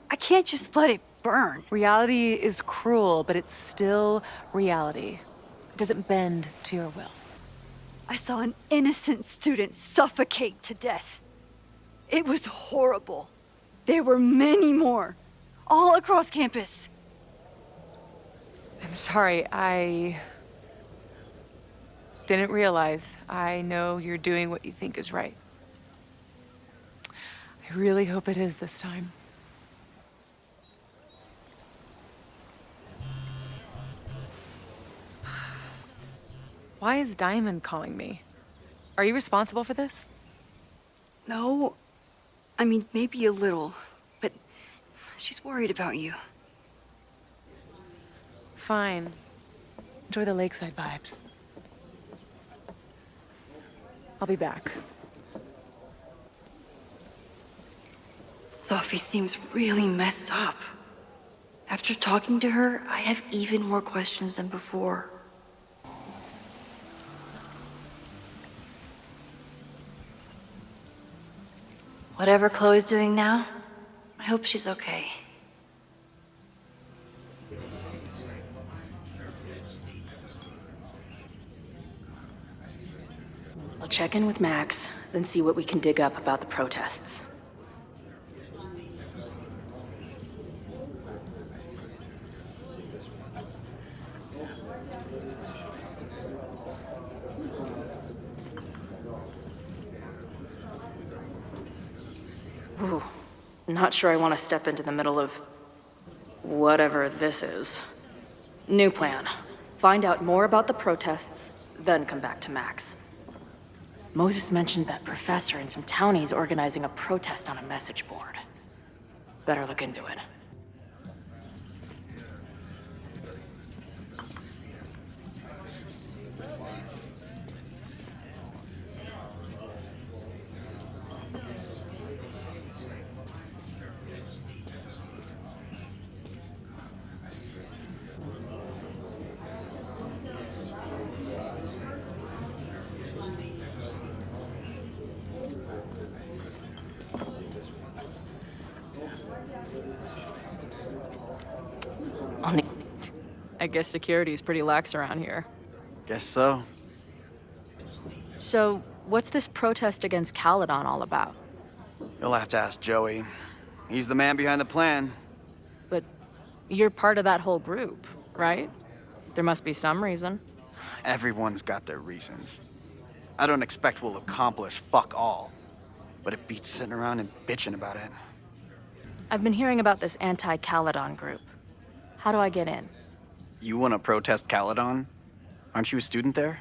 I can't just let it burn. Reality is cruel, but it's still reality. It doesn't bend to your will. I saw an innocent student suffocate to death. It was horrible. There were many more, all across campus. I'm sorry, I didn't realize. I know you're doing what you think is right. I really hope it is this time. Why is Diamond calling me? Are you responsible for this? No. I mean, maybe a little, but she's worried about you. Fine. Enjoy the lakeside vibes. I'll be back. Sophie seems really messed up. After talking to her, I have even more questions than before. Whatever Chloe's doing now, I hope she's okay. I'll check in with Max, then see what we can dig up about the protests. Ooh, not sure I want to step into the middle of whatever this is. New plan. Find out more about the protests, then come back to Max. Moses mentioned that professor and some townies organizing a protest on a message board. Better look into it. I guess security's pretty lax around here. Guess so. So, what's this protest against Kaledon all about? You'll have to ask Joey. He's the man behind the plan. But you're part of that whole group, right? There must be some reason. Everyone's got their reasons. I don't expect we'll accomplish fuck all. But it beats sitting around and bitching about it. I've been hearing about this anti-Kaledon group. How do I get in? You want to protest Kaledon? Aren't you a student there?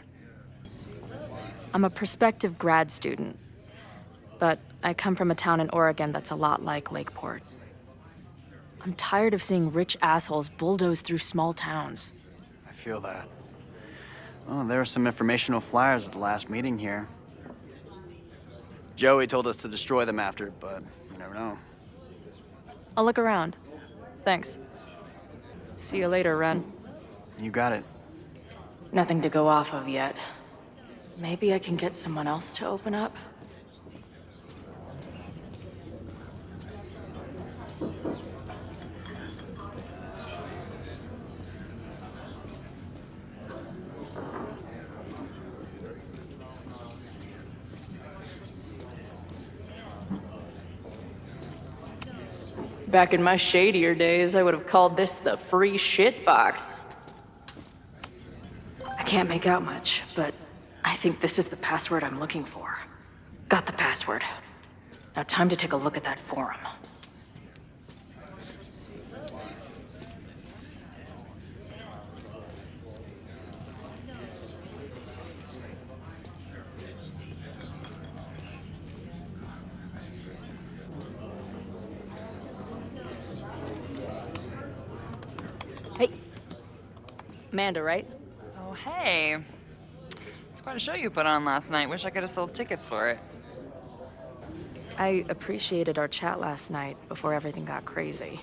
I'm a prospective grad student, but I come from a town in Oregon that's a lot like Lakeport. I'm tired of seeing rich assholes bulldoze through small towns. I feel that. Well, there were some informational flyers at the last meeting here. Joey told us to destroy them after, but you never know. I'll look around. Thanks. See you later, Ren. You got it. Nothing to go off of yet. Maybe I can get someone else to open up? Back in my shadier days, I would have called this the free shit box. I can't make out much, but I think this is the password I'm looking for. Got the password. Now time to take a look at that forum. Hey. Amanda, right? Oh, hey. It's quite a show you put on last night. Wish I could have sold tickets for it. I appreciated our chat last night before everything got crazy.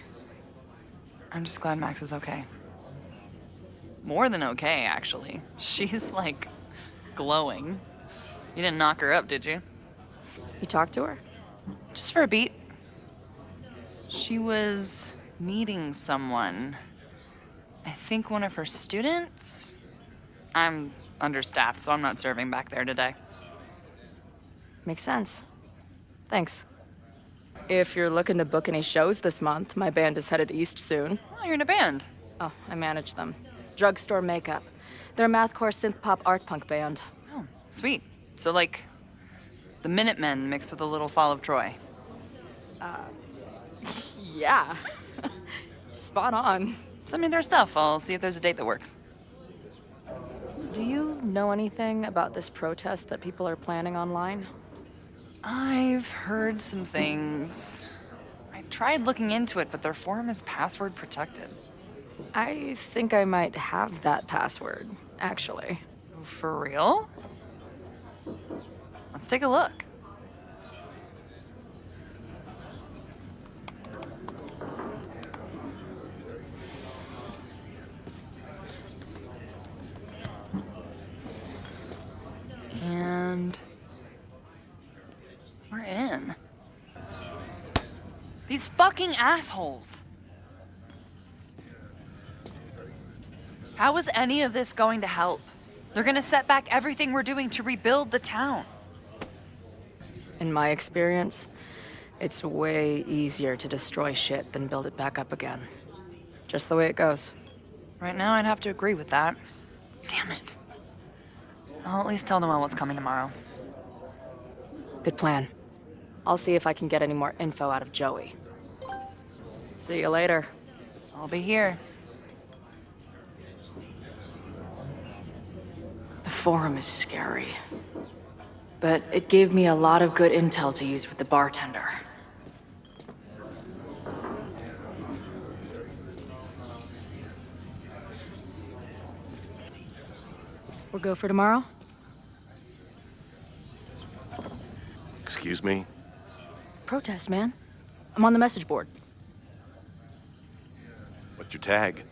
I'm just glad Max is okay. More than okay, actually. She's, like, glowing. You didn't knock her up, did you? You talked to her? Just for a beat. She was meeting someone. I think one of her students? I'm understaffed, so I'm not serving back there today. Makes sense. Thanks. If you're looking to book any shows this month, my band is headed east soon. Oh, you're in a band? Oh, I manage them. Drugstore Makeup. They're a mathcore synth-pop art punk band. Oh, sweet. So, like, the Minutemen mixed with a little Fall of Troy. Yeah. Spot on. Send me their stuff. I'll see if there's a date that works. Do you know anything about this protest that people are planning online? I've heard some things. I tried looking into it, but their forum is password protected. I think I might have that password, actually. For real? Let's take a look. And we're in. These fucking assholes. How is any of this going to help? They're gonna set back everything we're doing to rebuild the town. In my experience, it's way easier to destroy shit than build it back up again. Just the way it goes. Right now, I'd have to agree with that. Damn it. I'll at least tell Noelle what's coming tomorrow. Good plan. I'll see if I can get any more info out of Joey. See you later. I'll be here. The forum is scary. But it gave me a lot of good intel to use with the bartender. We'll go for tomorrow? Excuse me? Protest, man. I'm on the message board. What's your tag?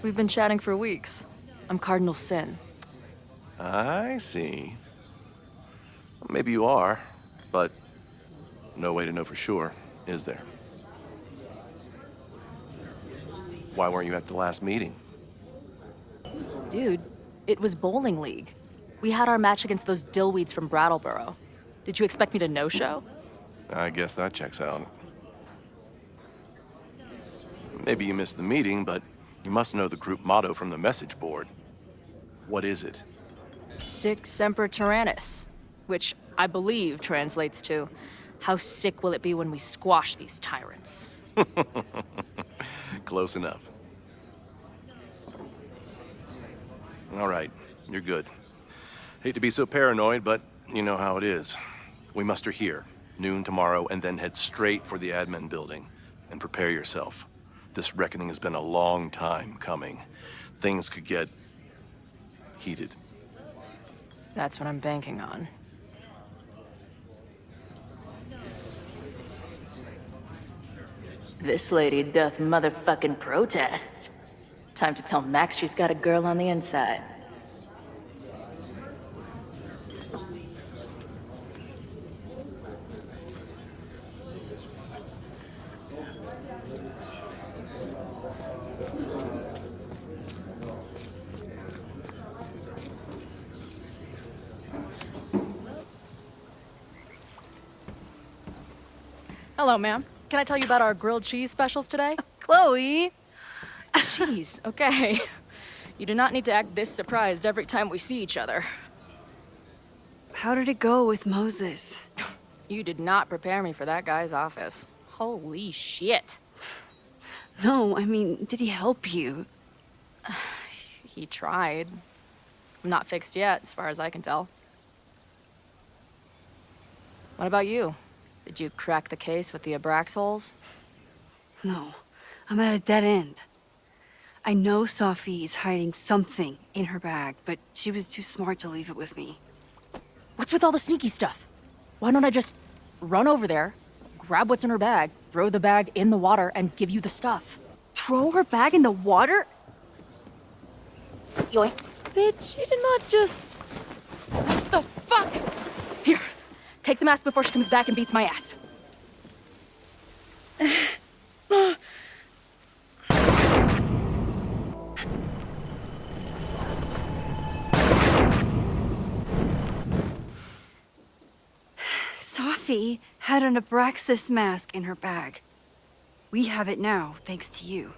We've been chatting for weeks. I'm Cardinal Sin. I see. Well, maybe you are, but no way to know for sure, is there? Why weren't you at the last meeting? Dude, it was bowling league. We had our match against those dillweeds from Brattleboro. Did you expect me to no-show? I guess that checks out. Maybe you missed the meeting, but you must know the group motto from the message board. What is it? Sic semper tyrannis, which I believe translates to, how sick will it be when we squash these tyrants? Close enough. All right, you're good. Hate to be so paranoid, but you know how it is. We muster here, noon tomorrow, and then head straight for the admin building. And prepare yourself. This reckoning has been a long time coming. Things could get heated. That's what I'm banking on. This lady doth motherfucking protest. Time to tell Max she's got a girl on the inside. Hello, ma'am. Can I tell you about our grilled cheese specials today? Chloe! Cheese, okay. You do not need to act this surprised every time we see each other. How did it go with Moses? You did not prepare me for that guy's office. Holy shit. No, I mean, did he help you? He tried. I'm not fixed yet, as far as I can tell. What about you? Did you crack the case with the Abrax holes? No, I'm at a dead end. I know Sophie is hiding something in her bag, but she was too smart to leave it with me. What's with all the sneaky stuff? Why don't I just run over there, grab what's in her bag, throw the bag in the water, and give you the stuff? Throw her bag in the water? Yoink. Bitch, you did not just... What the fuck? Here, take the mask before she comes back and beats my ass. Sophie had an Abraxas mask in her bag. We have it now, thanks to you.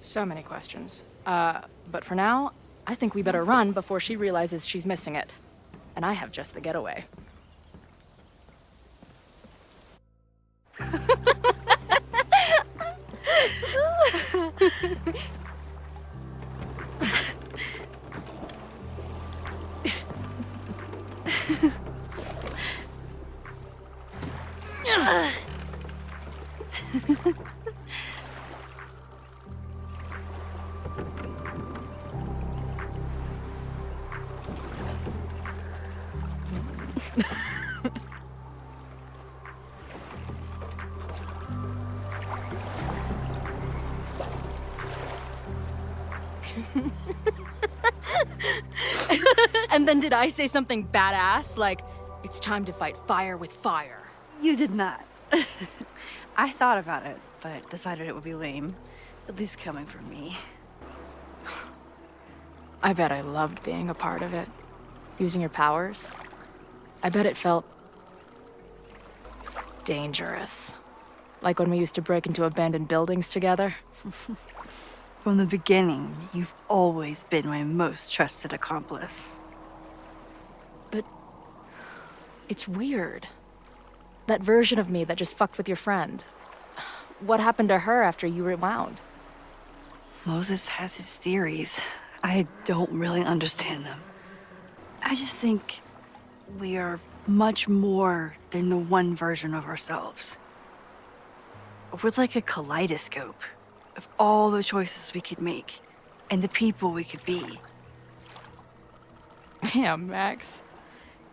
So many questions. But for now, I think we better run before she realizes she's missing it. And I have just the getaway. And then did I say something badass? Like, it's time to fight fire with fire. You did not. I thought about it, but decided it would be lame. At least coming from me. I bet I loved being a part of it. Using your powers. I bet it felt dangerous. Like when we used to break into abandoned buildings together. From the beginning, you've always been my most trusted accomplice. But it's weird. That version of me that just fucked with your friend. What happened to her after you rewound? Moses has his theories. I don't really understand them. I just think we are much more than the one version of ourselves. We're like a kaleidoscope of all the choices we could make and the people we could be. Damn, Max.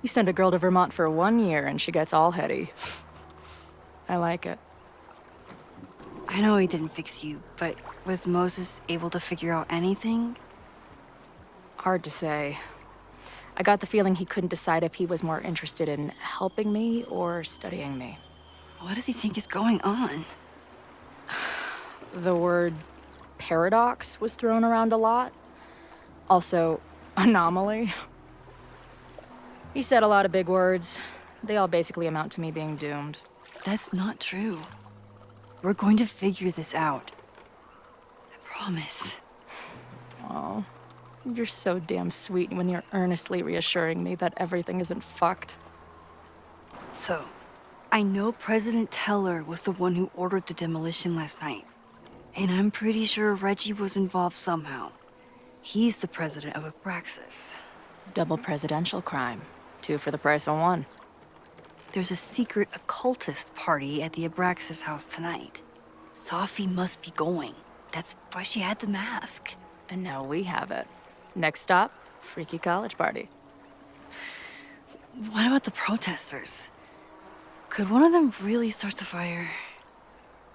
You send a girl to Vermont for 1 year and she gets all heady. I like it. I know he didn't fix you, but was Moses able to figure out anything? Hard to say. I got the feeling he couldn't decide if he was more interested in helping me or studying me. What does he think is going on? The word paradox was thrown around a lot. Also, anomaly. He said a lot of big words. They all basically amount to me being doomed. That's not true. We're going to figure this out. I promise. Oh, you're so damn sweet when you're earnestly reassuring me that everything isn't fucked. So, I know President Teller was the one who ordered the demolition last night. And I'm pretty sure Reggie was involved somehow. He's the president of Abraxas. Double presidential crime. 2 for the price of 1. There's a secret occultist party at the Abraxas house tonight. Sophie must be going. That's why she had the mask. And now we have it. Next stop, freaky college party. What about the protesters? Could one of them really start the fire?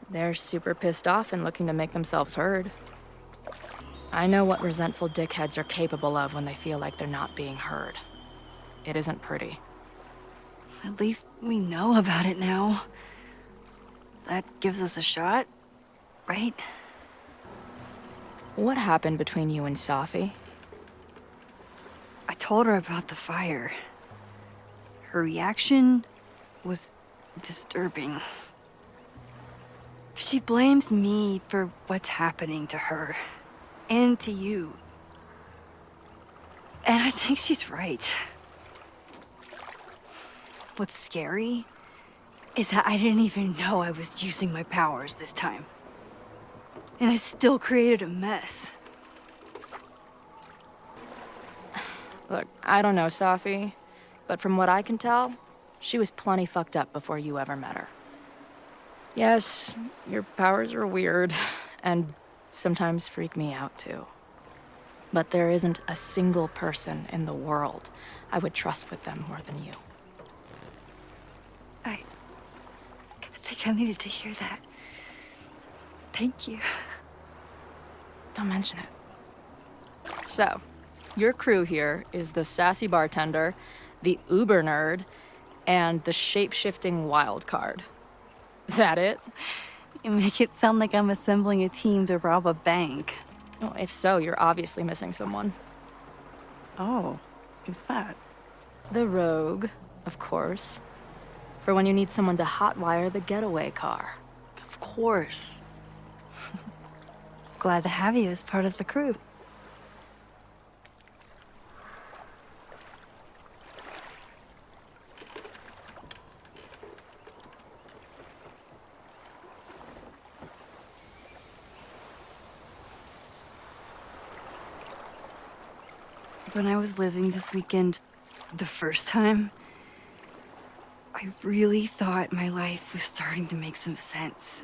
They're super pissed off and looking to make themselves heard. I know what resentful dickheads are capable of when they feel like they're not being heard. It isn't pretty. At least we know about it now. That gives us a shot, right? What happened between you and Sophie? I told her about the fire. Her reaction was disturbing. She blames me for what's happening to her and to you. And I think she's right. What's scary is that I didn't even know I was using my powers this time. And I still created a mess. Look, I don't know Sophie, but from what I can tell, she was plenty fucked up before you ever met her. Yes, your powers are weird, and sometimes freak me out too. But there isn't a single person in the world I would trust with them more than you. I think I needed to hear that. Thank you. Don't mention it. So, your crew here is the sassy bartender, the uber nerd, and the shape-shifting wild card. That it? You make it sound like I'm assembling a team to rob a bank. Well, if so, you're obviously missing someone. Oh, who's that? The rogue, of course. For when you need someone to hotwire the getaway car. Of course. Glad to have you as part of the crew. When I was living this weekend, the first time, I really thought my life was starting to make some sense.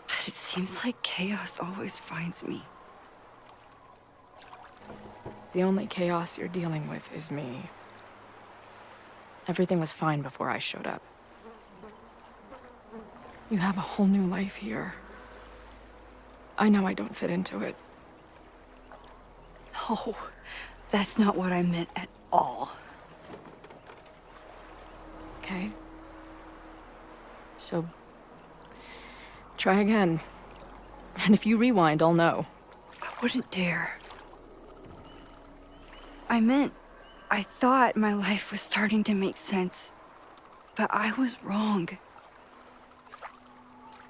But it seems like chaos always finds me. The only chaos you're dealing with is me. Everything was fine before I showed up. You have a whole new life here. I know I don't fit into it. No, that's not what I meant at all. Okay. So, try again. And if you rewind, I'll know. I wouldn't dare. I meant, I thought my life was starting to make sense, but I was wrong.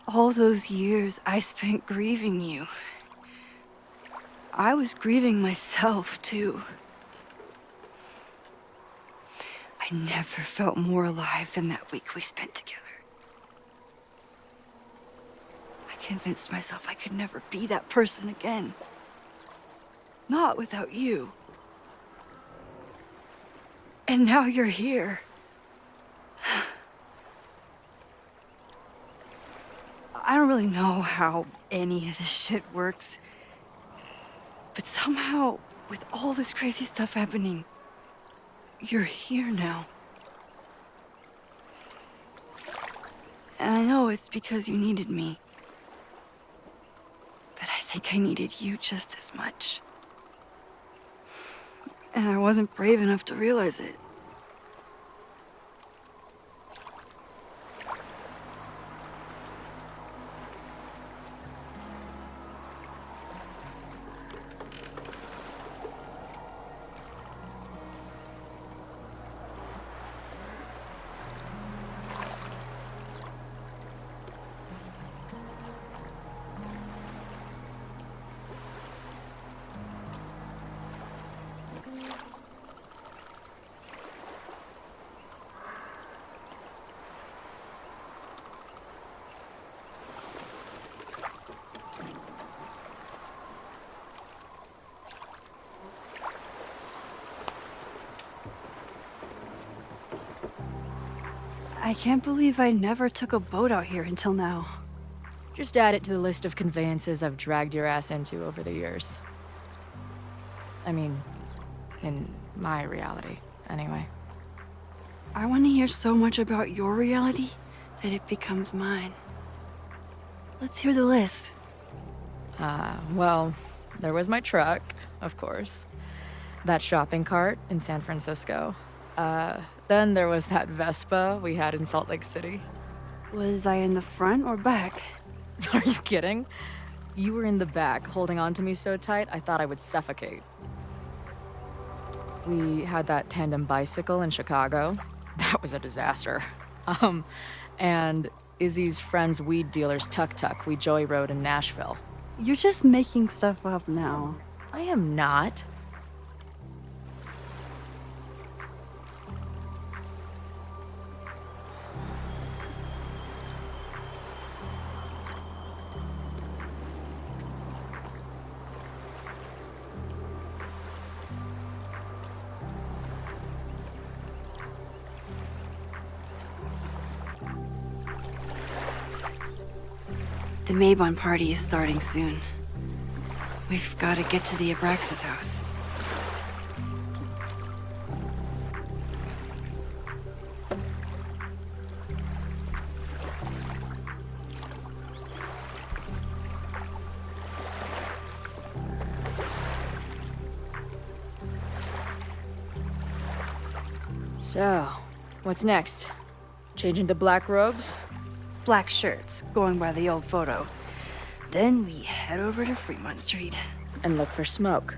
All those years I spent grieving you. I was grieving myself, too. I never felt more alive than that week we spent together. I convinced myself I could never be that person again. Not without you. And now you're here. I don't really know how any of this shit works. But somehow, with all this crazy stuff happening, you're here now. And I know it's because you needed me. But I think I needed you just as much. And I wasn't brave enough to realize it. I can't believe I never took a boat out here until now. Just add it to the list of conveyances I've dragged your ass into over the years. I mean, in my reality, anyway. I want to hear so much about your reality that it becomes mine. Let's hear the list. Well, there was my truck, of course. That shopping cart in San Francisco. Then there was that Vespa we had in Salt Lake City. Was I in the front or back? Are you kidding? You were in the back, holding on to me so tight, I thought I would suffocate. We had that tandem bicycle in Chicago. That was a disaster. And Izzy's friend's weed dealer's tuk-tuk we joy rode in Nashville. You're just making stuff up now. I am not. The Maybon party is starting soon. We've got to get to the Abraxas house. So, what's next? Change into black robes? Black shirts, going by the old photo. Then we head over to Fremont Street. And look for smoke.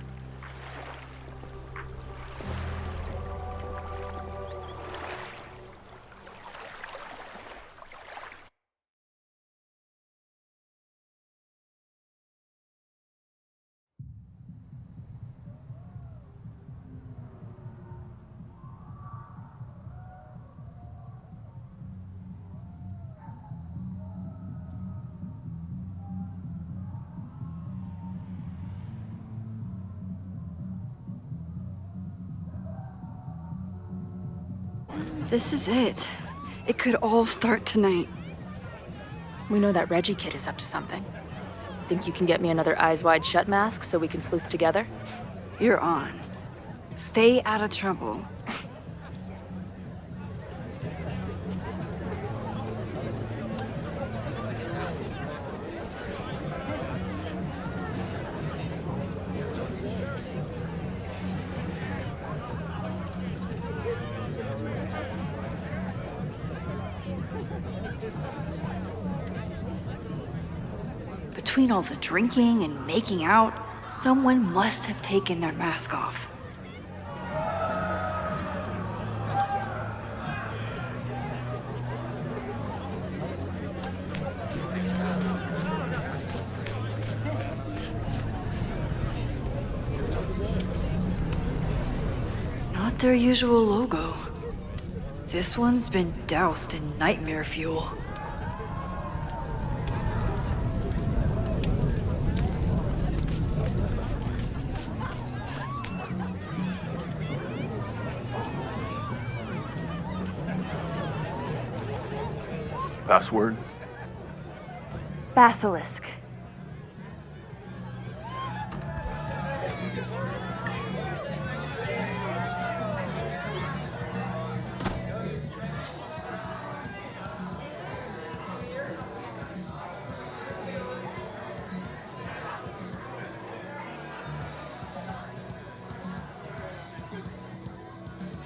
This is it. It could all start tonight. We know that Reggie kid is up to something. Think you can get me another Eyes Wide Shut mask so we can sleuth together? You're on. Stay out of trouble. Between all the drinking and making out, someone must have taken their mask off. not their usual logo. This one's been doused in nightmare fuel. Password? Basilisk.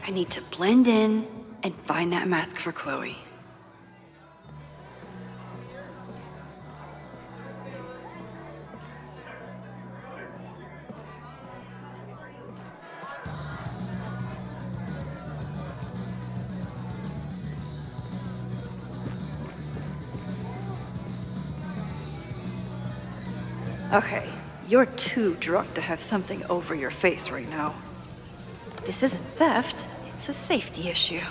I need to blend in and find that mask for Chloe. Okay, you're too drunk to have something over your face right now. This isn't theft, it's a safety issue.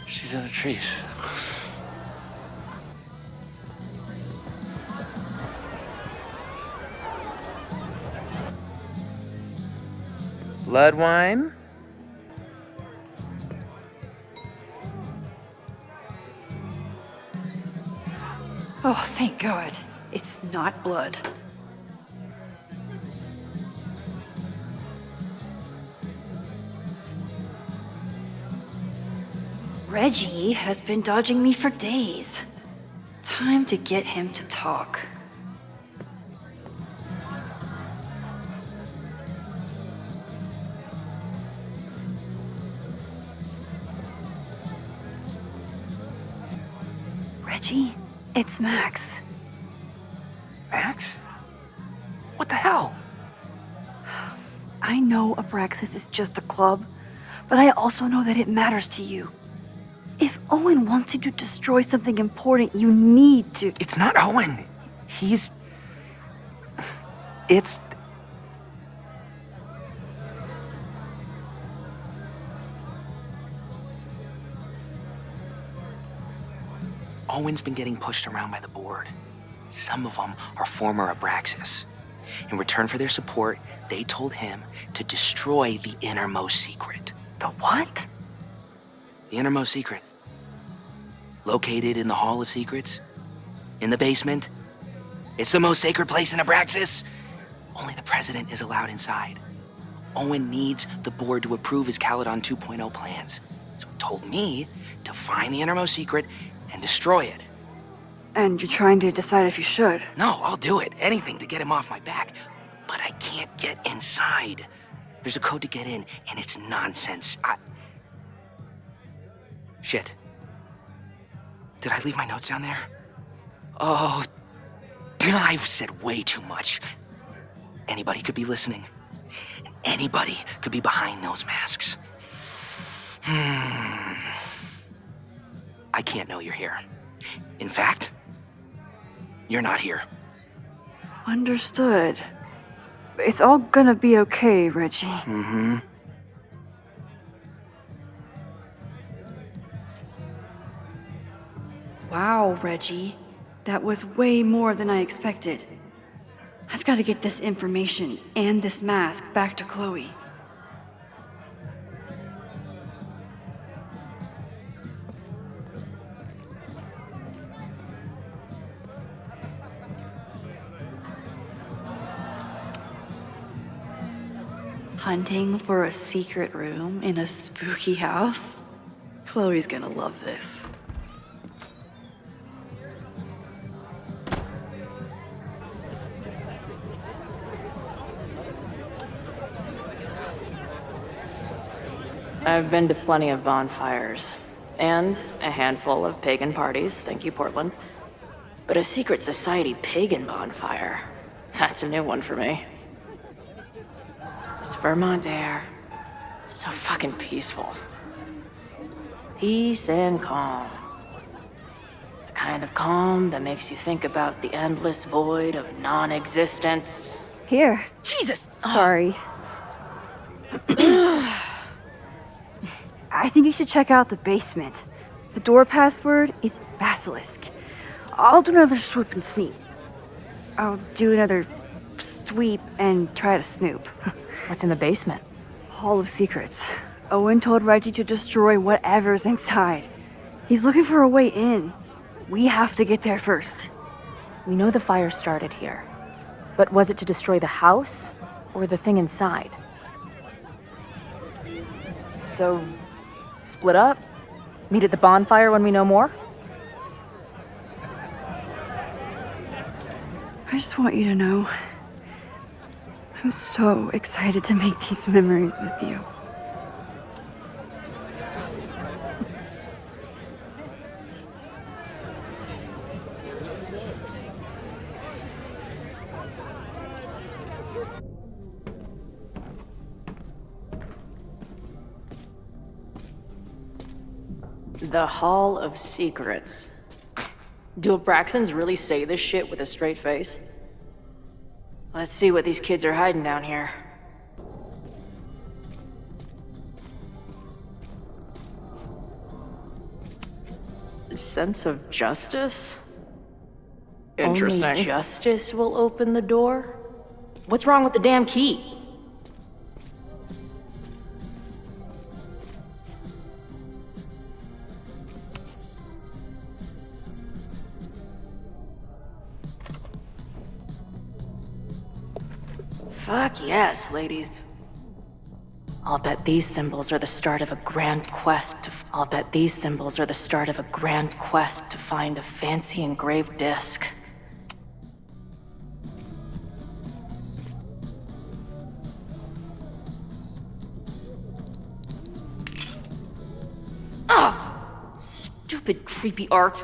She's in the trees. Blood wine? Oh, thank God. It's not blood. Reggie has been dodging me for days. Time to get him to talk. Reggie, it's Max. Max? What the hell? I know Abraxas is just a club, but I also know that it matters to you. If Owen wants you to destroy something important, you need to... It's not Owen. It's... Owen's been getting pushed around by the board. Some of them are former Abraxas. In return for their support, they told him to destroy the innermost secret. The what? The innermost secret. Located in the Hall of Secrets. In the basement. It's the most sacred place in Abraxas. Only the president is allowed inside. Owen needs the board to approve his Kaladan 2.0 plans. So he told me to find the innermost secret and destroy it. And you're trying to decide if you should? No, I'll do it. Anything to get him off my back. But I can't get inside. There's a code to get in, and it's nonsense. Shit. Did I leave my notes down there? Oh, I've said way too much. Anybody could be listening. Anybody could be behind those masks. I can't know you're here. In fact, you're not here. Understood. It's all gonna be okay, Reggie. Mm-hmm. Wow, Reggie. That was way more than I expected. I've got to get this information and this mask back to Chloe. Hunting for a secret room in a spooky house? Chloe's gonna love this. I've been to plenty of bonfires, and a handful of pagan parties, thank you, Portland. But a secret society pagan bonfire, that's a new one for me. This Vermont air, so fucking peaceful. Peace and calm. The kind of calm that makes you think about the endless void of non-existence, Here. Jesus! Sorry. I think you should check out the basement. The door password is basilisk. I'll do another swoop and sneak. I'll do another sweep and try to snoop. What's in the basement? Hall of Secrets. Owen told Reggie to destroy whatever's inside. He's looking for a way in. We have to get there first. We know the fire started here. But was it to destroy the house or the thing inside? So, split up? Meet at the bonfire when we know more? I just want you to know, I'm so excited to make these memories with you. The Hall of Secrets. Do Abraxans really say this shit with a straight face? Let's see what these kids are hiding down here. Sense of justice? Interesting. Only justice will open the door? What's wrong with the damn key? Fuck yes, ladies. I'll bet these symbols are the start of a grand quest to find a fancy engraved disc. Ah! Stupid creepy art.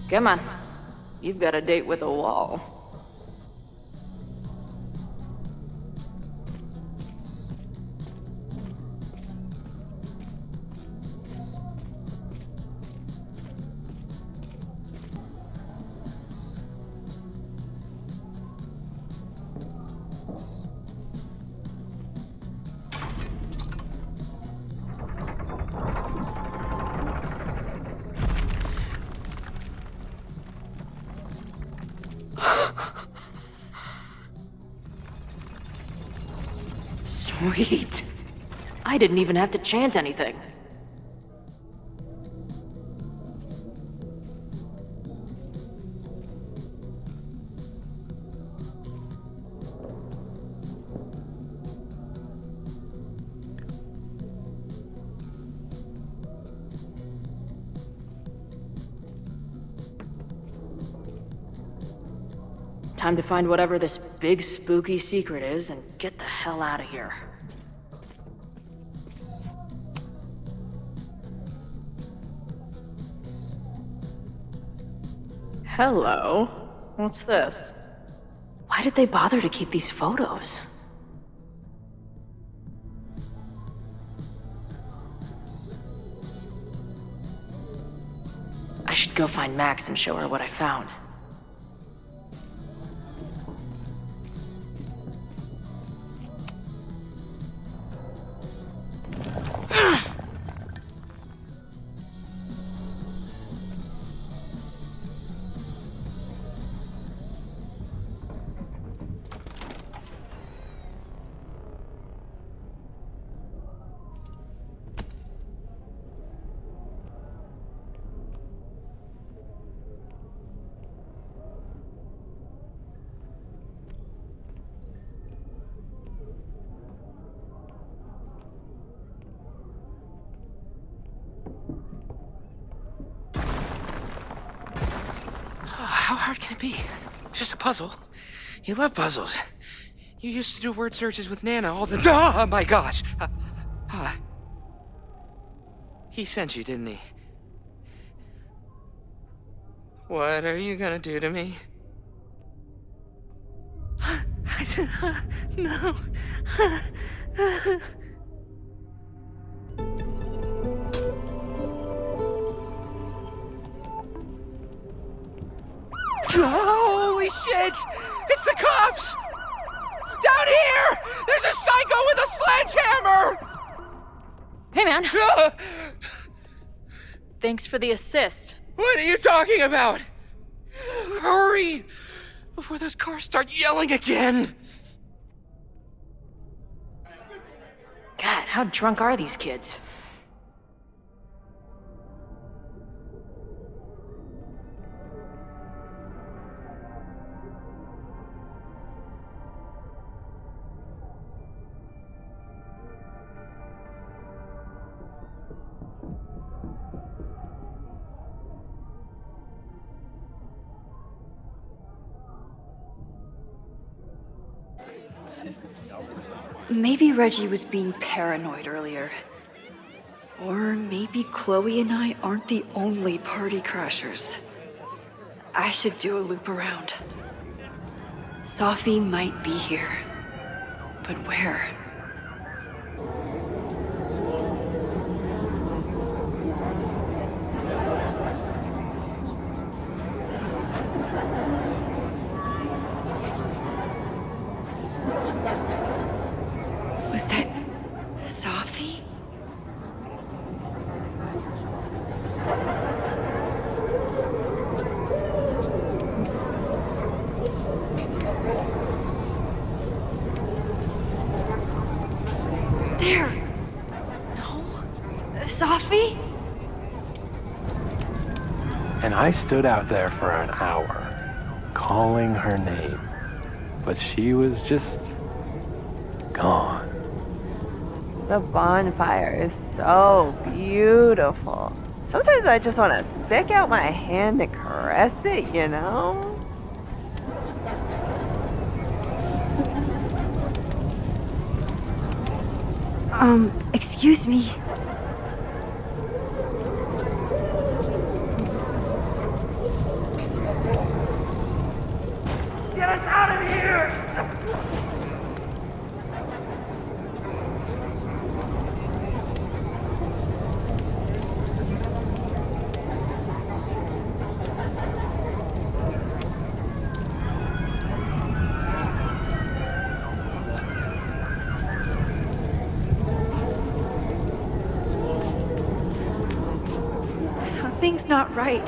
Come on. You've got a date with a wall. Sweet. I didn't even have to chant anything. Time to find whatever this big spooky secret is and get the hell out of here. Hello? What's this? Why did they bother to keep these photos? I should go find Max and show her what I found. How hard can it be? It's just a puzzle. You love puzzles. You used to do word searches with Nana all the time. Oh my gosh! He sent you, didn't he? What are you gonna do to me? No. Holy shit! It's the cops! Down here! There's a psycho with a sledgehammer! Hey, man. Thanks for the assist. What are you talking about? Hurry! Before those cars start yelling again! God, how drunk are these kids? Maybe Reggie was being paranoid earlier. Or maybe Chloe and I aren't the only party crashers. I should do a loop around. Sophie might be here. But where? Was that Sophie? There! No? Sophie? And I stood out there for an hour, calling her name. But she was just gone. The bonfire is so beautiful. Sometimes I just want to stick out my hand and caress it, you know? Excuse me. Get us out of here! Something's not right.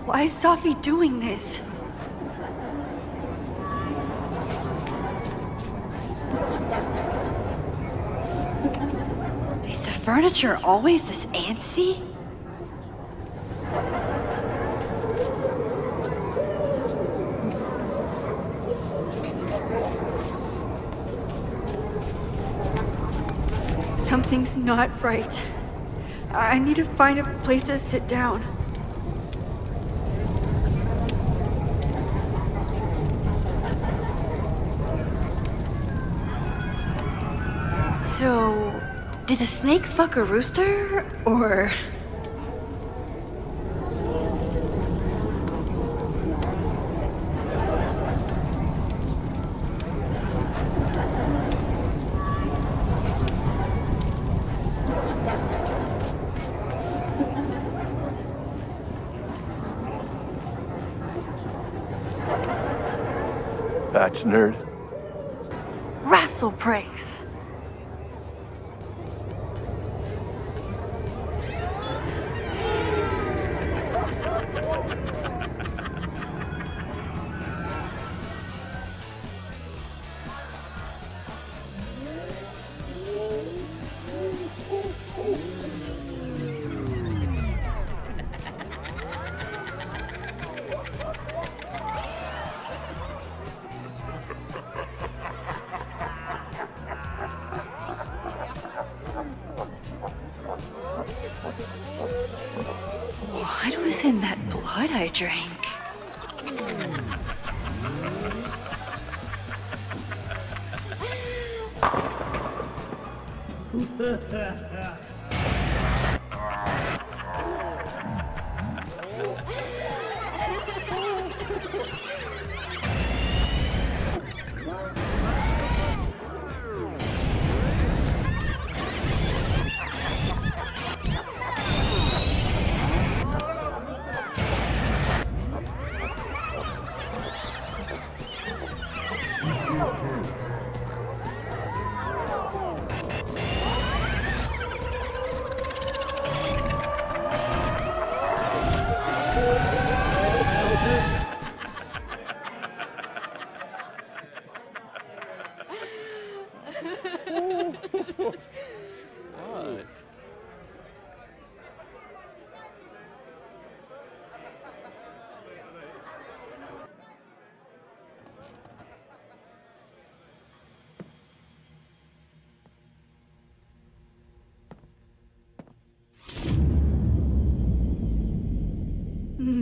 Why is Sophie doing this? Is the furniture always this antsy? Something's not right. I need to find a place to sit down. So, did the snake fuck a rooster, or...? Batch nerd. Wrestle Praise. What was in that blood I drank?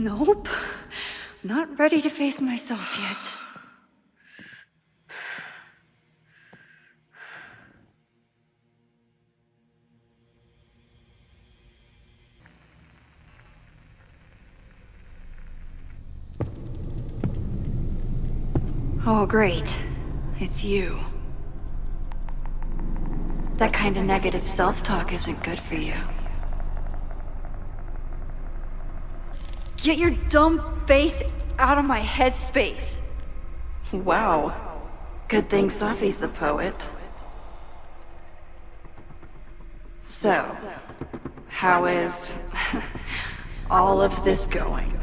Nope. Not ready to face myself yet. Oh, great. It's you. That kind of negative self-talk isn't good for you. Get your dumb face out of my headspace. Wow. Good thing Sophie's the poet. So, how is all of this going?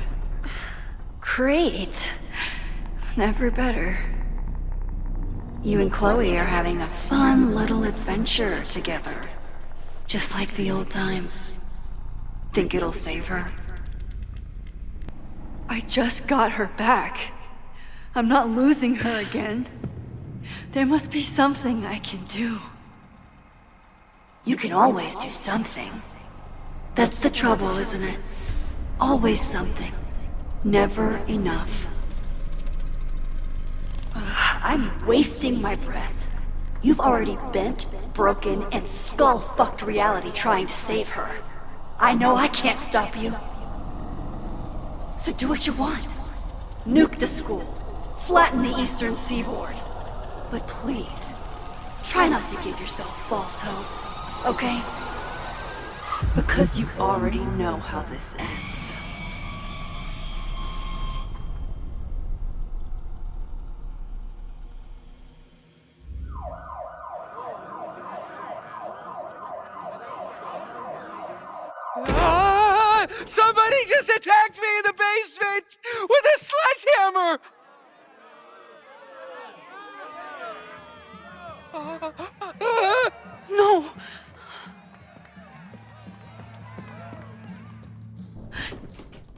Great. Never better. You and Chloe are having a fun little adventure together. Just like the old times. Think it'll save her? I just got her back. I'm not losing her again. There must be something I can do. You can always do something. That's the trouble, isn't it? Always something. Never enough. I'm wasting my breath. You've already bent, broken, and skull-fucked reality trying to save her. I know I can't stop you. So do what you want. Nuke the school. Flatten the eastern seaboard. But please, try not to give yourself false hope, okay? Because you already know how this ends. Somebody just attacked me in the basement with a sledgehammer! No!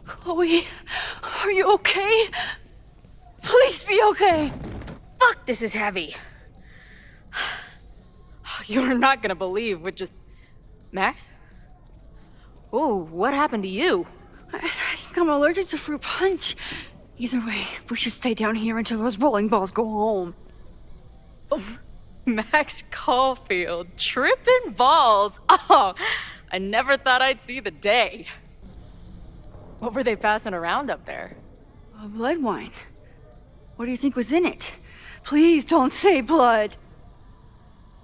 Chloe, are you okay? Please be okay! Fuck, this is heavy. You're not gonna believe what just... Max? Oh, what happened to you? I think I'm allergic to fruit punch. Either way, we should stay down here until those bowling balls go home. Oh, Max Colfield, tripping balls. Oh, I never thought I'd see the day. What were they passing around up there? Blood wine. What do you think was in it? Please don't say blood.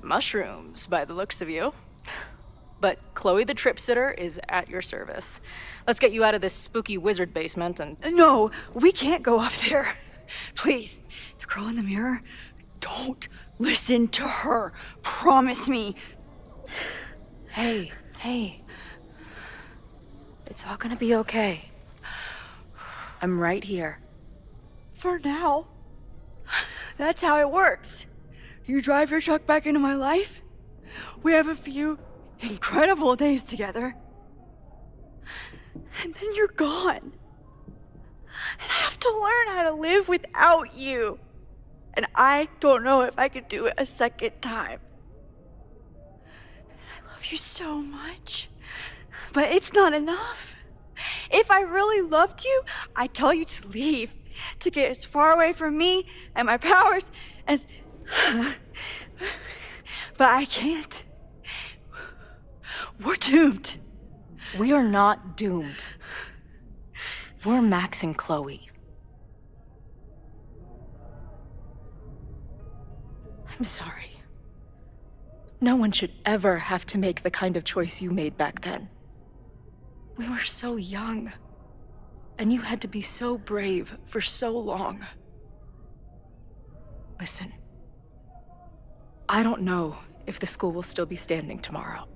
Mushrooms, by the looks of you. But Chloe the trip sitter is at your service. Let's get you out of this spooky wizard basement and... No, we can't go up there. Please, the girl in the mirror, don't listen to her. Promise me. Hey. It's all gonna be okay. I'm right here. For now. That's how it works. You drive your truck back into my life. We have a few incredible days together. And then you're gone. And I have to learn how to live without you. And I don't know if I could do it a second time. I love you so much. But it's not enough. If I really loved you, I'd tell you to leave. To get as far away from me and my powers as... But I can't. We're doomed. We are not doomed. We're Max and Chloe. I'm sorry. No one should ever have to make the kind of choice you made back then. We were so young, and you had to be so brave for so long. Listen, I don't know if the school will still be standing tomorrow.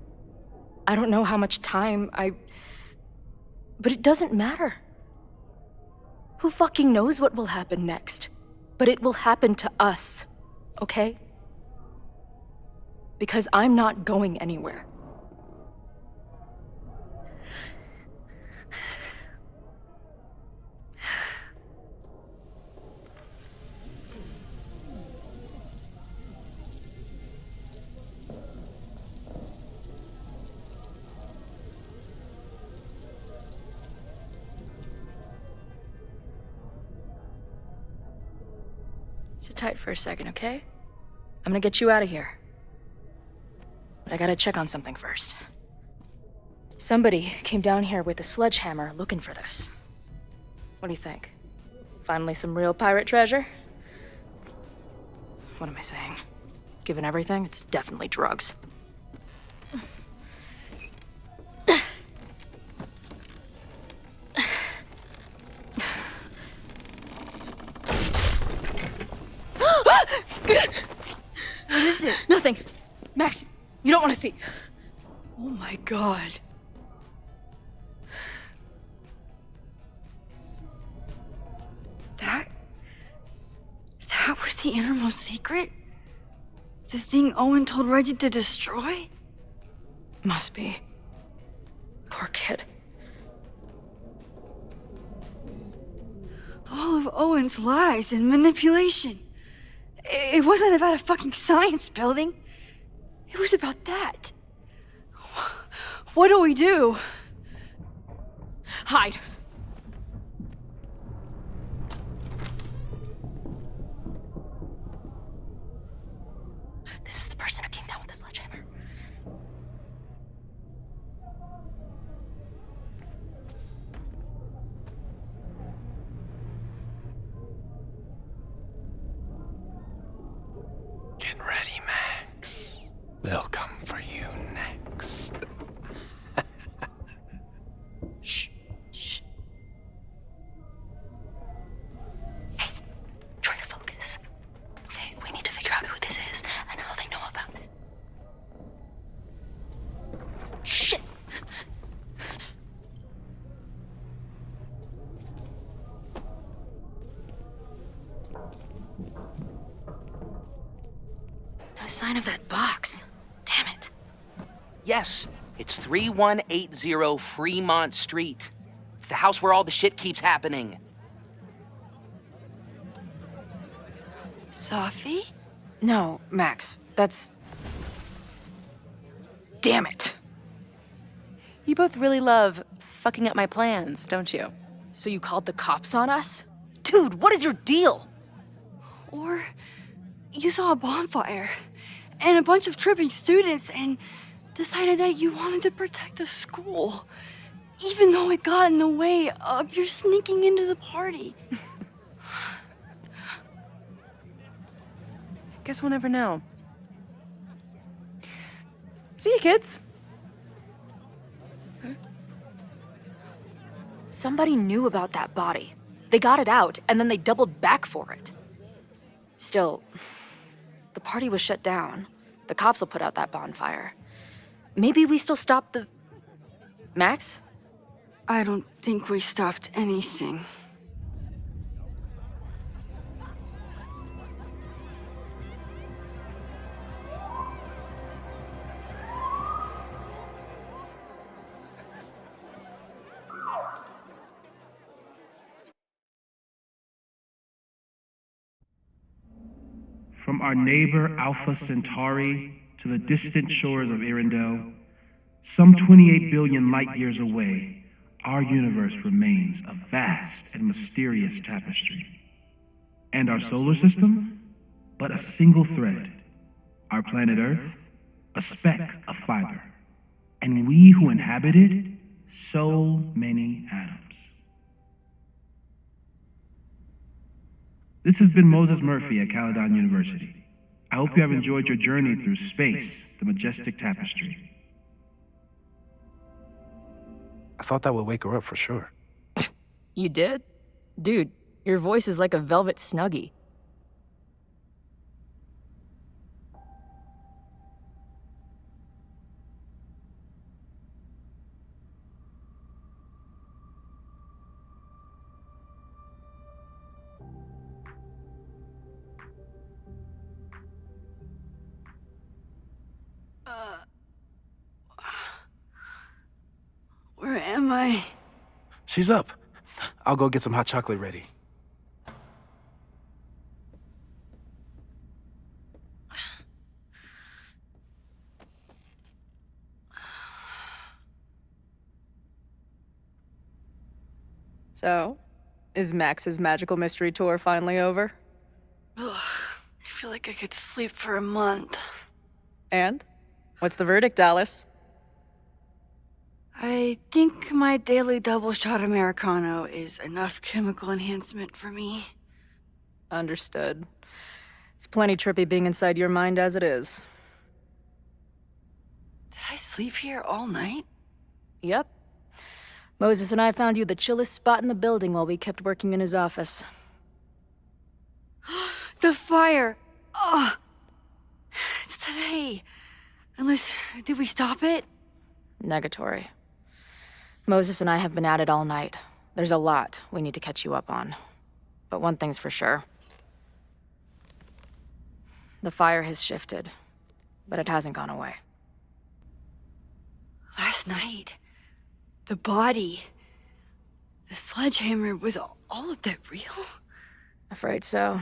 I don't know how much time but it doesn't matter. Who fucking knows what will happen next? But it will happen to us, okay? Because I'm not going anywhere. Sit tight for a second, okay? I'm gonna get you out of here. But I gotta check on something first. Somebody came down here with a sledgehammer looking for this. What do you think? Finally some real pirate treasure? What am I saying? Given everything, it's definitely drugs. What is it? Nothing. Max, you don't want to see. Oh my god. That was the innermost secret? The thing Owen told Reggie to destroy? Must be. Poor kid. All of Owen's lies and manipulation. It wasn't about a fucking science building. It was about that. What do we do? Hide. This is the person who came down with the sledgehammer. Get ready, Max. They'll come for you next. Shh. Shh. Hey, try to focus. Okay, we need to figure out who this is and how they know about it. Shit! No sign of that box. Damn it. Yes, it's 3180 Fremont Street. It's the house where all the shit keeps happening. Sophie? No, Max, that's... Damn it. You both really love fucking up my plans, don't you? So you called the cops on us? Dude, what is your deal? Or you saw a bonfire and a bunch of tripping students and decided that you wanted to protect the school, even though it got in the way of your sneaking into the party. Guess we'll never know. See you, kids. Somebody knew about that body. They got it out, and then they doubled back for it. Still, the party was shut down. The cops will put out that bonfire. Maybe we still stopped the... Max? I don't think we stopped anything. From our neighbor Alpha Centauri to the distant shores of Arendelle, some 28 billion light years away, our universe remains a vast and mysterious tapestry. And our solar system, but a single thread. Our planet Earth, a speck of fiber. And we who inhabit it, so many atoms. This has been Moses Murphy at Caledon University. I hope you have enjoyed your journey through space, the majestic tapestry. I thought that would wake her up for sure. You did? Dude, your voice is like a velvet snuggie. Where am I? She's up. I'll go get some hot chocolate ready. So, is Max's magical mystery tour finally over? Ugh, I feel like I could sleep for a month. And? What's the verdict, Alice? I think my daily double shot Americano is enough chemical enhancement for me. Understood. It's plenty trippy being inside your mind as it is. Did I sleep here all night? Yep. Moses and I found you the chillest spot in the building while we kept working in his office. The fire! Ugh! It's today. Unless, did we stop it? Negatory. Moses and I have been at it all night. There's a lot we need to catch you up on. But one thing's for sure. The fire has shifted, but it hasn't gone away. Last night, the body, the sledgehammer, was all of that real? Afraid so.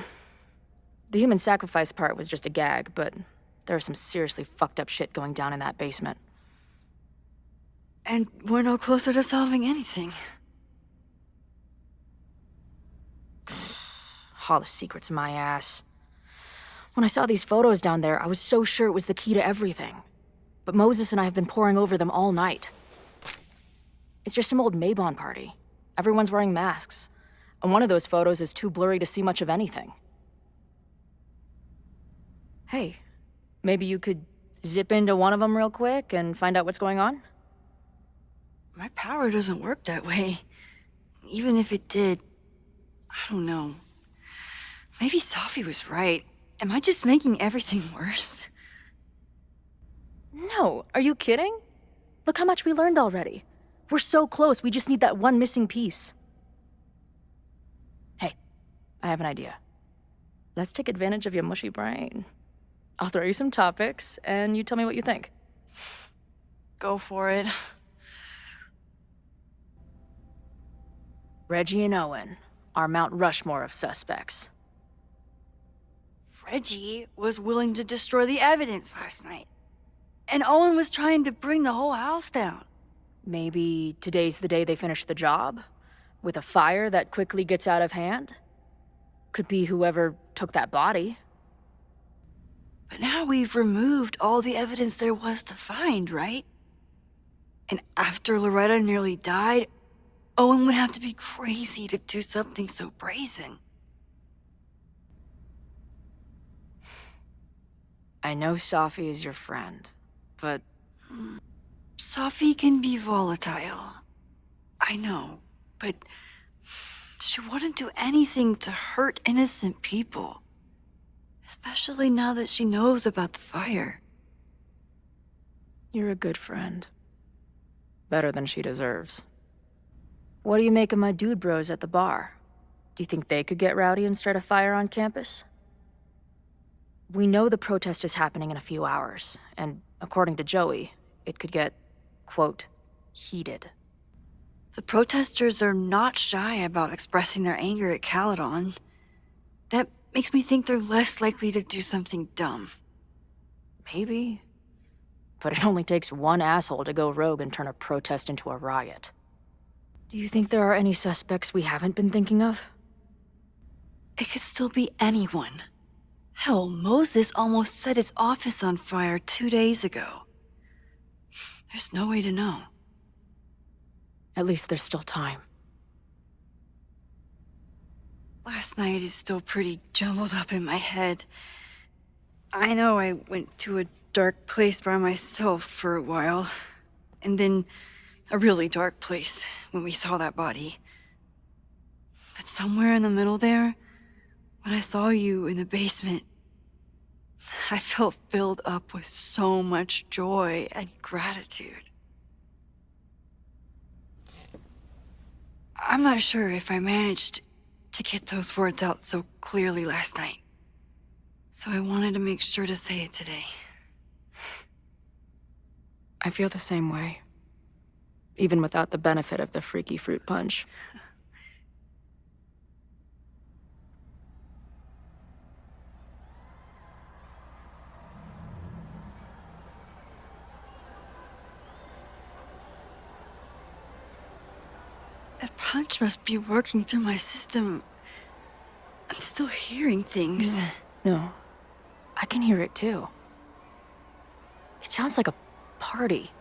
The human sacrifice part was just a gag, but there's some seriously fucked up shit going down in that basement. And we're no closer to solving anything. All the secrets my ass. When I saw these photos down there, I was so sure it was the key to everything. But Moses and I have been poring over them all night. It's just some old Mabon party. Everyone's wearing masks. And one of those photos is too blurry to see much of anything. Hey, maybe you could zip into one of them real quick and find out what's going on? My power doesn't work that way. Even if it did, I don't know. Maybe Sophie was right. Am I just making everything worse? No, are you kidding? Look how much we learned already. We're so close, we just need that one missing piece. Hey, I have an idea. Let's take advantage of your mushy brain. I'll throw you some topics, and you tell me what you think. Go for it. Reggie and Owen are Mount Rushmore of suspects. Reggie was willing to destroy the evidence last night. And Owen was trying to bring the whole house down. Maybe today's the day they finish the job? With a fire that quickly gets out of hand? Could be whoever took that body. But now we've removed all the evidence there was to find, right? And after Loretta nearly died, Owen would have to be crazy to do something so brazen. I know Sophie is your friend, but... Sophie can be volatile. I know, but she wouldn't do anything to hurt innocent people. Especially now that she knows about the fire. You're a good friend. Better than she deserves. What do you make of my dude bros at the bar? Do you think they could get rowdy and start a fire on campus? We know the protest is happening in a few hours, and according to Joey, it could get, quote, heated. The protesters are not shy about expressing their anger at Caledon. That makes me think they're less likely to do something dumb. Maybe. But it only takes one asshole to go rogue and turn a protest into a riot. Do you think there are any suspects we haven't been thinking of? It could still be anyone. Hell, Moses almost set his office on fire 2 days ago. There's no way to know. At least there's still time. Last night is still pretty jumbled up in my head. I know I went to a dark place by myself for a while, and then a really dark place when we saw that body. But somewhere in the middle there, when I saw you in the basement, I felt filled up with so much joy and gratitude. I'm not sure if I managed to get those words out so clearly last night. So I wanted to make sure to say it today. I feel the same way. Even without the benefit of the freaky fruit punch. That punch must be working through my system I'm still hearing things. No. I can hear it too. It sounds like a party.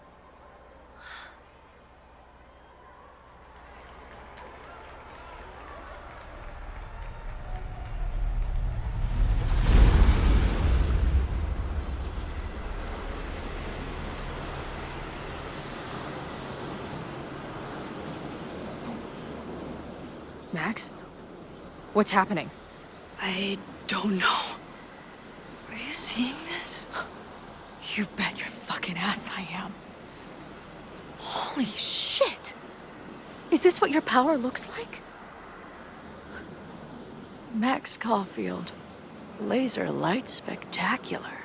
Max? What's happening? I don't know. Are you seeing this? You bet your fucking ass I am. Holy shit! Is this what your power looks like? Max Colfild. Laser light spectacular.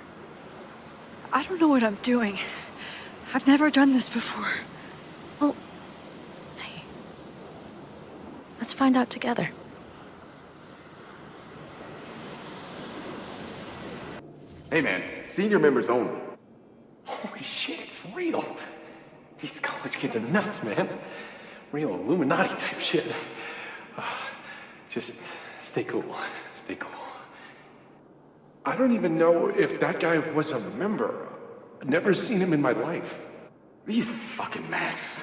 I don't know what I'm doing. I've never done this before. Well, hey. Let's find out together. Hey man, senior members only. Holy shit, it's real. These college kids are nuts, man. Real Illuminati type shit. Just stay cool. Stay cool. I don't even know if that guy was a member. I've never seen him in my life. These fucking masks.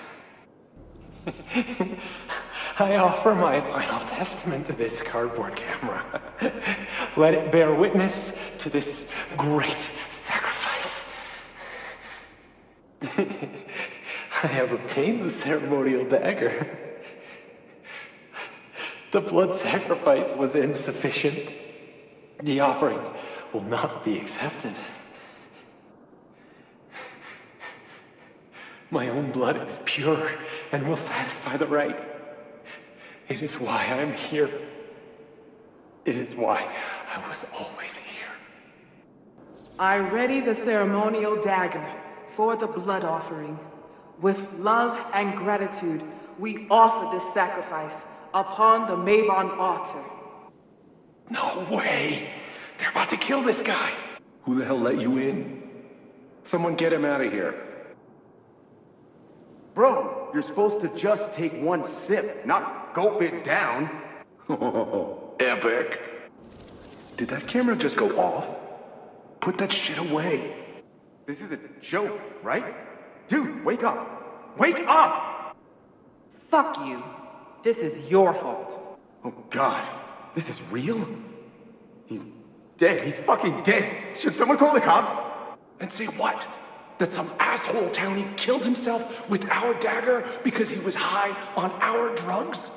I offer my final testament to this cardboard camera. Let it bear witness to this great sacrifice. I have obtained the ceremonial dagger. The blood sacrifice was insufficient. The offering will not be accepted. My own blood is pure and will satisfy the rite. It is why I'm here. It is why I was always here. I ready the ceremonial dagger for the blood offering. With love and gratitude, we offer this sacrifice upon the Mabon altar. No way! They're about to kill this guy! Who the hell let you in? Someone get him out of here. Bro, you're supposed to just take one sip, not gulp it down. Oh, epic. Did that camera just go off? Put that shit away. This is a joke, right? Dude, wake up! Wake up! Fuck you. This is your fault. Oh god, this is real? He's dead. He's fucking dead. Should someone call the cops? And say what? That some asshole townie killed himself with our dagger because he was high on our drugs?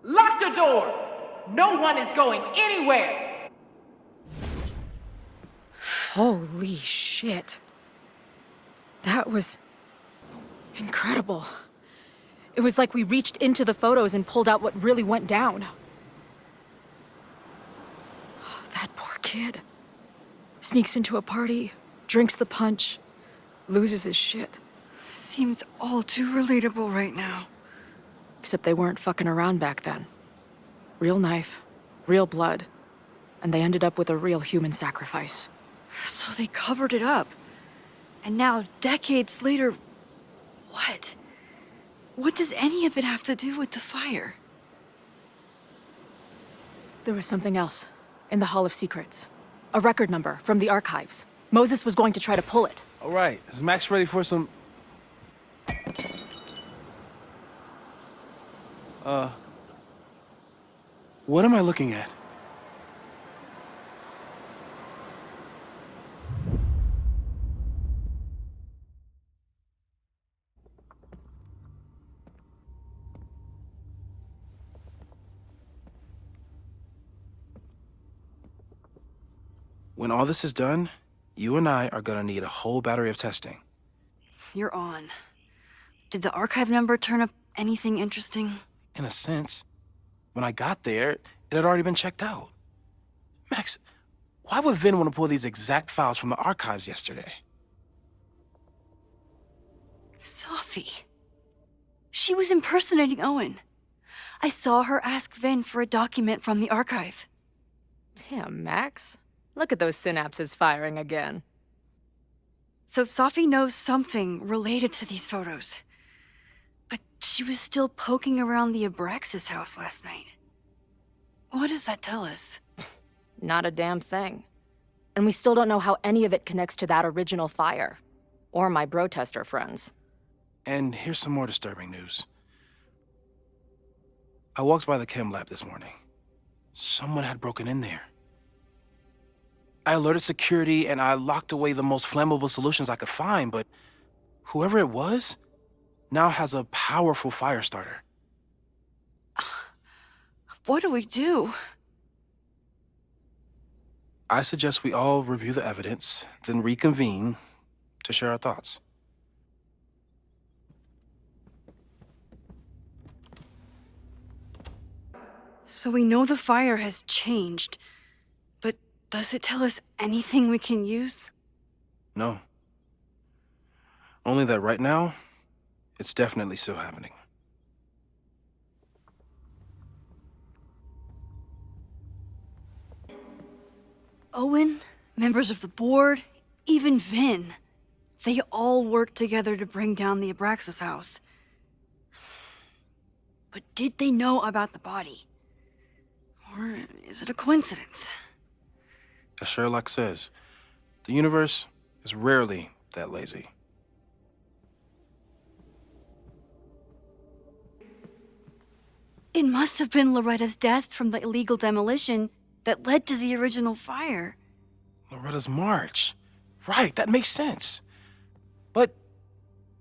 Lock the door! No one is going anywhere! Holy shit. That was incredible. It was like we reached into the photos and pulled out what really went down. That poor kid. Sneaks into a party, drinks the punch, loses his shit. Seems all too relatable right now. Except they weren't fucking around back then. Real knife, real blood, and they ended up with a real human sacrifice. So they covered it up. And now, decades later, what? What does any of it have to do with the fire? There was something else in the Hall of Secrets. A record number from the archives. Moses was going to try to pull it. All right, is Max ready for some... What am I looking at? When all this is done, you and I are gonna need a whole battery of testing. You're on. Did the archive number turn up anything interesting? In a sense. When I got there, it had already been checked out. Max, why would Vin want to pull these exact files from the archives yesterday? Sophie. She was impersonating Owen. I saw her ask Vin for a document from the archive. Damn, Max. Look at those synapses firing again. So Sophie knows something related to these photos. But she was still poking around the Abraxas house last night. What does that tell us? Not a damn thing. And we still don't know how any of it connects to that original fire. Or my protester friends. And here's some more disturbing news. I walked by the chem lab this morning. Someone had broken in there. I alerted security and I locked away the most flammable solutions I could find, but whoever it was now has a powerful fire starter. What do we do? I suggest we all review the evidence, then reconvene to share our thoughts. So we know the fire has changed, but does it tell us anything we can use? No. Only that right now, it's definitely still happening. Owen, members of the board, even Vin. They all worked together to bring down the Abraxas house. But did they know about the body? Or is it a coincidence? As Sherlock says, the universe is rarely that lazy. It must have been Loretta's death from the illegal demolition that led to the original fire. Loretta's march. Right, that makes sense. But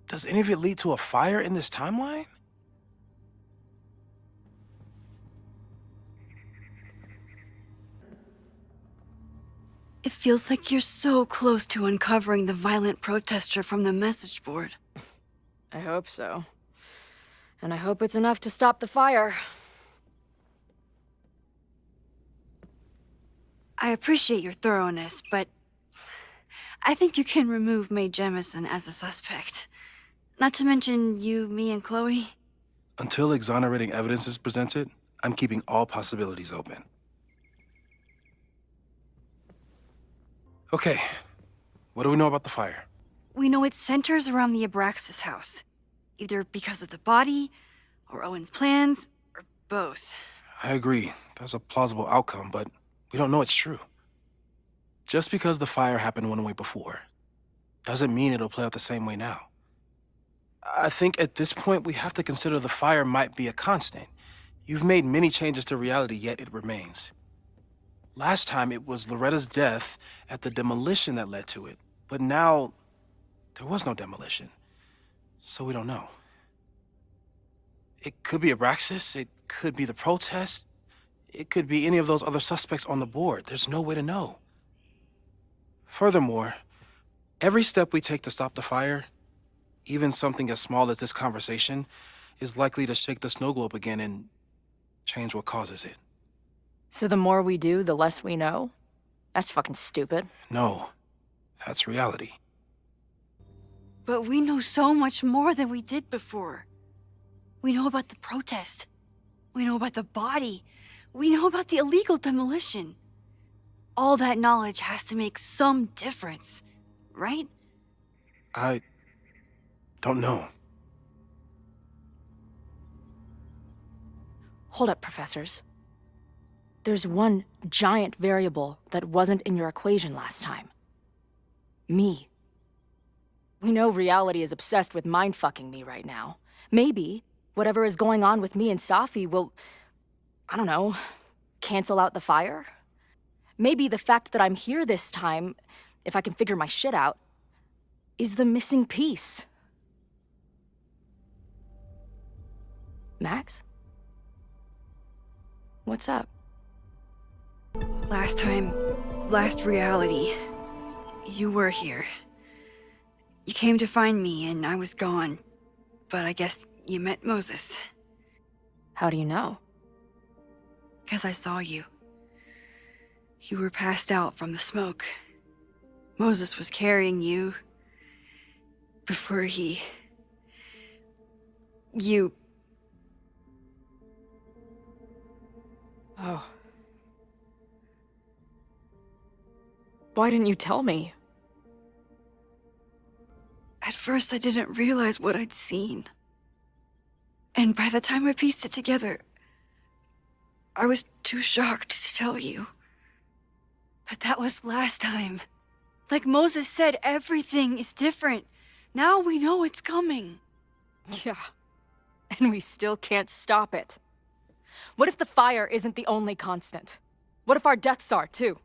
does any of it lead to a fire in this timeline? It feels like you're so close to uncovering the violent protester from the message board. I hope so. And I hope it's enough to stop the fire. I appreciate your thoroughness, but I think you can remove Mae Jemison as a suspect. Not to mention you, me, and Chloe. Until exonerating evidence is presented, I'm keeping all possibilities open. Okay, what do we know about the fire? We know it centers around the Abraxas house. Either because of the body, or Owen's plans, or both. I agree. That's a plausible outcome, but we don't know it's true. Just because the fire happened one way before, doesn't mean it'll play out the same way now. I think at this point we have to consider the fire might be a constant. You've made many changes to reality, yet it remains. Last time it was Loretta's death at the demolition that led to it, but now there was no demolition, so we don't know. It could be Abraxas, it could be the protest, it could be any of those other suspects on the board. There's no way to know. Furthermore, every step we take to stop the fire, even something as small as this conversation, is likely to shake the snow globe again and change what causes it. So the more we do, the less we know? That's fucking stupid. No, that's reality. But we know so much more than we did before. We know about the protest. We know about the body. We know about the illegal demolition. All that knowledge has to make some difference, right? I don't know. Hold up, professors. There's one giant variable that wasn't in your equation last time. Me. We know reality is obsessed with mind-fucking me right now. Maybe whatever is going on with me and Safi will, I don't know, cancel out the fire? Maybe the fact that I'm here this time, if I can figure my shit out, is the missing piece. Max? What's up? Last time, last reality, you were here. You came to find me and I was gone, but I guess you met Moses. How do you know? 'Cause I saw you. You were passed out from the smoke. Moses was carrying you before you... Oh. Why didn't you tell me? At first, I didn't realize what I'd seen. And by the time I pieced it together, I was too shocked to tell you. But that was last time. Like Moses said, everything is different. Now we know it's coming. Yeah. And we still can't stop it. What if the fire isn't the only constant? What if our deaths are, too?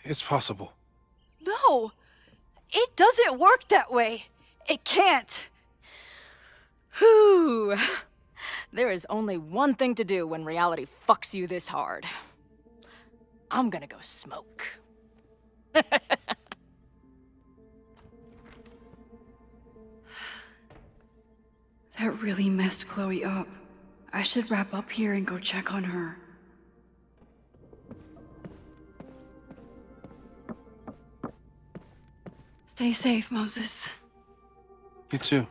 It's possible. No! It doesn't work that way. It can't. Whew. There is only one thing to do when reality fucks you this hard. I'm gonna go smoke. That really messed Chloe up. I should wrap up here and go check on her. Stay safe, Moses. You too.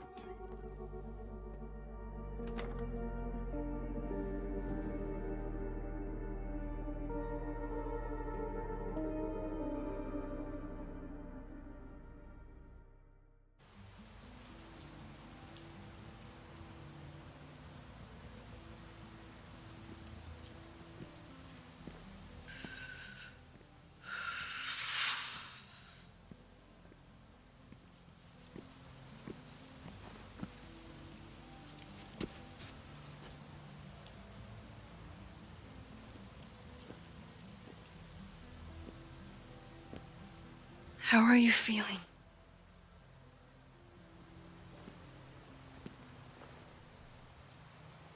How are you feeling?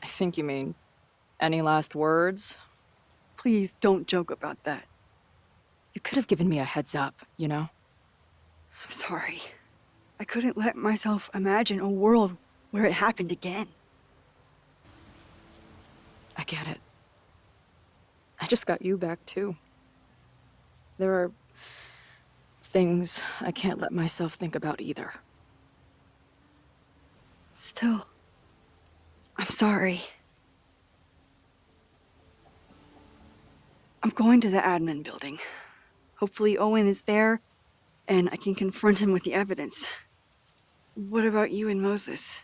I think you mean, any last words? Please don't joke about that. You could have given me a heads up, you know? I'm sorry. I couldn't let myself imagine a world where it happened again. I get it. I just got you back, too. There are things I can't let myself think about either. Still, I'm sorry. I'm going to the admin building. Hopefully Owen is there, and I can confront him with the evidence. What about you and Moses?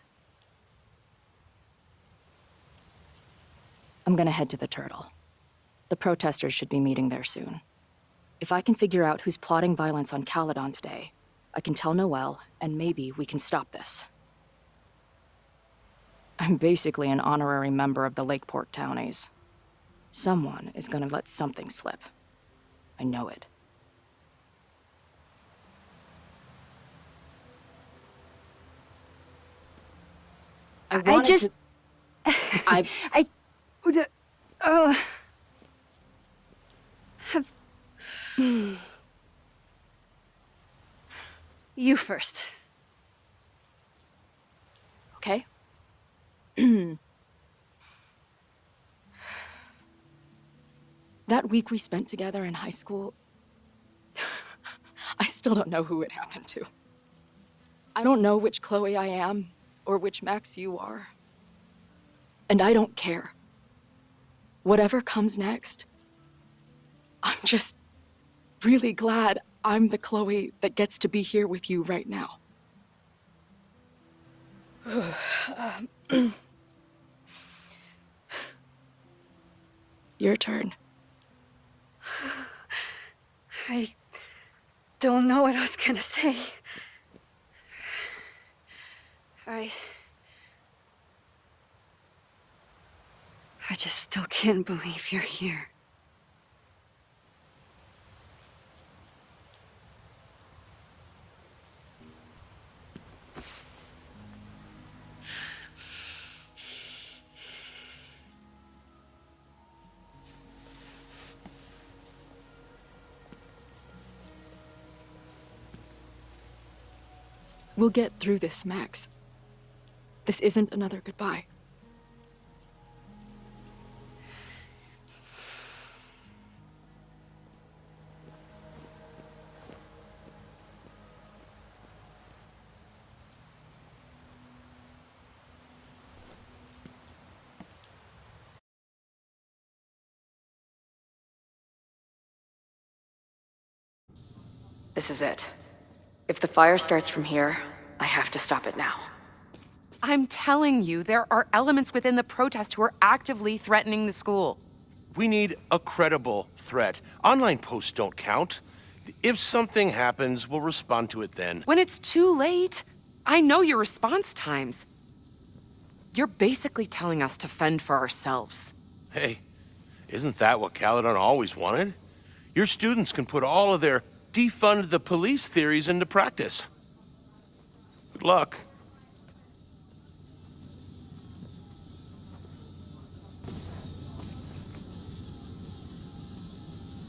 I'm gonna head to the Turtle. The protesters should be meeting there soon. If I can figure out who's plotting violence on Caledon today, I can tell Noelle, and maybe we can stop this. I'm basically an honorary member of the Lakeport Townies. Someone is gonna let something slip. I know it. I would have you first. Okay. That week we spent together in high school, I still don't know who it happened to. I don't know which Chloe I am or which Max you are. And I don't care. Whatever comes next, I'm just really glad I'm the Chloe that gets to be here with you right now. Your turn. I don't know what I was gonna say. I just still can't believe you're here. We'll get through this, Max. This isn't another goodbye. This is it. If the fire starts from here, I have to stop it now. I'm telling you, there are elements within the protest who are actively threatening the school. We need a credible threat. Online posts don't count. If something happens, we'll respond to it then. When it's too late, I know your response times. You're basically telling us to fend for ourselves. Hey, isn't that what Kаледon always wanted? Your students can put all of their defund the police theories into practice. Good luck.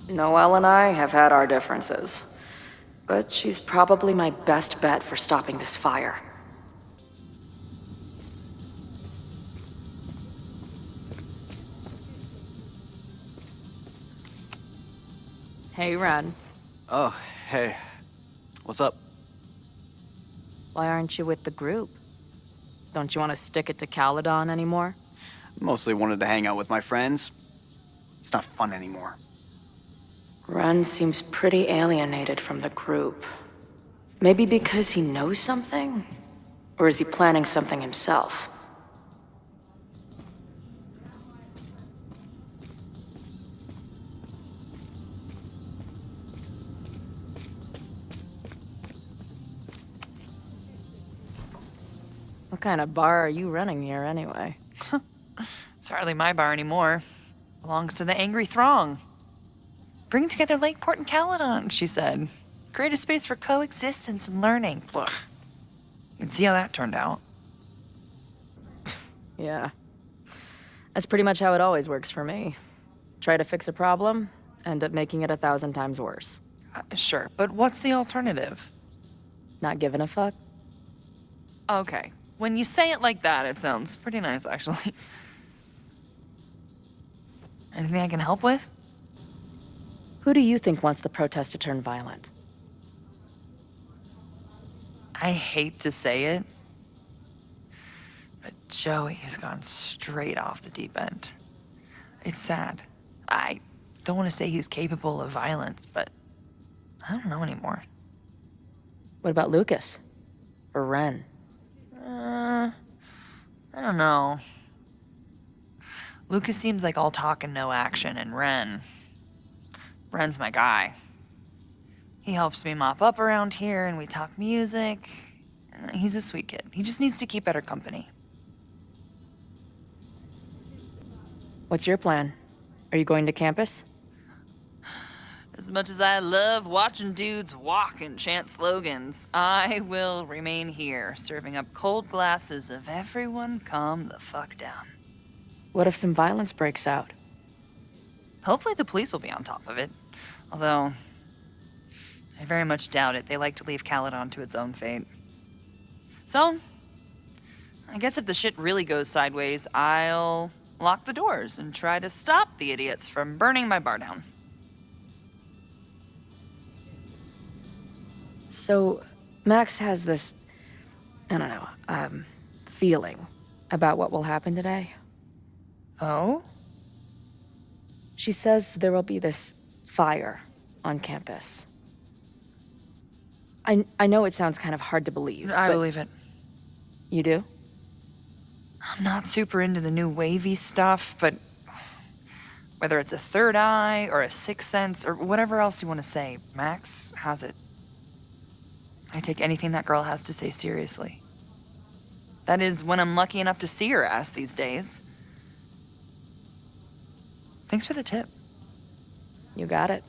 Noelle and I have had our differences, but she's probably my best bet for stopping this fire. Hey, Ren. Oh, hey. What's up? Why aren't you with the group? Don't you want to stick it to Kаледon anymore? Mostly wanted to hang out with my friends. It's not fun anymore. Ren seems pretty alienated from the group. Maybe because he knows something? Or is he planning something himself? What kind of bar are you running here anyway? It's hardly my bar anymore. Belongs to the angry throng. Bring together Lakeport and Kаледon, she said. Create a space for coexistence and learning. Ugh. You can see how that turned out. Yeah. That's pretty much how it always works for me. Try to fix a problem, end up making it 1,000 times worse. Sure, but what's the alternative? Not giving a fuck? Okay. When you say it like that, it sounds pretty nice, actually. Anything I can help with? Who do you think wants the protest to turn violent? I hate to say it, but Joey has gone straight off the deep end. It's sad. I don't want to say he's capable of violence, but I don't know anymore. What about Lucas? Or Ren? I don't know. Lucas seems like all talk and no action, and Ren's my guy. He helps me mop up around here, and we talk music. He's a sweet kid. He just needs to keep better company. What's your plan? Are you going to campus? As much as I love watching dudes walk and chant slogans, I will remain here, serving up cold glasses of everyone calm the fuck down. What if some violence breaks out? Hopefully the police will be on top of it. Although, I very much doubt it. They like to leave Kаледon to its own fate. So, I guess if the shit really goes sideways, I'll lock the doors and try to stop the idiots from burning my bar down. So, Max has this, I don't know, feeling about what will happen today. Oh? She says there will be this fire on campus. I know it sounds kind of hard to believe. I believe it. You do? I'm not super into the new wavy stuff, but whether it's a third eye or a sixth sense or whatever else you want to say, Max has it. I take anything that girl has to say seriously. That is, when I'm lucky enough to see her ass these days. Thanks for the tip. You got it.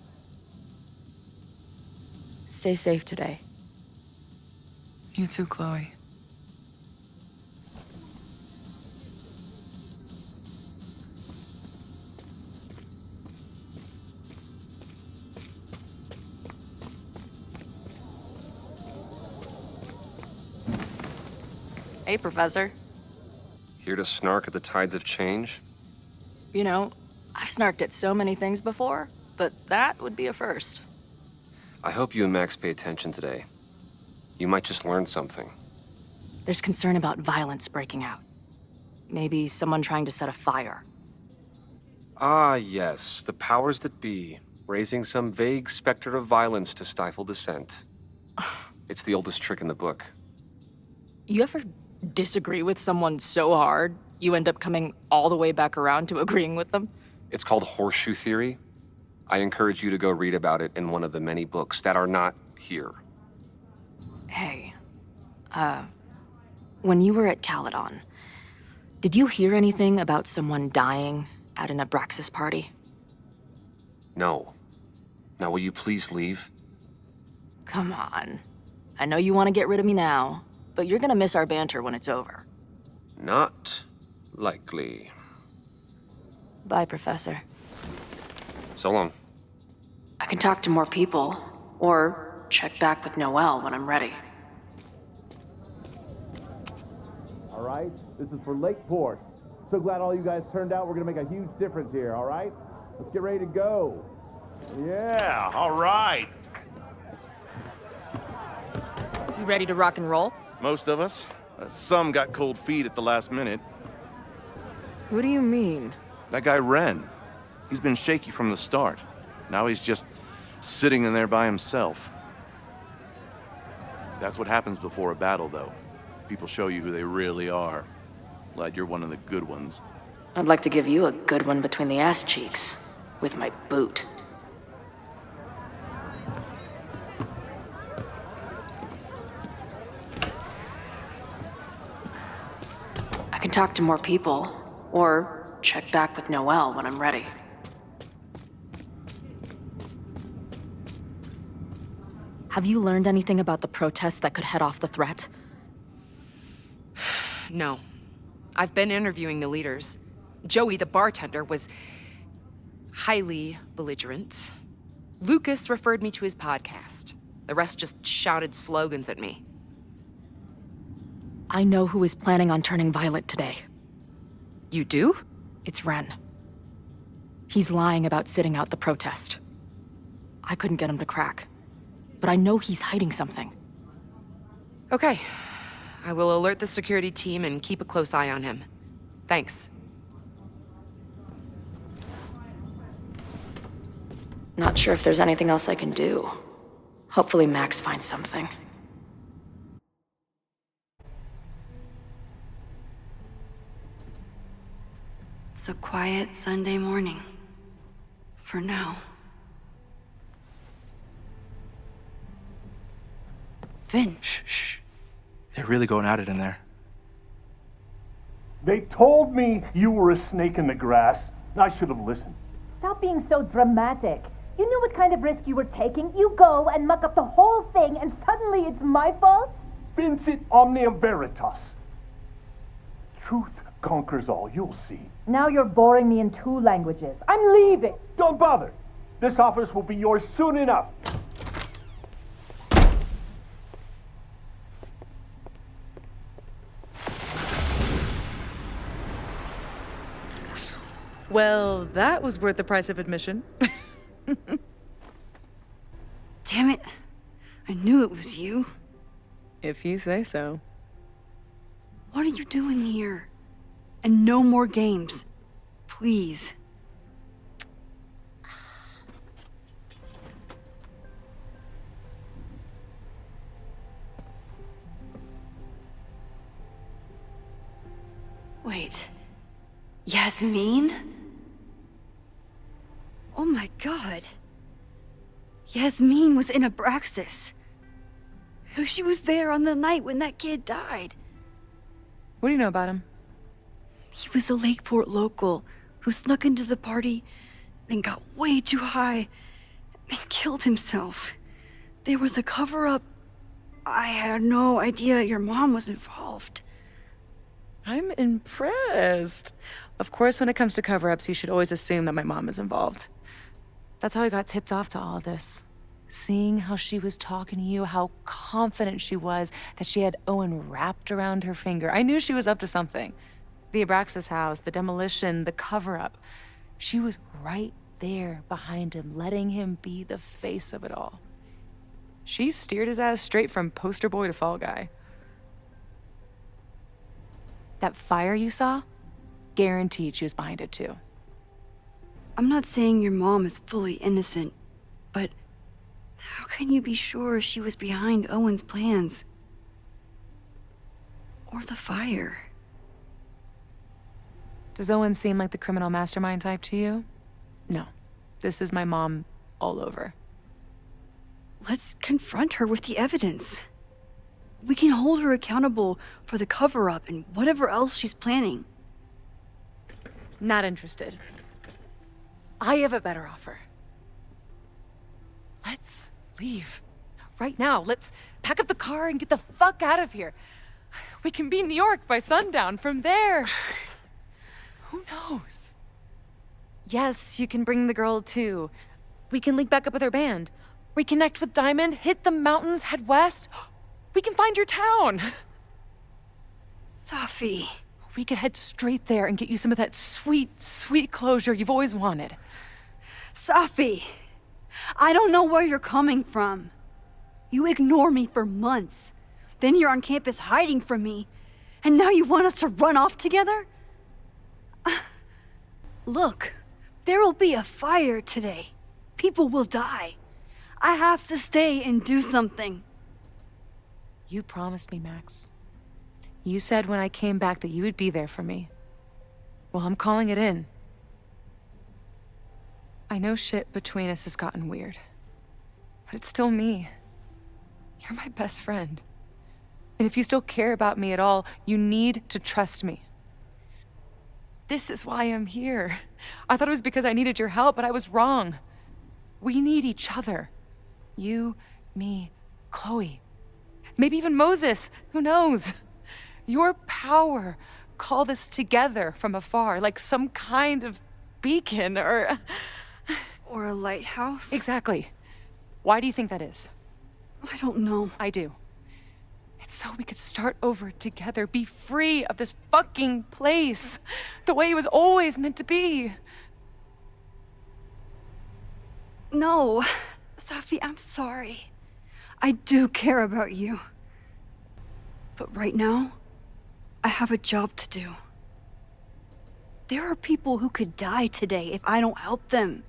Stay safe today. You too, Chloe. Hey, Professor. Here to snark at the tides of change? You know, I've snarked at so many things before, but that would be a first. I hope you and Max pay attention today. You might just learn something. There's concern about violence breaking out. Maybe someone trying to set a fire. Ah, yes, the powers that be, raising some vague specter of violence to stifle dissent. It's the oldest trick in the book. You ever disagree with someone so hard, you end up coming all the way back around to agreeing with them? It's called horseshoe theory. I encourage you to go read about it in one of the many books that are not here. Hey, when you were at Caledon, did you hear anything about someone dying at an Abraxas party? No. Now will you please leave? Come on. I know you want to get rid of me now, but you're gonna miss our banter when it's over. Not likely. Bye, Professor. So long. I can talk to more people, or check back with Noelle when I'm ready. All right, this is for Lakeport. So glad all you guys turned out. We're gonna make a huge difference here, all right? Let's get ready to go. Yeah, all right. You ready to rock and roll? Most of us. Some got cold feet at the last minute. Who do you mean? That guy Ren. He's been shaky from the start. Now he's just sitting in there by himself. That's what happens before a battle, though. People show you who they really are. Glad you're one of the good ones. I'd like to give you a good one between the ass cheeks with my boot. I can talk to more people, or check back with Noelle when I'm ready. Have you learned anything about the protest that could head off the threat? No. I've been interviewing the leaders. Joey, the bartender, was highly belligerent. Lucas referred me to his podcast. The rest just shouted slogans at me. I know who is planning on turning violent today. You do? It's Ren. He's lying about sitting out the protest. I couldn't get him to crack, but I know he's hiding something. Okay. I will alert the security team and keep a close eye on him. Thanks. Not sure if there's anything else I can do. Hopefully Max finds something. It's a quiet Sunday morning. For now. Vin. Shh. They're really going at it in there. They told me you were a snake in the grass. I should have listened. Stop being so dramatic. You knew what kind of risk you were taking. You go and muck up the whole thing, and suddenly it's my fault? Vincit omnium veritas. Truth conquers all, you'll see. Now you're boring me in 2 languages. I'm leaving. Don't bother. This office will be yours soon enough. Well, that was worth the price of admission. Damn it. I knew it was you. If you say so. What are you doing here? And no more games. Please. Wait. Yasmin? Oh my god. Yasmin was in Abraxas. She was there on the night when that kid died. What do you know about him? He was a Lakeport local who snuck into the party, then got way too high, and killed himself. There was a cover-up. I had no idea your mom was involved. I'm impressed. Of course, when it comes to cover-ups, you should always assume that my mom is involved. That's how I got tipped off to all of this. Seeing how she was talking to you, how confident she was that she had Owen wrapped around her finger. I knew she was up to something. The Abraxas house, the demolition, the cover-up. She was right there behind him, letting him be the face of it all. She steered his ass straight from poster boy to fall guy. That fire you saw? Guaranteed she was behind it too. I'm not saying your mom is fully innocent, but how can you be sure she was behind Owen's plans? or the fire. Does Owen seem like the criminal mastermind type to you? No. This is my mom all over. Let's confront her with the evidence. We can hold her accountable for the cover-up and whatever else she's planning. Not interested. I have a better offer. Let's leave. Right now. Let's pack up the car and get the fuck out of here. We can be in New York by sundown. From there, who knows? Yes, you can bring the girl too. We can link back up with her band. Reconnect with Diamond, hit the mountains, head west. We can find your town. Safi. We could head straight there and get you some of that sweet, sweet closure you've always wanted. Safi, I don't know where you're coming from. You ignore me for months. Then you're on campus hiding from me. And now you want us to run off together? Look, there will be a fire today. People will die. I have to stay and do something. You promised me, Max. You said when I came back that you would be there for me. Well, I'm calling it in. I know shit between us has gotten weird. But it's still me. You're my best friend. And if you still care about me at all, you need to trust me. This is why I'm here. I thought it was because I needed your help, but I was wrong. We need each other. You, me, Chloe. Maybe even Moses. Who knows? Your power called us together from afar, like some kind of beacon or a lighthouse? Exactly. Why do you think that is? I don't know. I do. It's so we could start over together, be free of this fucking place, the way it was always meant to be. No, Safi, I'm sorry. I do care about you. But right now, I have a job to do. There are people who could die today if I don't help them.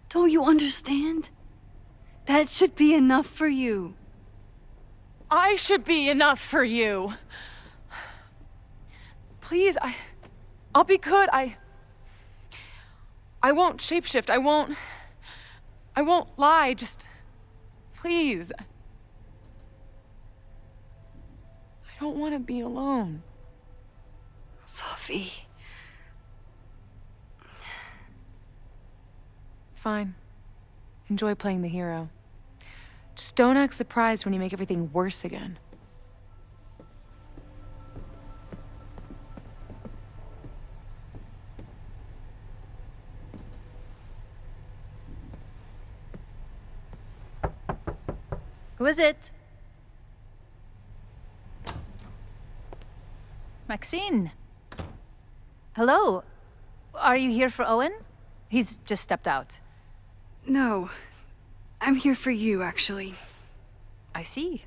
Don't you understand? That should be enough for you. I should be enough for you. Please, I'll be good. I won't shapeshift. I won't lie. Just please. I don't want to be alone. Safi. Fine. Enjoy playing the hero. Just don't act surprised when you make everything worse again. Who is it? Maxine. Hello. Are you here for Owen? He's just stepped out. No. I'm here for you, actually. I see.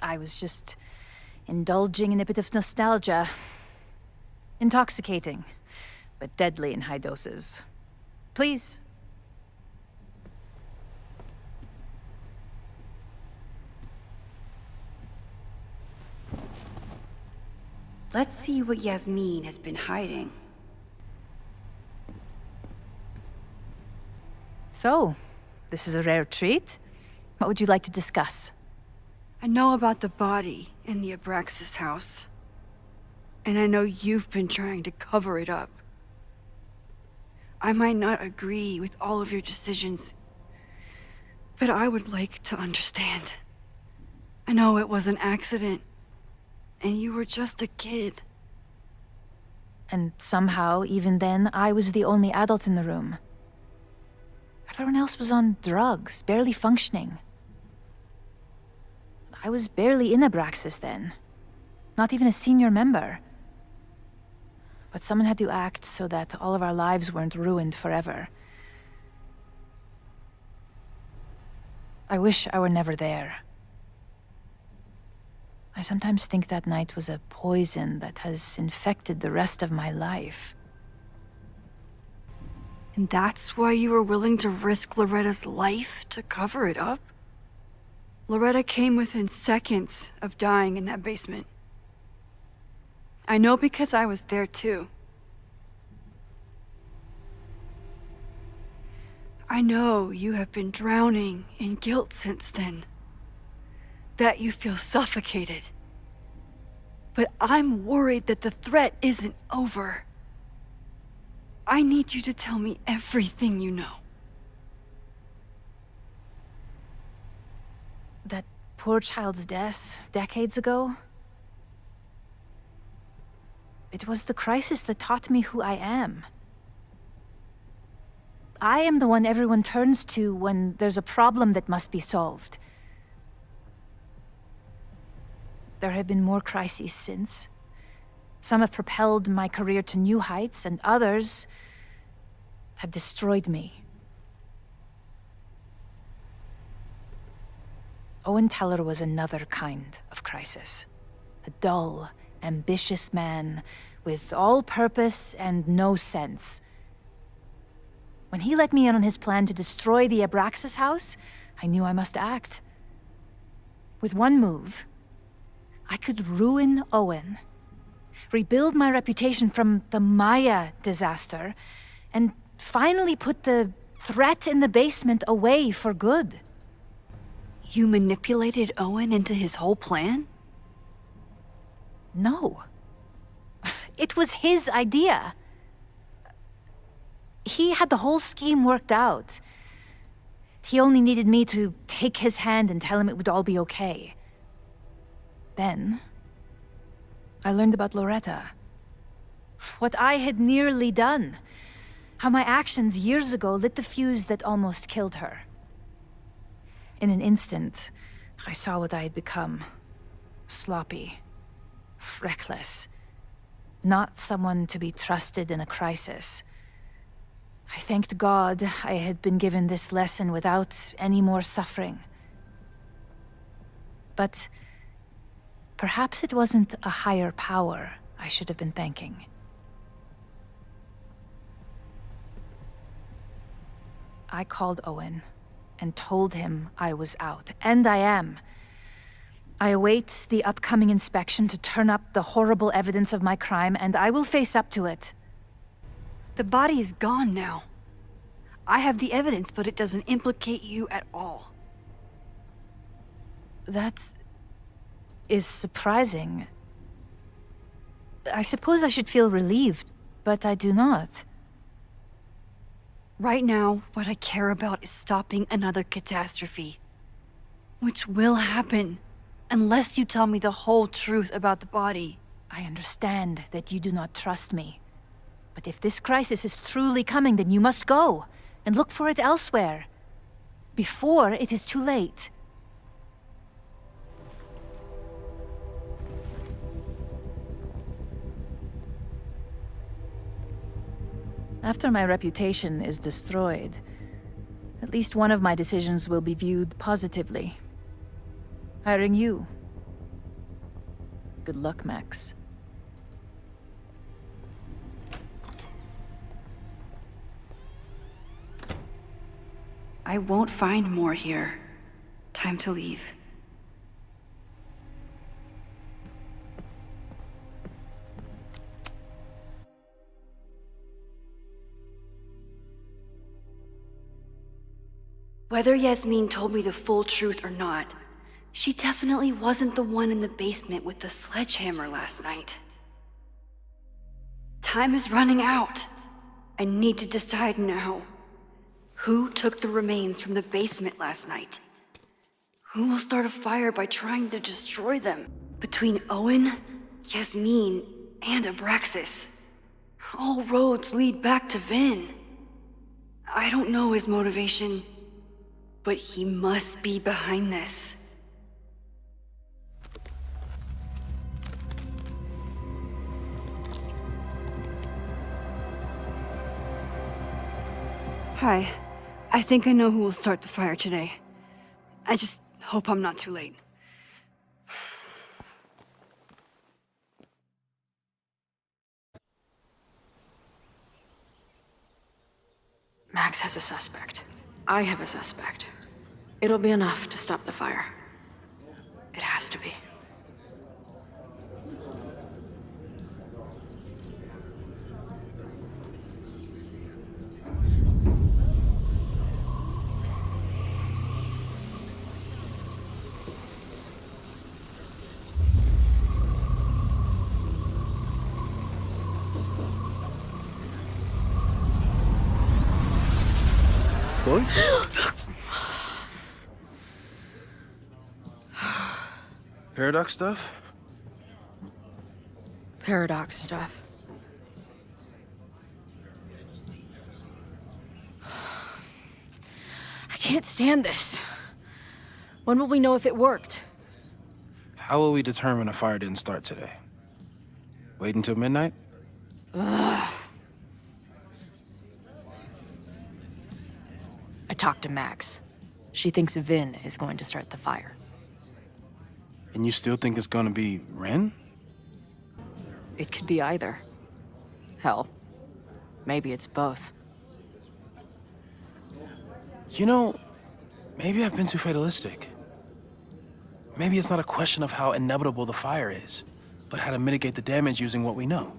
I was just indulging in a bit of nostalgia. Intoxicating, but deadly in high doses. Please. Let's see what Yasmin has been hiding. So, this is a rare treat. What would you like to discuss? I know about the body in the Abraxas house. And I know you've been trying to cover it up. I might not agree with all of your decisions, but I would like to understand. I know it was an accident, and you were just a kid. And somehow, even then, I was the only adult in the room. Everyone else was on drugs, barely functioning. I was barely in Abraxas then. Not even a senior member. But someone had to act so that all of our lives weren't ruined forever. I wish I were never there. I sometimes think that night was a poison that has infected the rest of my life. And that's why you were willing to risk Loretta's life to cover it up? Loretta came within seconds of dying in that basement. I know because I was there too. I know you have been drowning in guilt since then. That you feel suffocated. But I'm worried that the threat isn't over. I need you to tell me everything you know. That poor child's death decades ago? It was the crisis that taught me who I am. I am the one everyone turns to when there's a problem that must be solved. There have been more crises since. Some have propelled my career to new heights, and others have destroyed me. Owen Teller was another kind of crisis. A dull, ambitious man with all purpose and no sense. When he let me in on his plan to destroy the Abraxas house, I knew I must act. With one move, I could ruin Owen, rebuild my reputation from the Maya disaster, and finally put the threat in the basement away for good. You manipulated Owen into his whole plan? No. It was his idea. He had the whole scheme worked out. He only needed me to take his hand and tell him it would all be okay. Then, I learned about Loretta. What I had nearly done. How my actions years ago lit the fuse that almost killed her. In an instant, I saw what I had become. Sloppy. Reckless. Not someone to be trusted in a crisis. I thanked God I had been given this lesson without any more suffering. But perhaps it wasn't a higher power I should have been thanking. I called Owen and told him I was out, and I am. I await the upcoming inspection to turn up the horrible evidence of my crime, and I will face up to it. The body is gone now. I have the evidence, but it doesn't implicate you at all. That is surprising. I suppose I should feel relieved, but I do not. Right now, what I care about is stopping another catastrophe. Which will happen, unless you tell me the whole truth about the body. I understand that you do not trust me. But if this crisis is truly coming, then you must go, and look for it elsewhere. Before it is too late. After my reputation is destroyed, at least one of my decisions will be viewed positively. Hiring you. Good luck, Max. I won't find more here. Time to leave. Whether Yasmin told me the full truth or not, she definitely wasn't the one in the basement with the sledgehammer last night. Time is running out. I need to decide now. Who took the remains from the basement last night? Who will start a fire by trying to destroy them? Between Owen, Yasmin, and Abraxas. All roads lead back to Vin. I don't know his motivation, but he must be behind this. Hi. I think I know who will start the fire today. I just hope I'm not too late. Max has a suspect. I have a suspect. It'll be enough to stop the fire. It has to be. Chloe? Paradox stuff? Paradox stuff. I can't stand this. When will we know if it worked? How will we determine a fire didn't start today? Wait until midnight? Ugh. I talked to Max. She thinks Vin is going to start the fire. And you still think it's gonna be Ren? It could be either. Hell, maybe it's both. You know, maybe I've been too fatalistic. Maybe it's not a question of how inevitable the fire is, but how to mitigate the damage using what we know.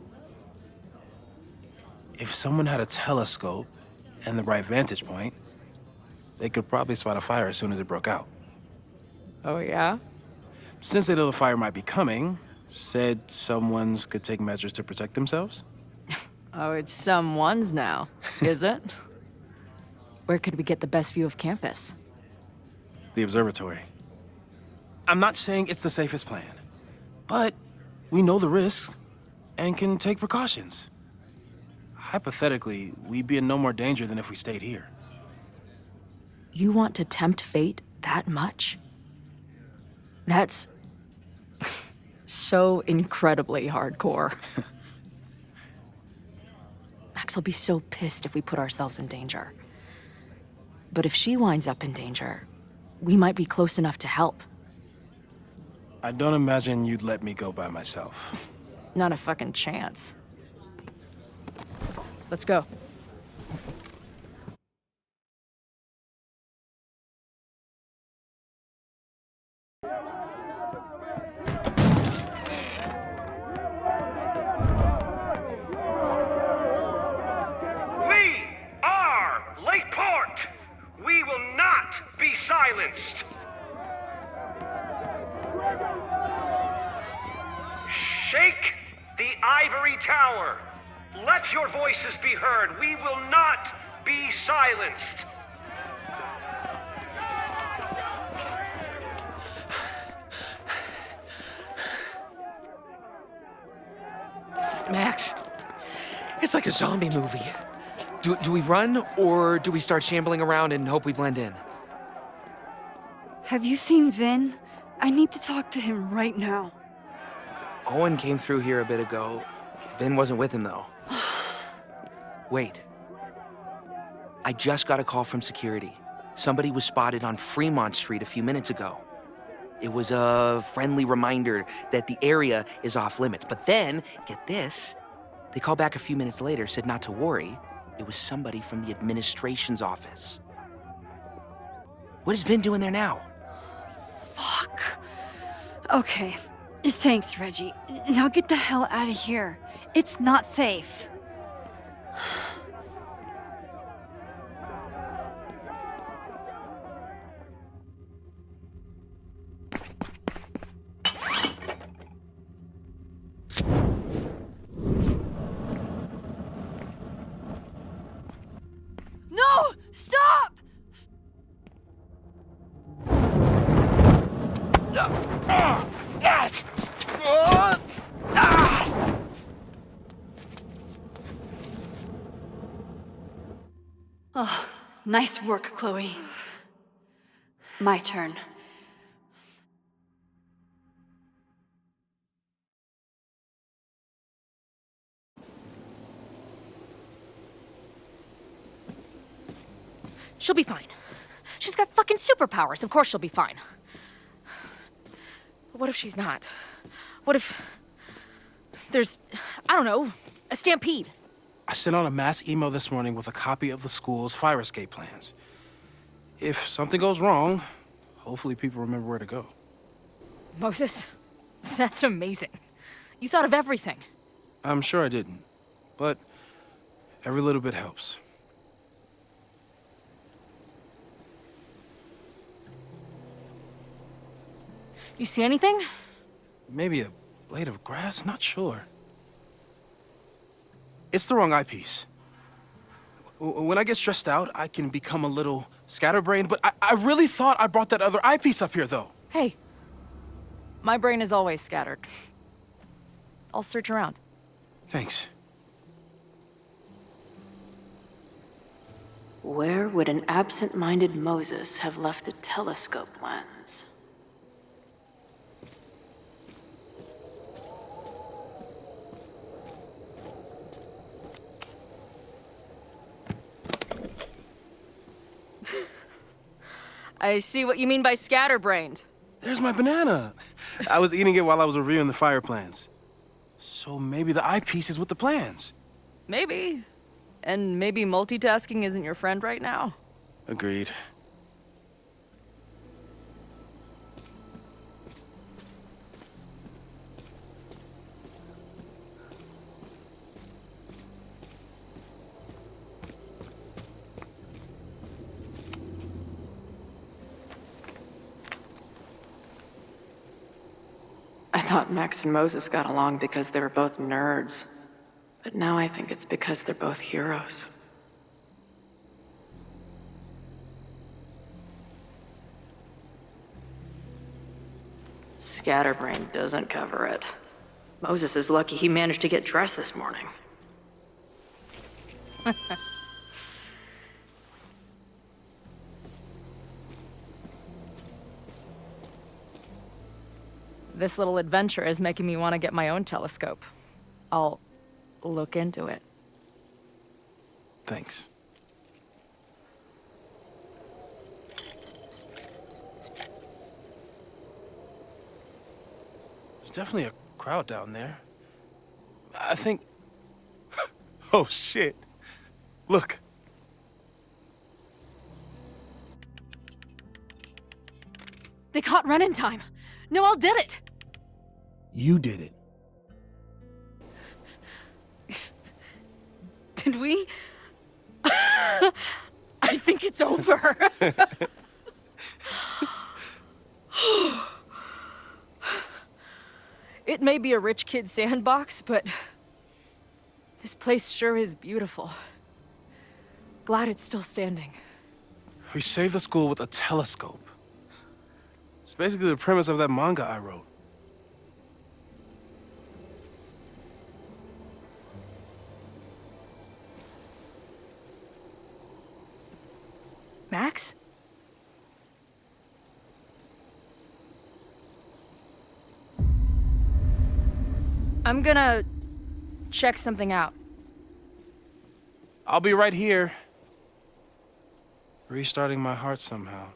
If someone had a telescope and the right vantage point, they could probably spot a fire as soon as it broke out. Oh, yeah? Since they know the fire might be coming, said someone's could take measures to protect themselves? Oh, it's someone's now, is it? Where could we get the best view of campus? The observatory. I'm not saying it's the safest plan, but we know the risks and can take precautions. Hypothetically, we'd be in no more danger than if we stayed here. You want to tempt fate that much? That's so incredibly hardcore. Max will be so pissed if we put ourselves in danger. But if she winds up in danger, we might be close enough to help. I don't imagine you'd let me go by myself. Not a fucking chance. Let's go. We are Lakeport! We will not be silenced! Shake the ivory tower! Let your voices be heard! We will not be silenced! Max, it's like a zombie movie. Do we run, or do we start shambling around and hope we blend in? Have you seen Vin? I need to talk to him right now. Owen came through here a bit ago. Vin wasn't with him, though. Wait. I just got a call from security. Somebody was spotted on Fremont Street a few minutes ago. It was a friendly reminder that the area is off limits. But then, get this, they called back a few minutes later, said not to worry. It was somebody from the administration's office. What is Vin doing there now? Fuck. Okay. Thanks, Reggie. Now get the hell out of here. It's not safe. No! Stop! Oh, nice work, Chloe. My turn. She'll be fine. She's got fucking superpowers. Of course she'll be fine. But what if she's not? What if there's, I don't know, a stampede? I sent out a mass email this morning with a copy of the school's fire escape plans. If something goes wrong, hopefully people remember where to go. Moses, that's amazing. You thought of everything. I'm sure I didn't, but every little bit helps. You see anything? Maybe a blade of grass, not sure. It's the wrong eyepiece. When I get stressed out, I can become a little scatterbrained, but I really thought I brought that other eyepiece up here, though. Hey, my brain is always scattered. I'll search around. Thanks. Where would an absent-minded Moses have left a telescope lens? I see what you mean by scatterbrained. There's my banana. I was eating it while I was reviewing the fire plans. So maybe the eyepiece is with the plans. Maybe. And maybe multitasking isn't your friend right now. Agreed. I thought Max and Moses got along because they were both nerds. But now I think it's because they're both heroes. Scatterbrain doesn't cover it. Moses is lucky he managed to get dressed this morning. This little adventure is making me want to get my own telescope. I'll look into it. Thanks. There's definitely a crowd down there. I think... Oh, shit. Look. They caught Ren in time. Noelle did it. You did it. Did we? I think it's over. It may be a rich kid's sandbox, but this place sure is beautiful. Glad it's still standing. We saved the school with a telescope. It's basically the premise of that manga I wrote. Max? I'm gonna check something out. I'll be right here. Restarting my heart somehow.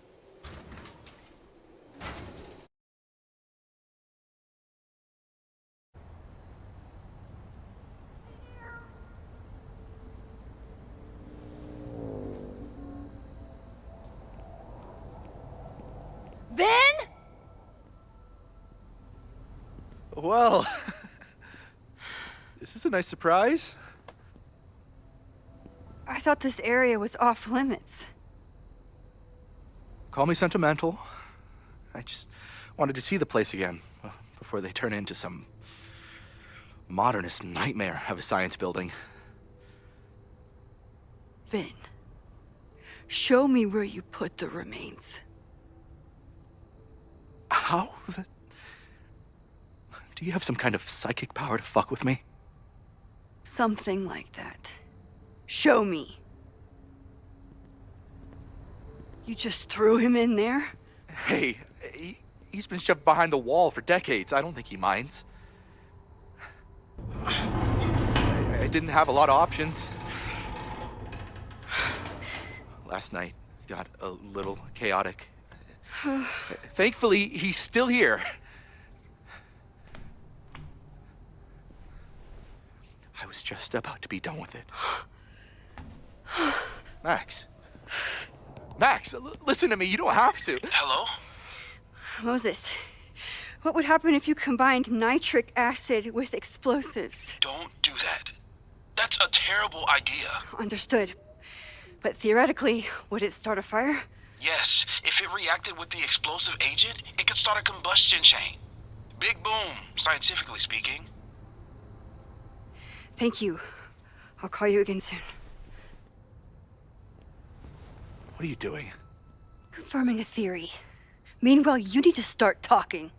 Ben? Well, this is a nice surprise. I thought this area was off limits. Call me sentimental. I just wanted to see the place again before they turn into some modernist nightmare of a science building. Vin, show me where you put the remains. How? Do you have some kind of psychic power to fuck with me? Something like that. Show me. You just threw him in there? Hey, he's been shoved behind the wall for decades. I don't think he minds. I didn't have a lot of options. Last night got a little chaotic. Thankfully, he's still here. I was just about to be done with it. Max. Max, listen to me. You don't have to. Hello? Moses, what would happen if you combined nitric acid with explosives? Don't do that. That's a terrible idea. Understood. But theoretically, would it start a fire? Yes, if it reacted with the explosive agent, it could start a combustion chain. Big boom, scientifically speaking. Thank you. I'll call you again soon. What are you doing? Confirming a theory. Meanwhile, you need to start talking.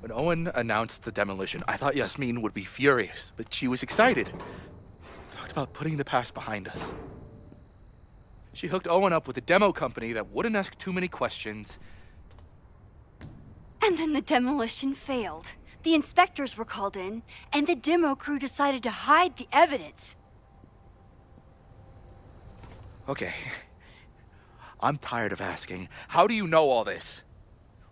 When Owen announced the demolition, I thought Yasmin would be furious, but she was excited. Talked about putting the past behind us. She hooked Owen up with a demo company that wouldn't ask too many questions. And then the demolition failed. The inspectors were called in, and the demo crew decided to hide the evidence. Okay. I'm tired of asking. How do you know all this?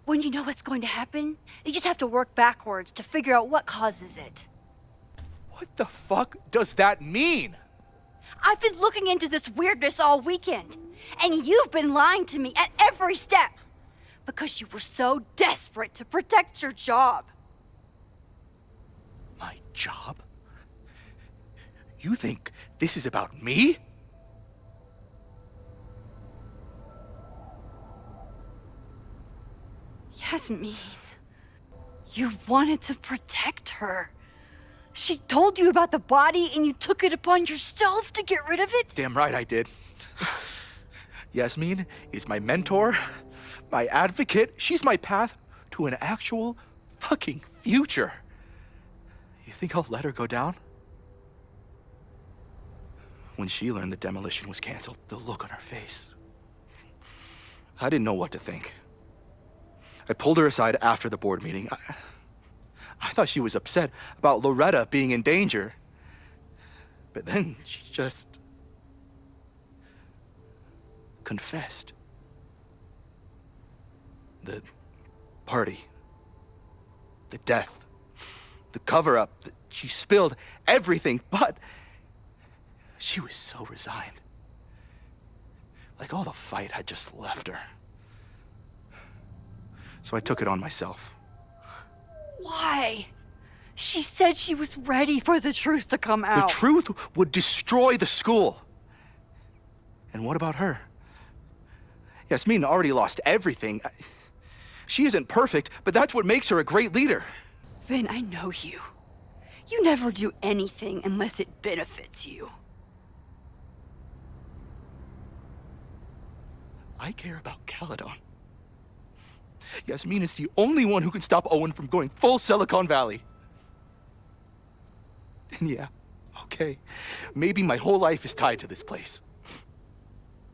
When you know what's going to happen, you just have to work backwards to figure out what causes it. What the fuck does that mean? I've been looking into this weirdness all weekend, and you've been lying to me at every step because you were so desperate to protect your job. My job? You think this is about me? Yasmin, you wanted to protect her. She told you about the body and you took it upon yourself to get rid of it? Damn right I did. Yasmin is my mentor, my advocate. She's my path to an actual fucking future. You think I'll let her go down? When she learned the demolition was canceled, the look on her face. I didn't know what to think. I pulled her aside after the board meeting. I thought she was upset about Loretta being in danger. But then she just confessed. The party, the death, the cover-up, she spilled everything, but she was so resigned. Like all the fight had just left her. So I took it on myself. Why? She said she was ready for the truth to come out. The truth would destroy the school. And what about her? Yasmin already lost everything. She isn't perfect, but that's what makes her a great leader. Vin, I know you. You never do anything unless it benefits you. I care about Kаледон. Yasmin is the only one who can stop Owen from going full Silicon Valley. And yeah, okay, maybe my whole life is tied to this place.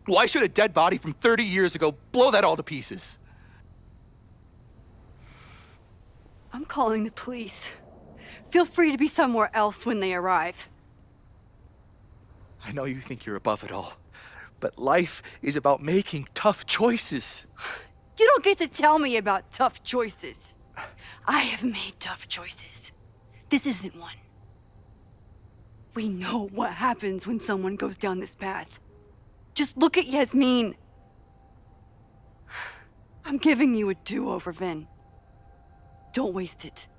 Why should a dead body from 30 years ago blow that all to pieces? I'm calling the police. Feel free to be somewhere else when they arrive. I know you think you're above it all, but life is about making tough choices. You don't get to tell me about tough choices. I have made tough choices. This isn't one. We know what happens when someone goes down this path. Just look at Yasmin. I'm giving you a do-over, Vin. Don't waste it.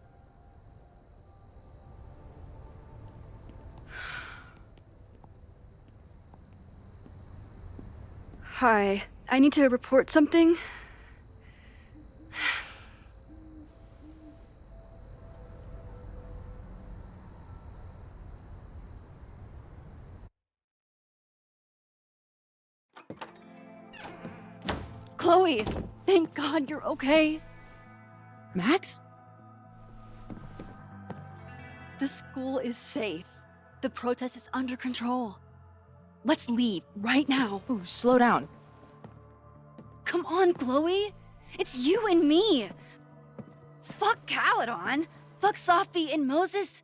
Hi, I need to report something. Chloe, thank God you're okay. Max? The school is safe. The protest is under control. Let's leave right now. Ooh, slow down. Come on, Chloe. It's you and me. Fuck Kаледон. Fuck Sophie and Moses.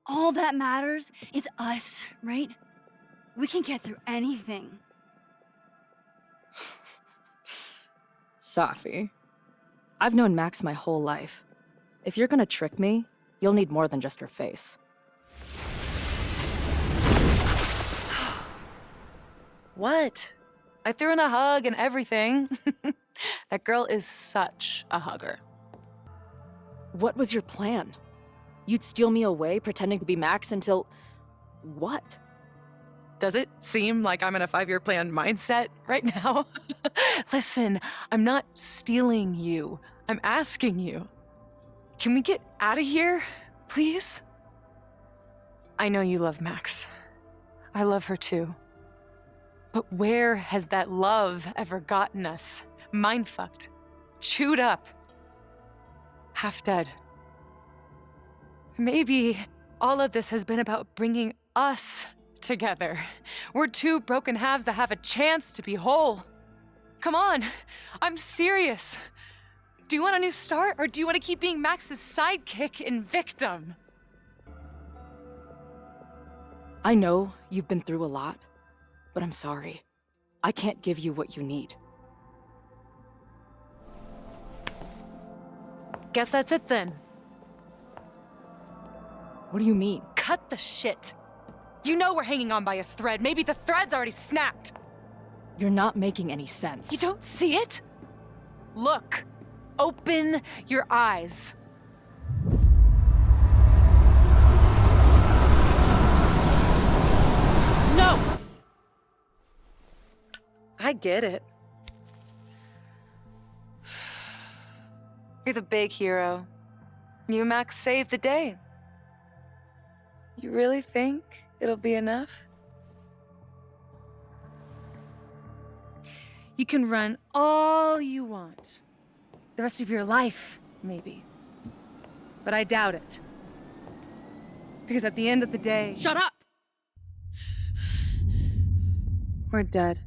All that matters is us, right? We can get through anything. Sophie, I've known Max my whole life. If you're gonna trick me, you'll need more than just her face. What? I threw in a hug and everything. That girl is such a hugger. What was your plan? You'd steal me away pretending to be Max until... what? Does it seem like I'm in a 5-year plan mindset right now? Listen, I'm not stealing you. I'm asking you. Can we get out of here, please? I know you love Max. I love her too. But where has that love ever gotten us? Mind-fucked, chewed up, half dead. Maybe all of this has been about bringing us together. We're two broken halves that have a chance to be whole. Come on, I'm serious. Do you want a new start, or do you want to keep being Max's sidekick and victim? I know you've been through a lot, but I'm sorry. I can't give you what you need. Guess that's it then. What do you mean? Cut the shit. You know we're hanging on by a thread. Maybe the thread's already snapped. You're not making any sense. You don't see it? Look. Open your eyes. No! I get it. You're the big hero. You, Max, saved the day. You really think it'll be enough? You can run all you want. The rest of your life, maybe. But I doubt it. Because at the end of the day... Shut up! We're dead.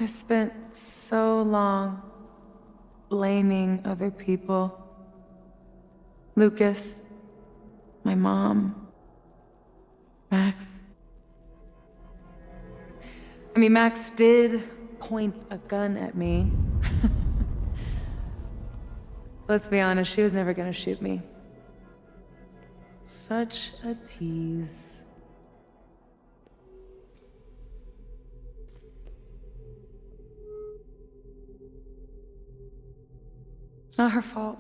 I spent so long blaming other people. Lucas, my mom, Max. I mean, Max did point a gun at me. Let's be honest, she was never gonna shoot me. Such a tease. It's not her fault.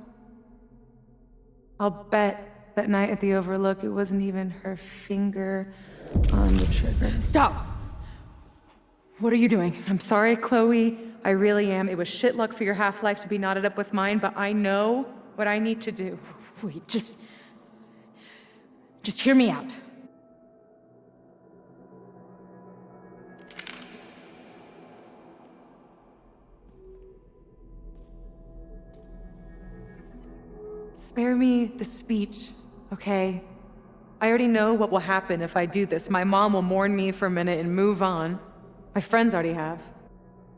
I'll bet that night at the Overlook, it wasn't even her finger on the trigger. Stop! What are you doing? I'm sorry, Chloe. I really am. It was shit luck for your half-life to be knotted up with mine, but I know what I need to do. Wait, just hear me out. Spare me the speech, okay? I already know what will happen if I do this. My mom will mourn me for a minute and move on. My friends already have.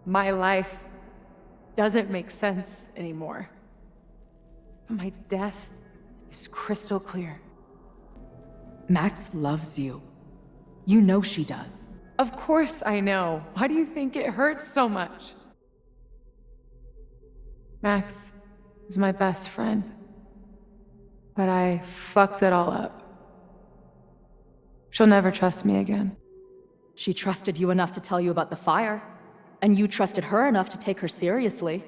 My life doesn't make sense anymore. But my death is crystal clear. Max loves you. You know she does. Of course I know. Why do you think it hurts so much? Max is my best friend. But I fucked it all up. She'll never trust me again. She trusted you enough to tell you about the fire, and you trusted her enough to take her seriously.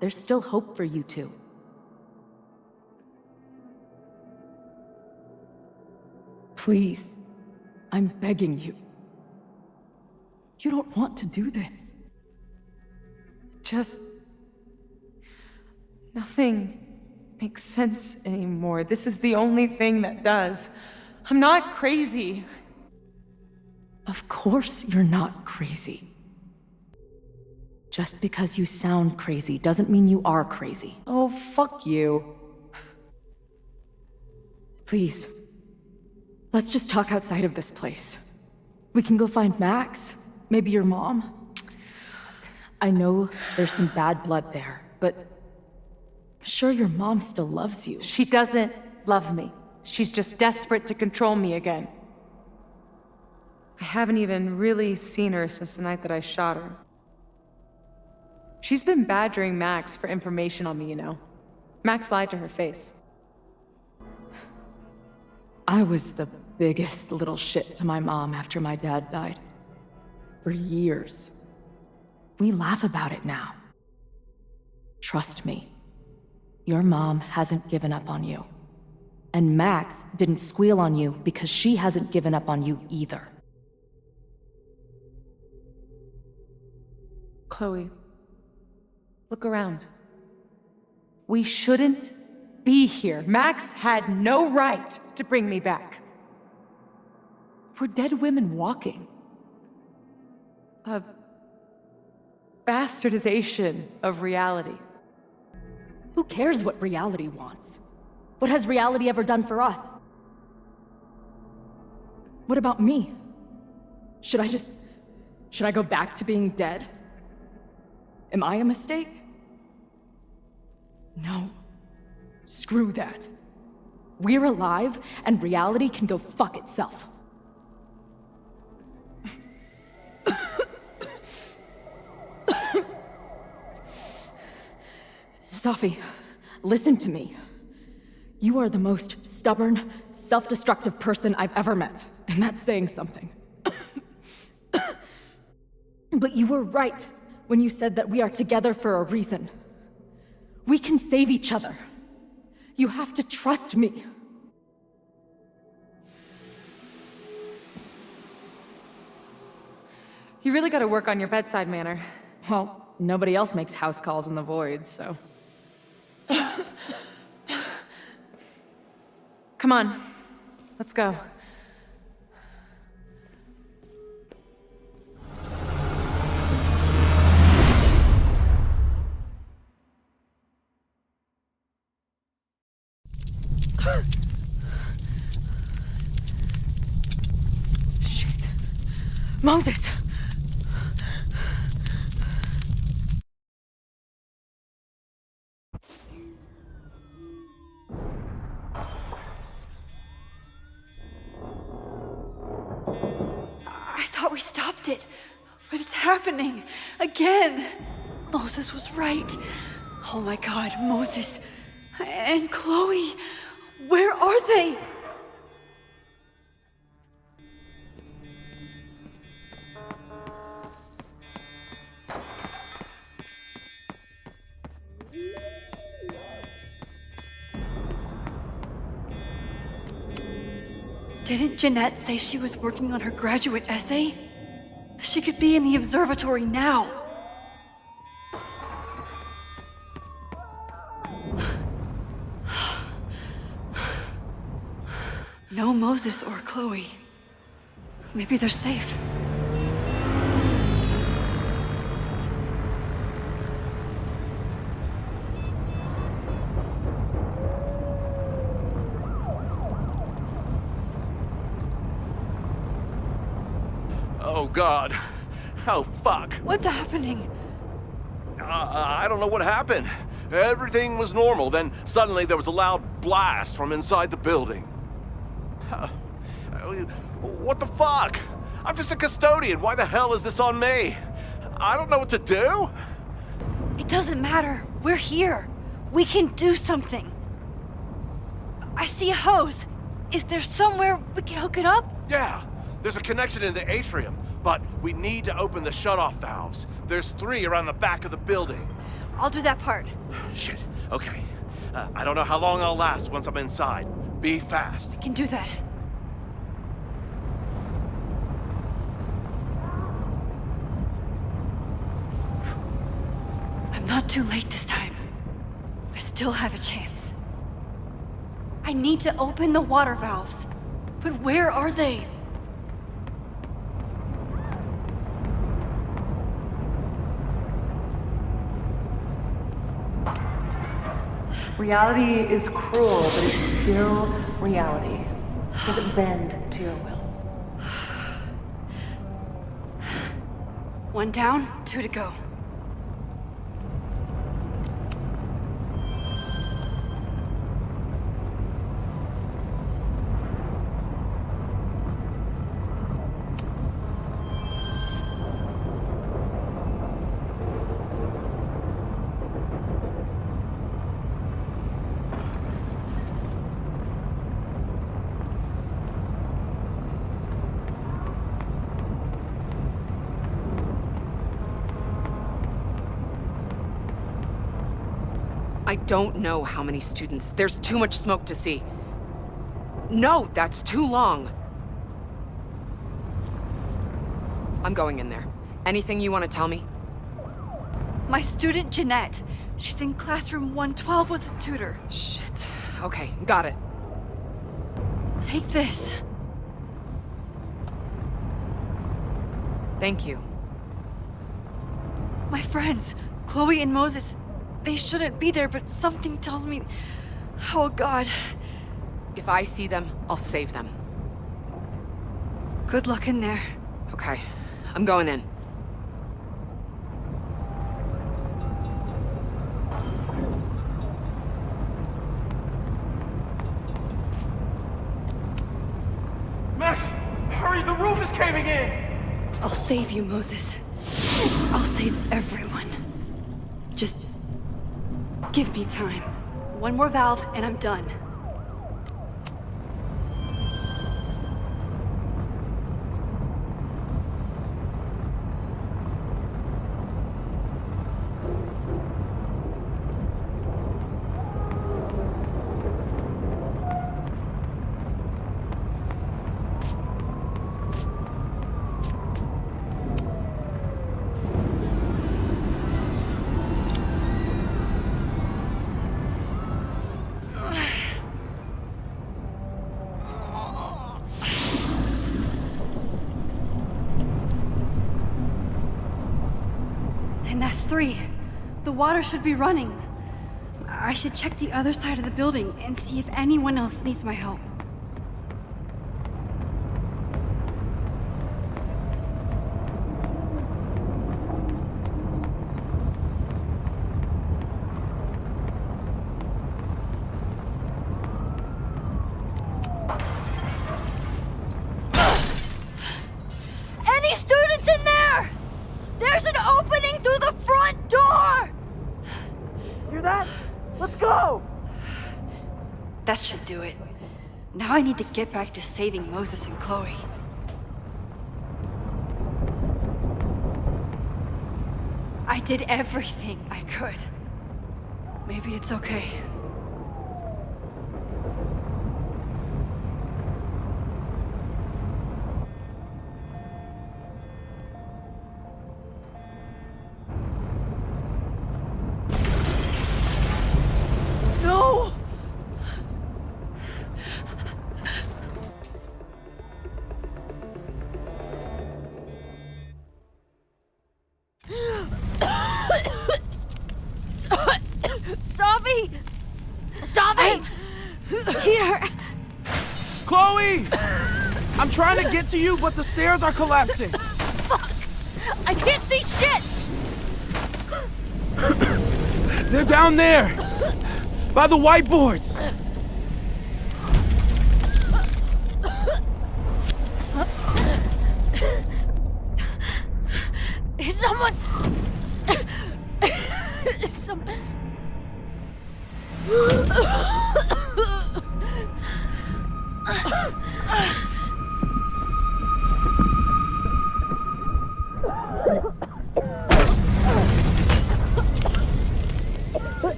There's still hope for you two. Please, I'm begging you. You don't want to do this. Just... nothing makes sense anymore. This is the only thing that does. I'm not crazy. Of course you're not crazy. Just because you sound crazy doesn't mean you are crazy. Oh, fuck you. Please, let's just talk outside of this place. We can go find Max, maybe your mom. I know there's some bad blood there, but I'm sure your mom still loves you. She doesn't love me. She's just desperate to control me again. I haven't even really seen her since the night that I shot her. She's been badgering Max for information on me, you know. Max lied to her face. I was the biggest little shit to my mom after my dad died. For years. We laugh about it now. Trust me, your mom hasn't given up on you. And Max didn't squeal on you because she hasn't given up on you either. Chloe, look around. We shouldn't be here. Max had no right to bring me back. We're dead women walking. A bastardization of reality. Who cares what reality wants? What has reality ever done for us? What about me? Should I go back to being dead? Am I a mistake? No. Screw that. We're alive, and reality can go fuck itself. Safi, listen to me. You are the most stubborn, self-destructive person I've ever met, and that's saying something. But you were right when you said that we are together for a reason. We can save each other. You have to trust me. You really gotta work on your bedside manner. Well, nobody else makes house calls in the void, so... Come on, let's go. Shit. Moses! I thought we stopped it, but it's happening again. Moses was right. Oh my God, Moses and Chloe, where are they? Didn't Jeanette say she was working on her graduate essay? She could be in the observatory now. No Moses or Chloe. Maybe they're safe. Oh, God. Oh, fuck. What's happening? I don't know what happened. Everything was normal, then suddenly there was a loud blast from inside the building. What the fuck? I'm just a custodian. Why the hell is this on me? I don't know what to do. It doesn't matter. We're here. We can do something. I see a hose. Is there somewhere we can hook it up? Yeah, there's a connection in the atrium, but we need to open the shutoff valves. There's 3 around the back of the building. I'll do that part. Shit, okay. I don't know how long I'll last once I'm inside. Be fast. I can do that. I'm not too late this time. I still have a chance. I need to open the water valves. But where are they? Reality is cruel, but it's still reality. It doesn't bend to your will. 1 down, 2 to go. I don't know how many students. There's too much smoke to see. No, that's too long. I'm going in there. Anything you want to tell me? My student Jeanette. She's in classroom 112 with a tutor. Shit. Okay, got it. Take this. Thank you. My friends, Chloe and Moses, they shouldn't be there, but something tells me... Oh, God. If I see them, I'll save them. Good luck in there. Okay, I'm going in. Max, hurry, the roof is caving in! I'll save you, Moses. I'll save everyone. Just give me time. 1 more valve and I'm done. And that's 3. The water should be running. I should check the other side of the building and see if anyone else needs my help. Any students in there? There's an opening through the front door! Hear that? Let's go! That should do it. Now I need to get back to saving Moses and Chloe. I did everything I could. Maybe it's okay. No! Savi! Savi! Here! Chloe! I'm trying to get to you, but the stairs are collapsing. Fuck! I can't see shit! They're down there! By the whiteboards! Is someone... Someone...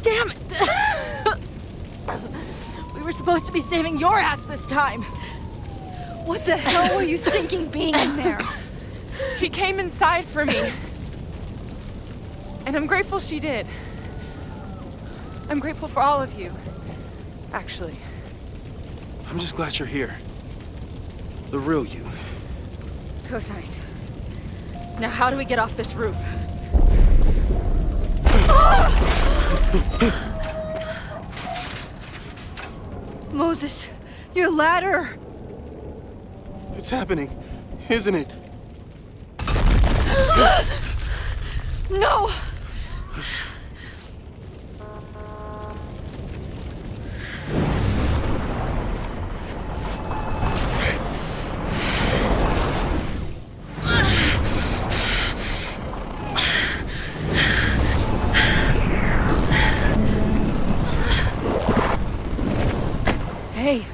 Damn it! We were supposed to be saving your ass this time. What the hell were you thinking being in there? She came inside for me. And I'm grateful she did. I'm grateful for all of you, actually. I'm just glad you're here. The real you. Co-signed. Now how do we get off this roof? Moses, your ladder! It's happening, isn't it? No! Hey.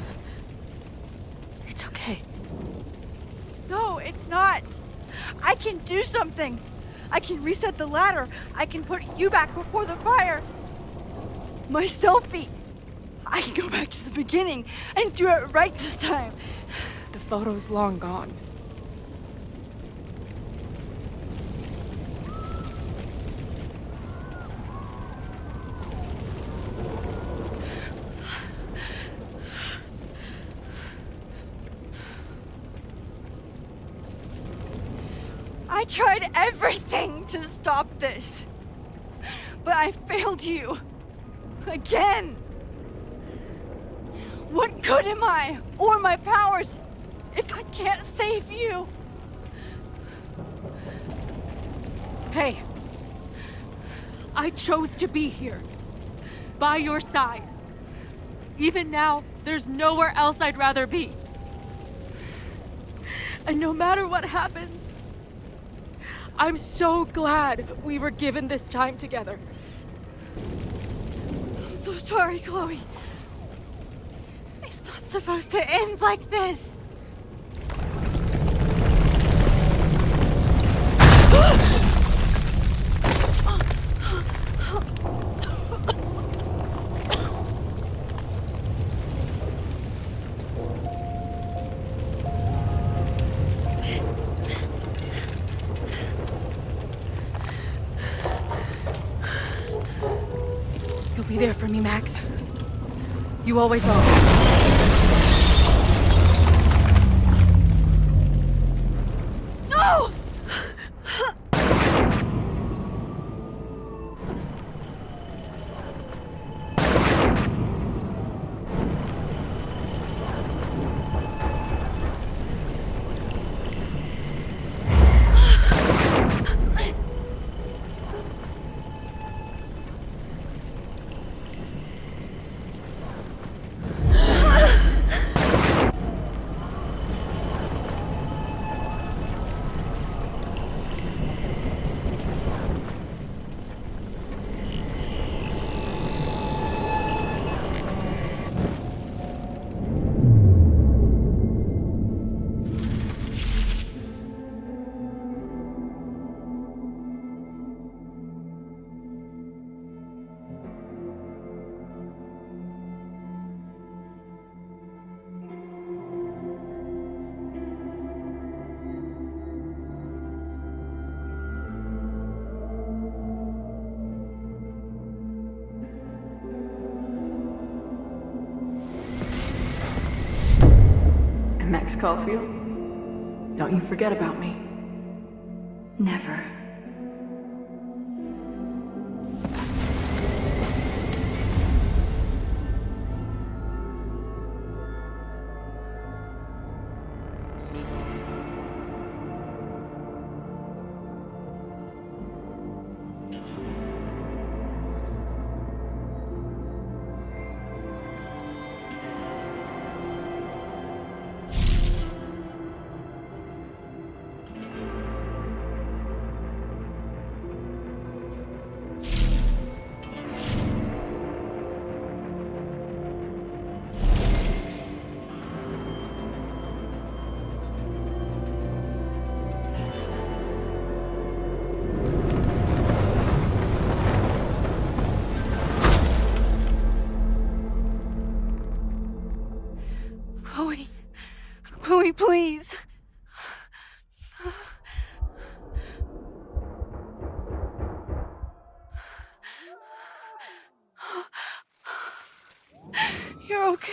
It's okay. No, it's not. I can do something. I can reset the ladder. I can put you back before the fire. My selfie. I can go back to the beginning and do it right this time. The photo's long gone. I tried everything to stop this, but I failed you. Again. What good am I, or my powers, if I can't save you? Hey. I chose to be here. By your side. Even now, there's nowhere else I'd rather be. And no matter what happens, I'm so glad we were given this time together. I'm so sorry, Chloe. It's not supposed to end like this. You'll be there for me, Max. You always are. No! Max Colfiled, don't you forget about me. Never. Chloe, please. You're okay.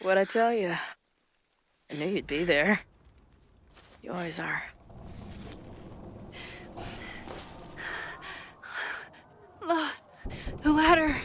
What'd I tell you? I knew you'd be there. You always are. The ladder.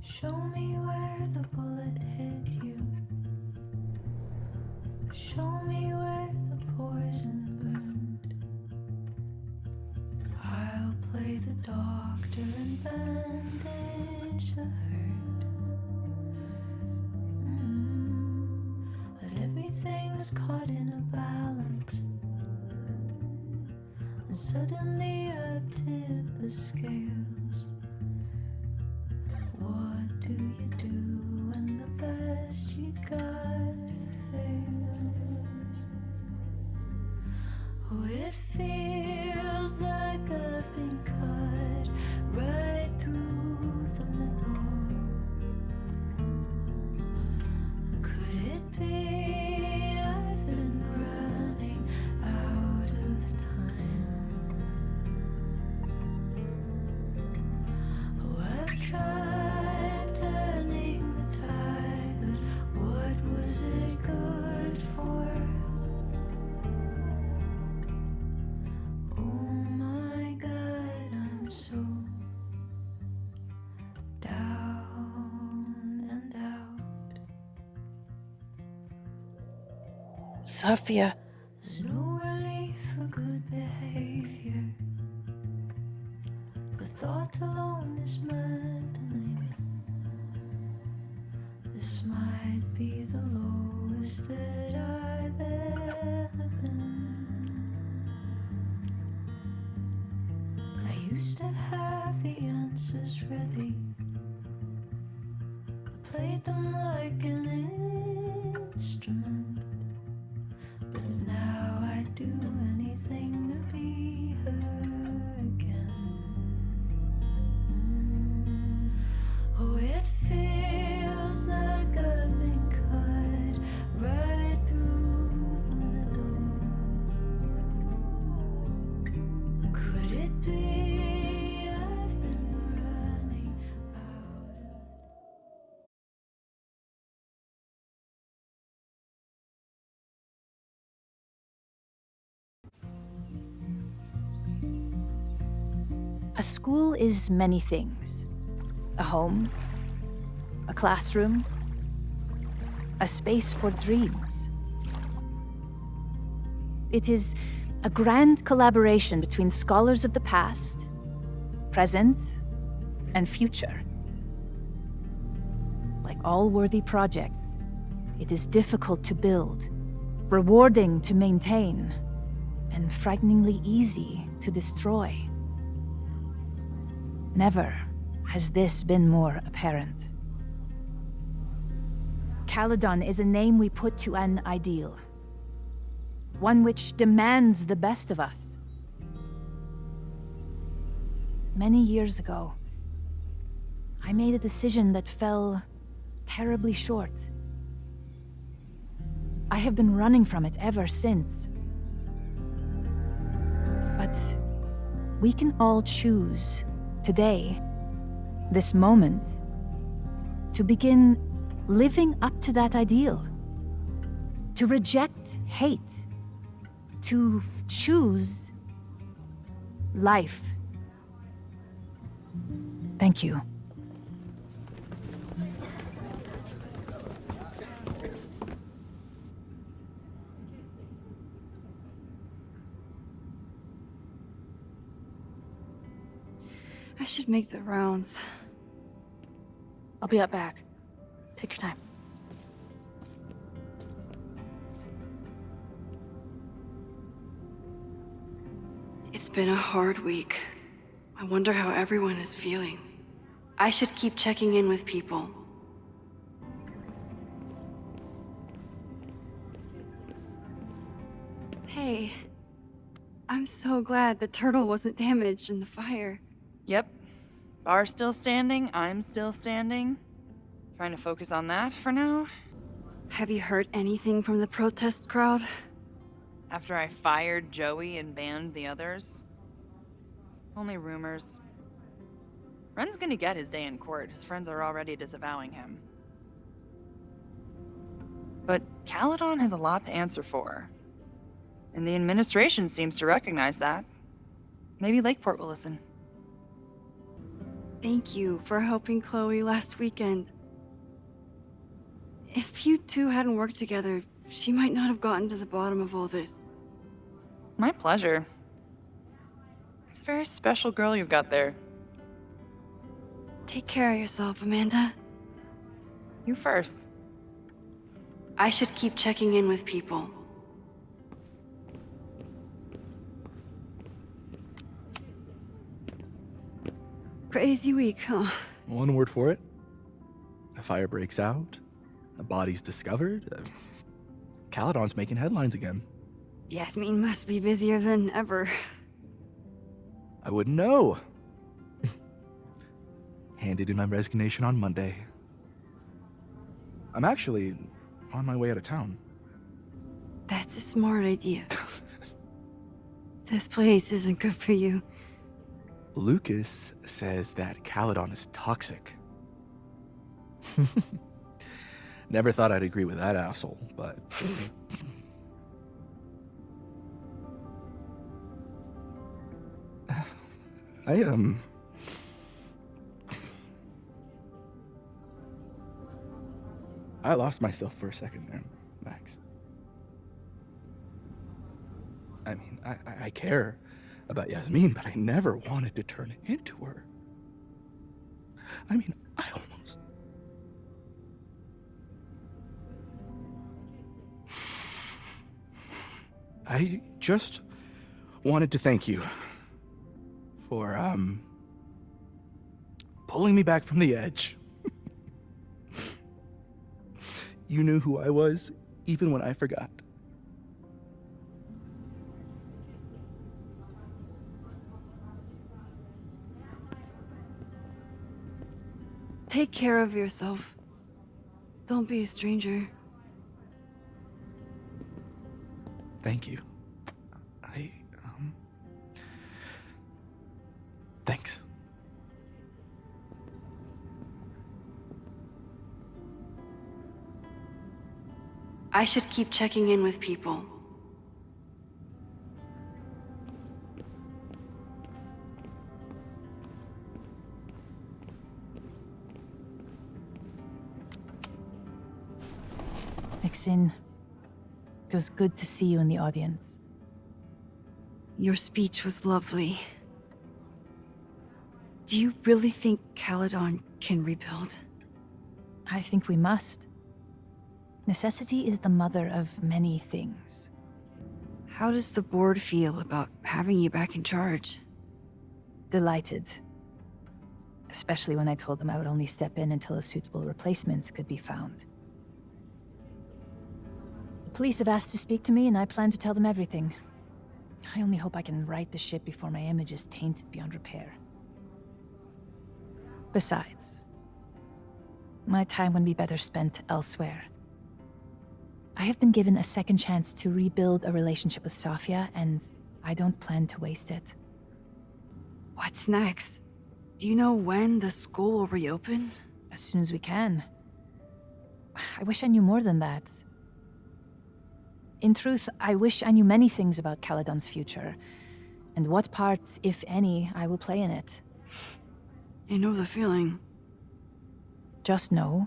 Show me where the bullet hit you. Show me where the poison burned. I'll play the doctor and bandage the hurt. But everything's caught in a balance, and suddenly I've tipped the scales. What do you do when the best you got fails? Oh, it feels like I've been cut right through the middle. Could it be I've been running out of time? Oh, I've tried turning the tide, but what was it good for? Oh my God, I'm so down and out. Sophia. There's no relief for good behavior. The thought alone is maddening. This might be the lowest that I've ever been. I used to have the answers ready. I played them like an instrument. But now I'd do anything to be her again. Oh, it feels like I've been cut right through the middle. Could it be I've been running out of A school is many things. A home, a classroom, a space for dreams. It is a grand collaboration between scholars of the past, present, and future. Like all worthy projects, it is difficult to build, rewarding to maintain, and frighteningly easy to destroy. Never has this been more apparent. Kalедон is a name we put to an ideal, one which demands the best of us. Many years ago, I made a decision that fell terribly short. I have been running from it ever since. But we can all choose today, this moment, to begin living up to that ideal, to reject hate, to choose life. Thank you. I should make the rounds. I'll be up back. Take your time. It's been a hard week. I wonder how everyone is feeling. I should keep checking in with people. Hey, I'm so glad the turtle wasn't damaged in the fire. Yep. Bar's still standing, I'm still standing. Trying to focus on that for now. Have you heard anything from the protest crowd? After I fired Joey and banned the others? Only rumors. Ren's gonna get his day in court. His friends are already disavowing him. But Kаледон has a lot to answer for. And the administration seems to recognize that. Maybe Lakeport will listen. Thank you for helping Chloe last weekend. If you two hadn't worked together, she might not have gotten to the bottom of all this. My pleasure. It's a very special girl you've got there. Take care of yourself, Amanda. You first. I should keep checking in with people. Crazy week, huh? One word for it. A fire breaks out. A body's discovered. Kаледon's making headlines again. Yasmin must be busier than ever. I wouldn't know. Handed in my resignation on Monday. I'm actually on my way out of town. That's a smart idea. This place isn't good for you. Lucas says that Kаледon is toxic. Never thought I'd agree with that asshole, but... I lost myself for a second there, Max. I mean, I care about Yasmin, but I never wanted to turn into her. I mean, I just wanted to thank you for, pulling me back from the edge. You knew who I was, even when I forgot. Take care of yourself. Don't be a stranger. Thank you. Thanks. I should keep checking in with people. Maxine, it was good to see you in the audience. Your speech was lovely. Do you really think Kаледон can rebuild? I think we must. Necessity is the mother of many things. How does the board feel about having you back in charge? Delighted. Especially when I told them I would only step in until a suitable replacement could be found. The police have asked to speak to me, and I plan to tell them everything. I only hope I can right the ship before my image is tainted beyond repair. Besides, my time would be better spent elsewhere. I have been given a second chance to rebuild a relationship with Sofia, and I don't plan to waste it. What's next? Do you know when the school will reopen? As soon as we can. I wish I knew more than that. In truth, I wish I knew many things about Kаледon's future, and what part, if any, I will play in it. I know the feeling. Just know,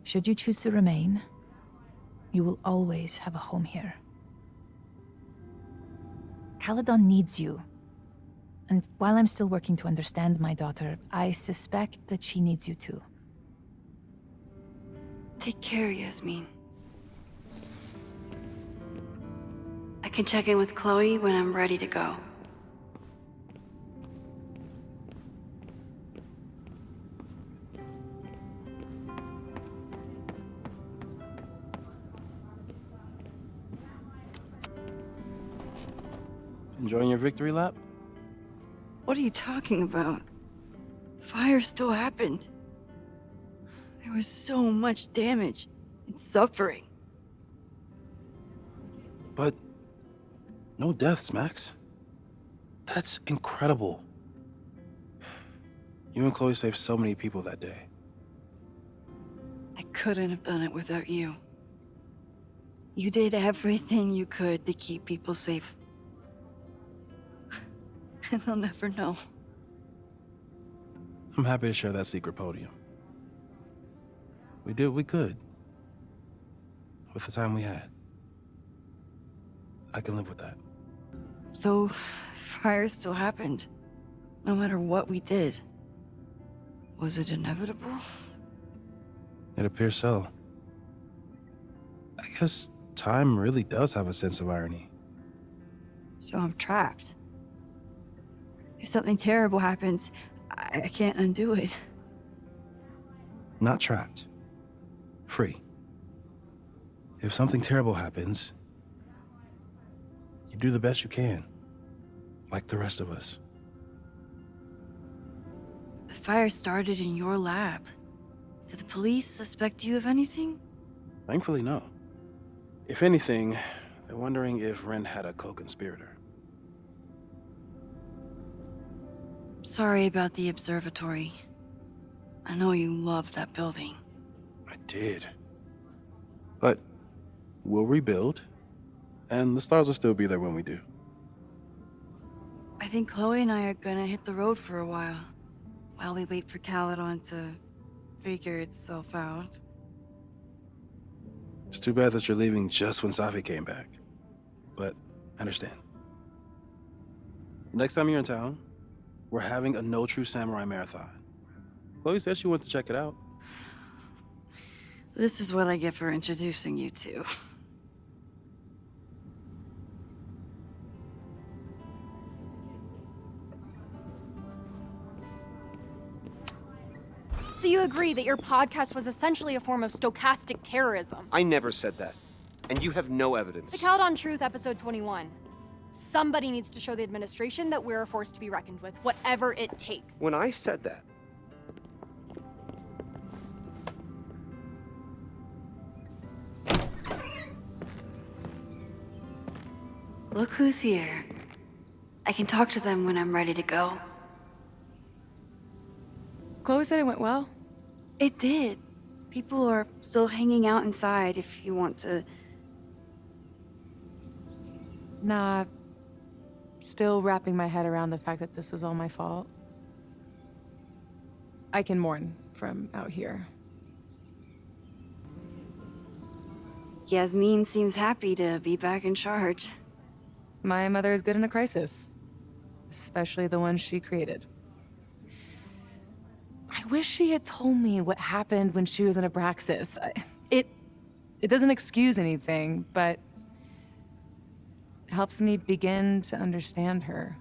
should you choose to remain, you will always have a home here. Kаледon needs you. And while I'm still working to understand my daughter, I suspect that she needs you too. Take care, Yasmin. I can check in with Chloe when I'm ready to go. Enjoying your victory lap? What are you talking about? Fire still happened. There was so much damage and suffering. But no deaths, Max. That's incredible. You and Chloe saved so many people that day. I couldn't have done it without you. You did everything you could to keep people safe. And they'll never know. I'm happy to share that secret podium. We did what we could with the time we had. I can live with that. So, fire still happened, no matter what we did. Was it inevitable? It appears so. I guess time really does have a sense of irony. So I'm trapped. If something terrible happens, I can't undo it. Not trapped. Free. If something terrible happens, you do the best you can, like the rest of us. The fire started in your lab. Did the police suspect you of anything? Thankfully, no. If anything, they're wondering if Ren had a co-conspirator. Sorry about the observatory. I know you loved that building. I did. But we'll rebuild, and the stars will still be there when we do. I think Chloe and I are gonna hit the road for a while we wait for Kаледон to figure itself out. It's too bad that you're leaving just when Safi came back. But I understand. Next time you're in town, we're having a No True Samurai marathon. Chloe said she wanted to check it out. This is what I get for introducing you to. So you agree that your podcast was essentially a form of stochastic terrorism? I never said that. And you have no evidence. The Kаледon Truth, episode 21. Somebody needs to show the administration that we're a force to be reckoned with, whatever it takes. When I said that, Look who's here. I can talk to them when I'm ready to go. Chloe said it went well. It did. People are still hanging out inside if you want to. Nah, still wrapping my head around the fact that this was all my fault. I can mourn from out here. Yasmin seems happy to be back in charge. My mother is good in a crisis, especially the one she created. I wish she had told me what happened when she was in Abraxas. It doesn't excuse anything, but helps me begin to understand her.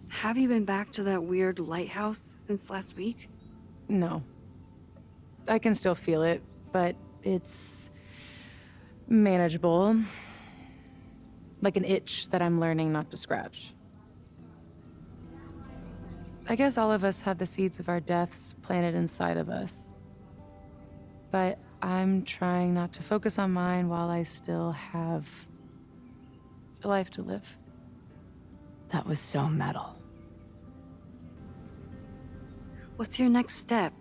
Have you been back to that weird lighthouse since last week? No. I can still feel it, but it's manageable. Like an itch that I'm learning not to scratch. I guess all of us have the seeds of our deaths planted inside of us. But I'm trying not to focus on mine while I still have a life to live. That was so metal. What's your next step?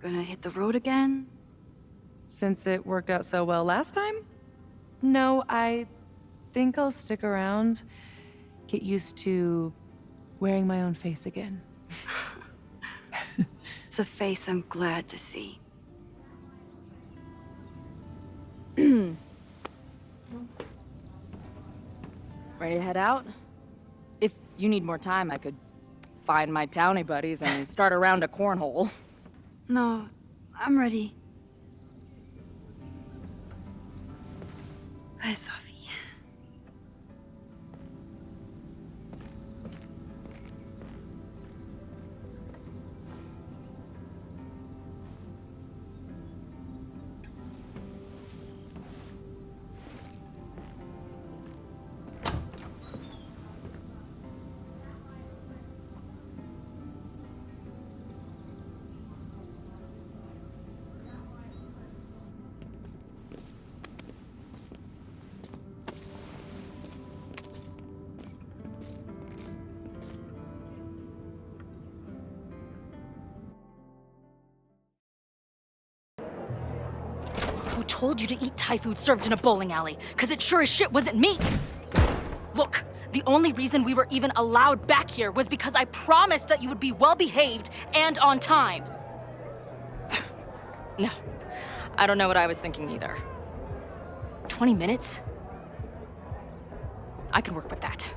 Gonna hit the road again? Since it worked out so well last time? No, I think I'll stick around, get used to wearing my own face again. It's a face I'm glad to see. Ready to head out? If you need more time, I could find my townie buddies and start a round of cornhole. No, I'm ready. Bye, Sophie. told you to eat Thai food served in a bowling alley, because it sure as shit wasn't meat. Look, the only reason we were even allowed back here was because I promised that you would be well-behaved and on time. No, I don't know what I was thinking either. 20 minutes? I can work with that.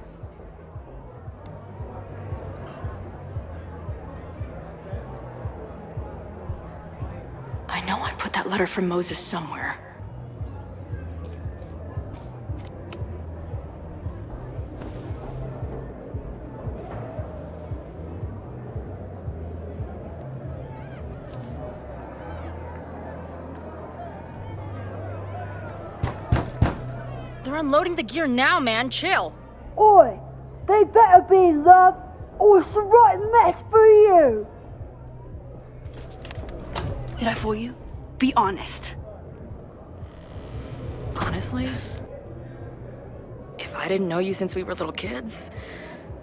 I know I put that letter from Moses somewhere. They're unloading the gear now, man. Chill. Oi, they better be in love, or it's a right mess for you. Did I fool you? Be honest. Honestly, if I didn't know you since we were little kids,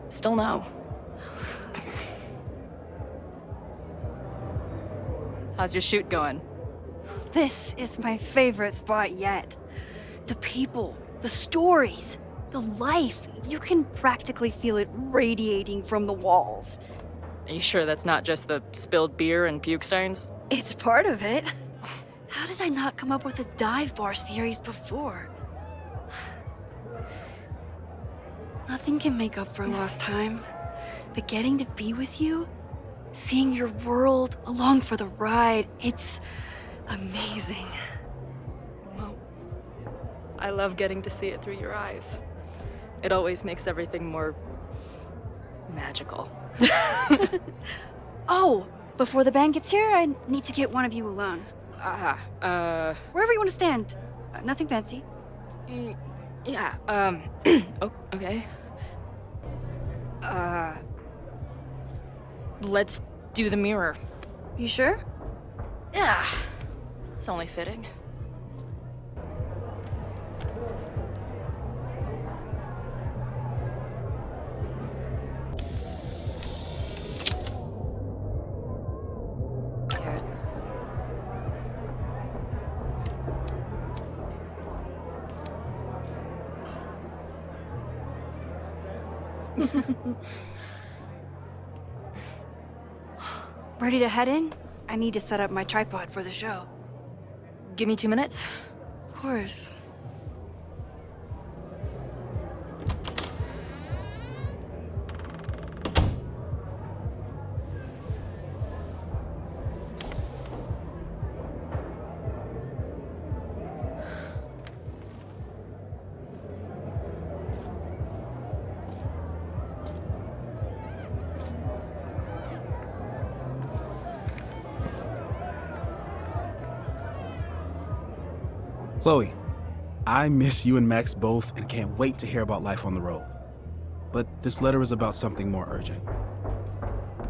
still no. How's your shoot going? This is my favorite spot yet. The people, the stories, the life. You can practically feel it radiating from the walls. Are you sure that's not just the spilled beer and puke stains? It's part of it. How did I not come up with a dive bar series before? Nothing can make up for lost time, but getting to be with you, seeing your world along for the ride, it's amazing. Well, I love getting to see it through your eyes. It always makes everything more magical. Oh, before the band gets here, I need to get one of you alone. Wherever you want to stand. Nothing fancy. Yeah, oh, okay. Let's do the mirror. You sure? Yeah, it's only fitting. Ready to head in? I need to set up my tripod for the show. Give me 2 minutes. Of course. Chloe, I miss you and Max both and can't wait to hear about life on the road. But this letter is about something more urgent.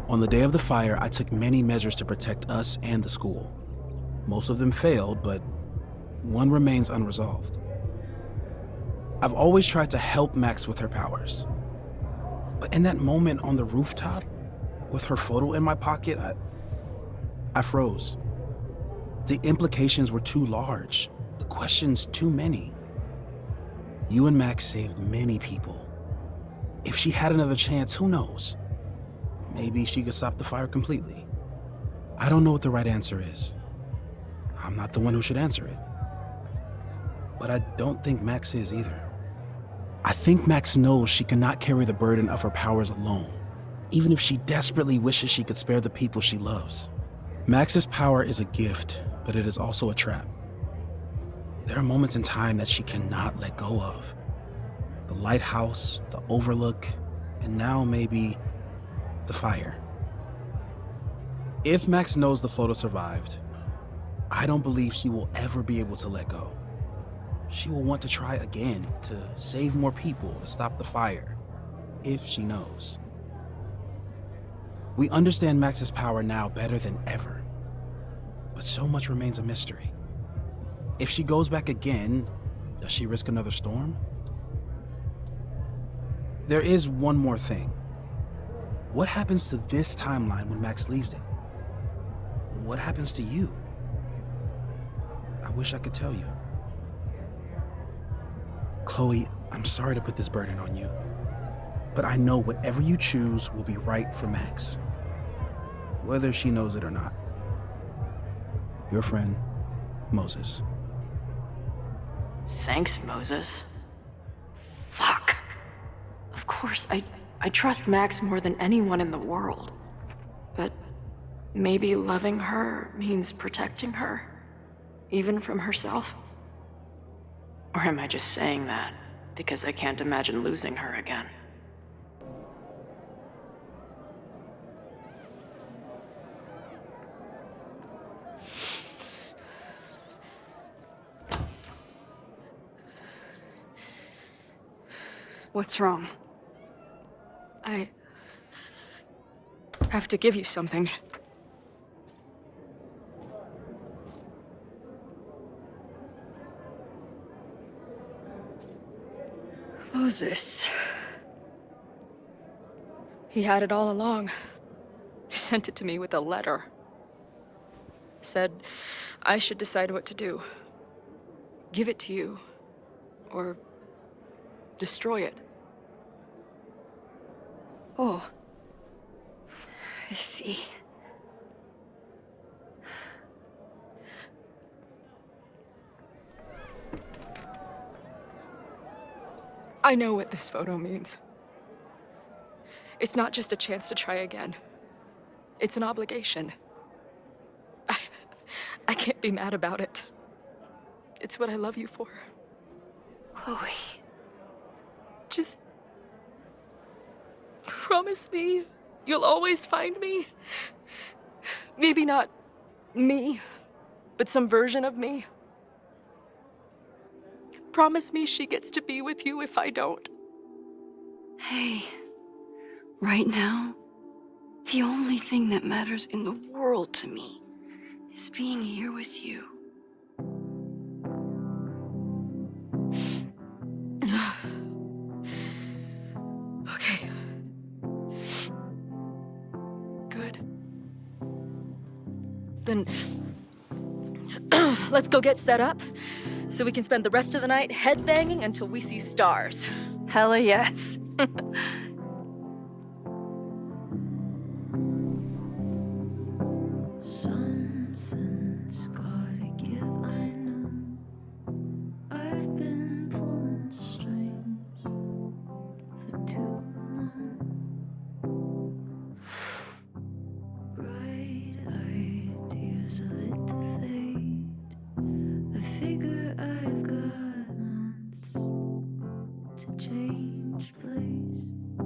On the day of the fire, I took many measures to protect us and the school. Most of them failed, but one remains unresolved. I've always tried to help Max with her powers. But in that moment on the rooftop, with her photo in my pocket, I froze. The implications were too large. The questions too many. You and Max saved many people. If she had another chance, who knows? Maybe she could stop the fire completely. I don't know what the right answer is. I'm not the one who should answer it. But I don't think Max is either. I think Max knows she cannot carry the burden of her powers alone, even if she desperately wishes she could spare the people she loves. Max's power is a gift, but it is also a trap. There are moments in time that she cannot let go of. The lighthouse, the overlook, and now maybe the fire. If Max knows the photo survived, I don't believe she will ever be able to let go. She will want to try again to save more people, to stop the fire, if she knows. We understand Max's power now better than ever, but so much remains a mystery. If she goes back again, does she risk another storm? There is one more thing. What happens to this timeline when Max leaves it? What happens to you? I wish I could tell you. Chloe, I'm sorry to put this burden on you, but I know whatever you choose will be right for Max, whether she knows it or not. Your friend, Moses. Thanks, Moses. Fuck. Of course, I trust Max more than anyone in the world. But maybe loving her means protecting her, even from herself? Or am I just saying that because I can't imagine losing her again? What's wrong? I have to give you something. Moses. He had it all along. He sent it to me with a letter. Said I should decide what to do. Give it to you, or destroy it. Oh. I see. I know what this photo means. It's not just a chance to try again. It's an obligation. I can't be mad about it. It's what I love you for. Chloe. Just promise me you'll always find me. Maybe not me, but some version of me. Promise me she gets to be with you if I don't. Hey, right now, the only thing that matters in the world to me is being here with you. Okay. Good. Then let's go get set up so we can spend the rest of the night headbanging until we see stars. Hella yes. Something's gotta give, I know. I've been pulling strings for too long. Bright ideas are lit to fade. I figure I've got months to change place.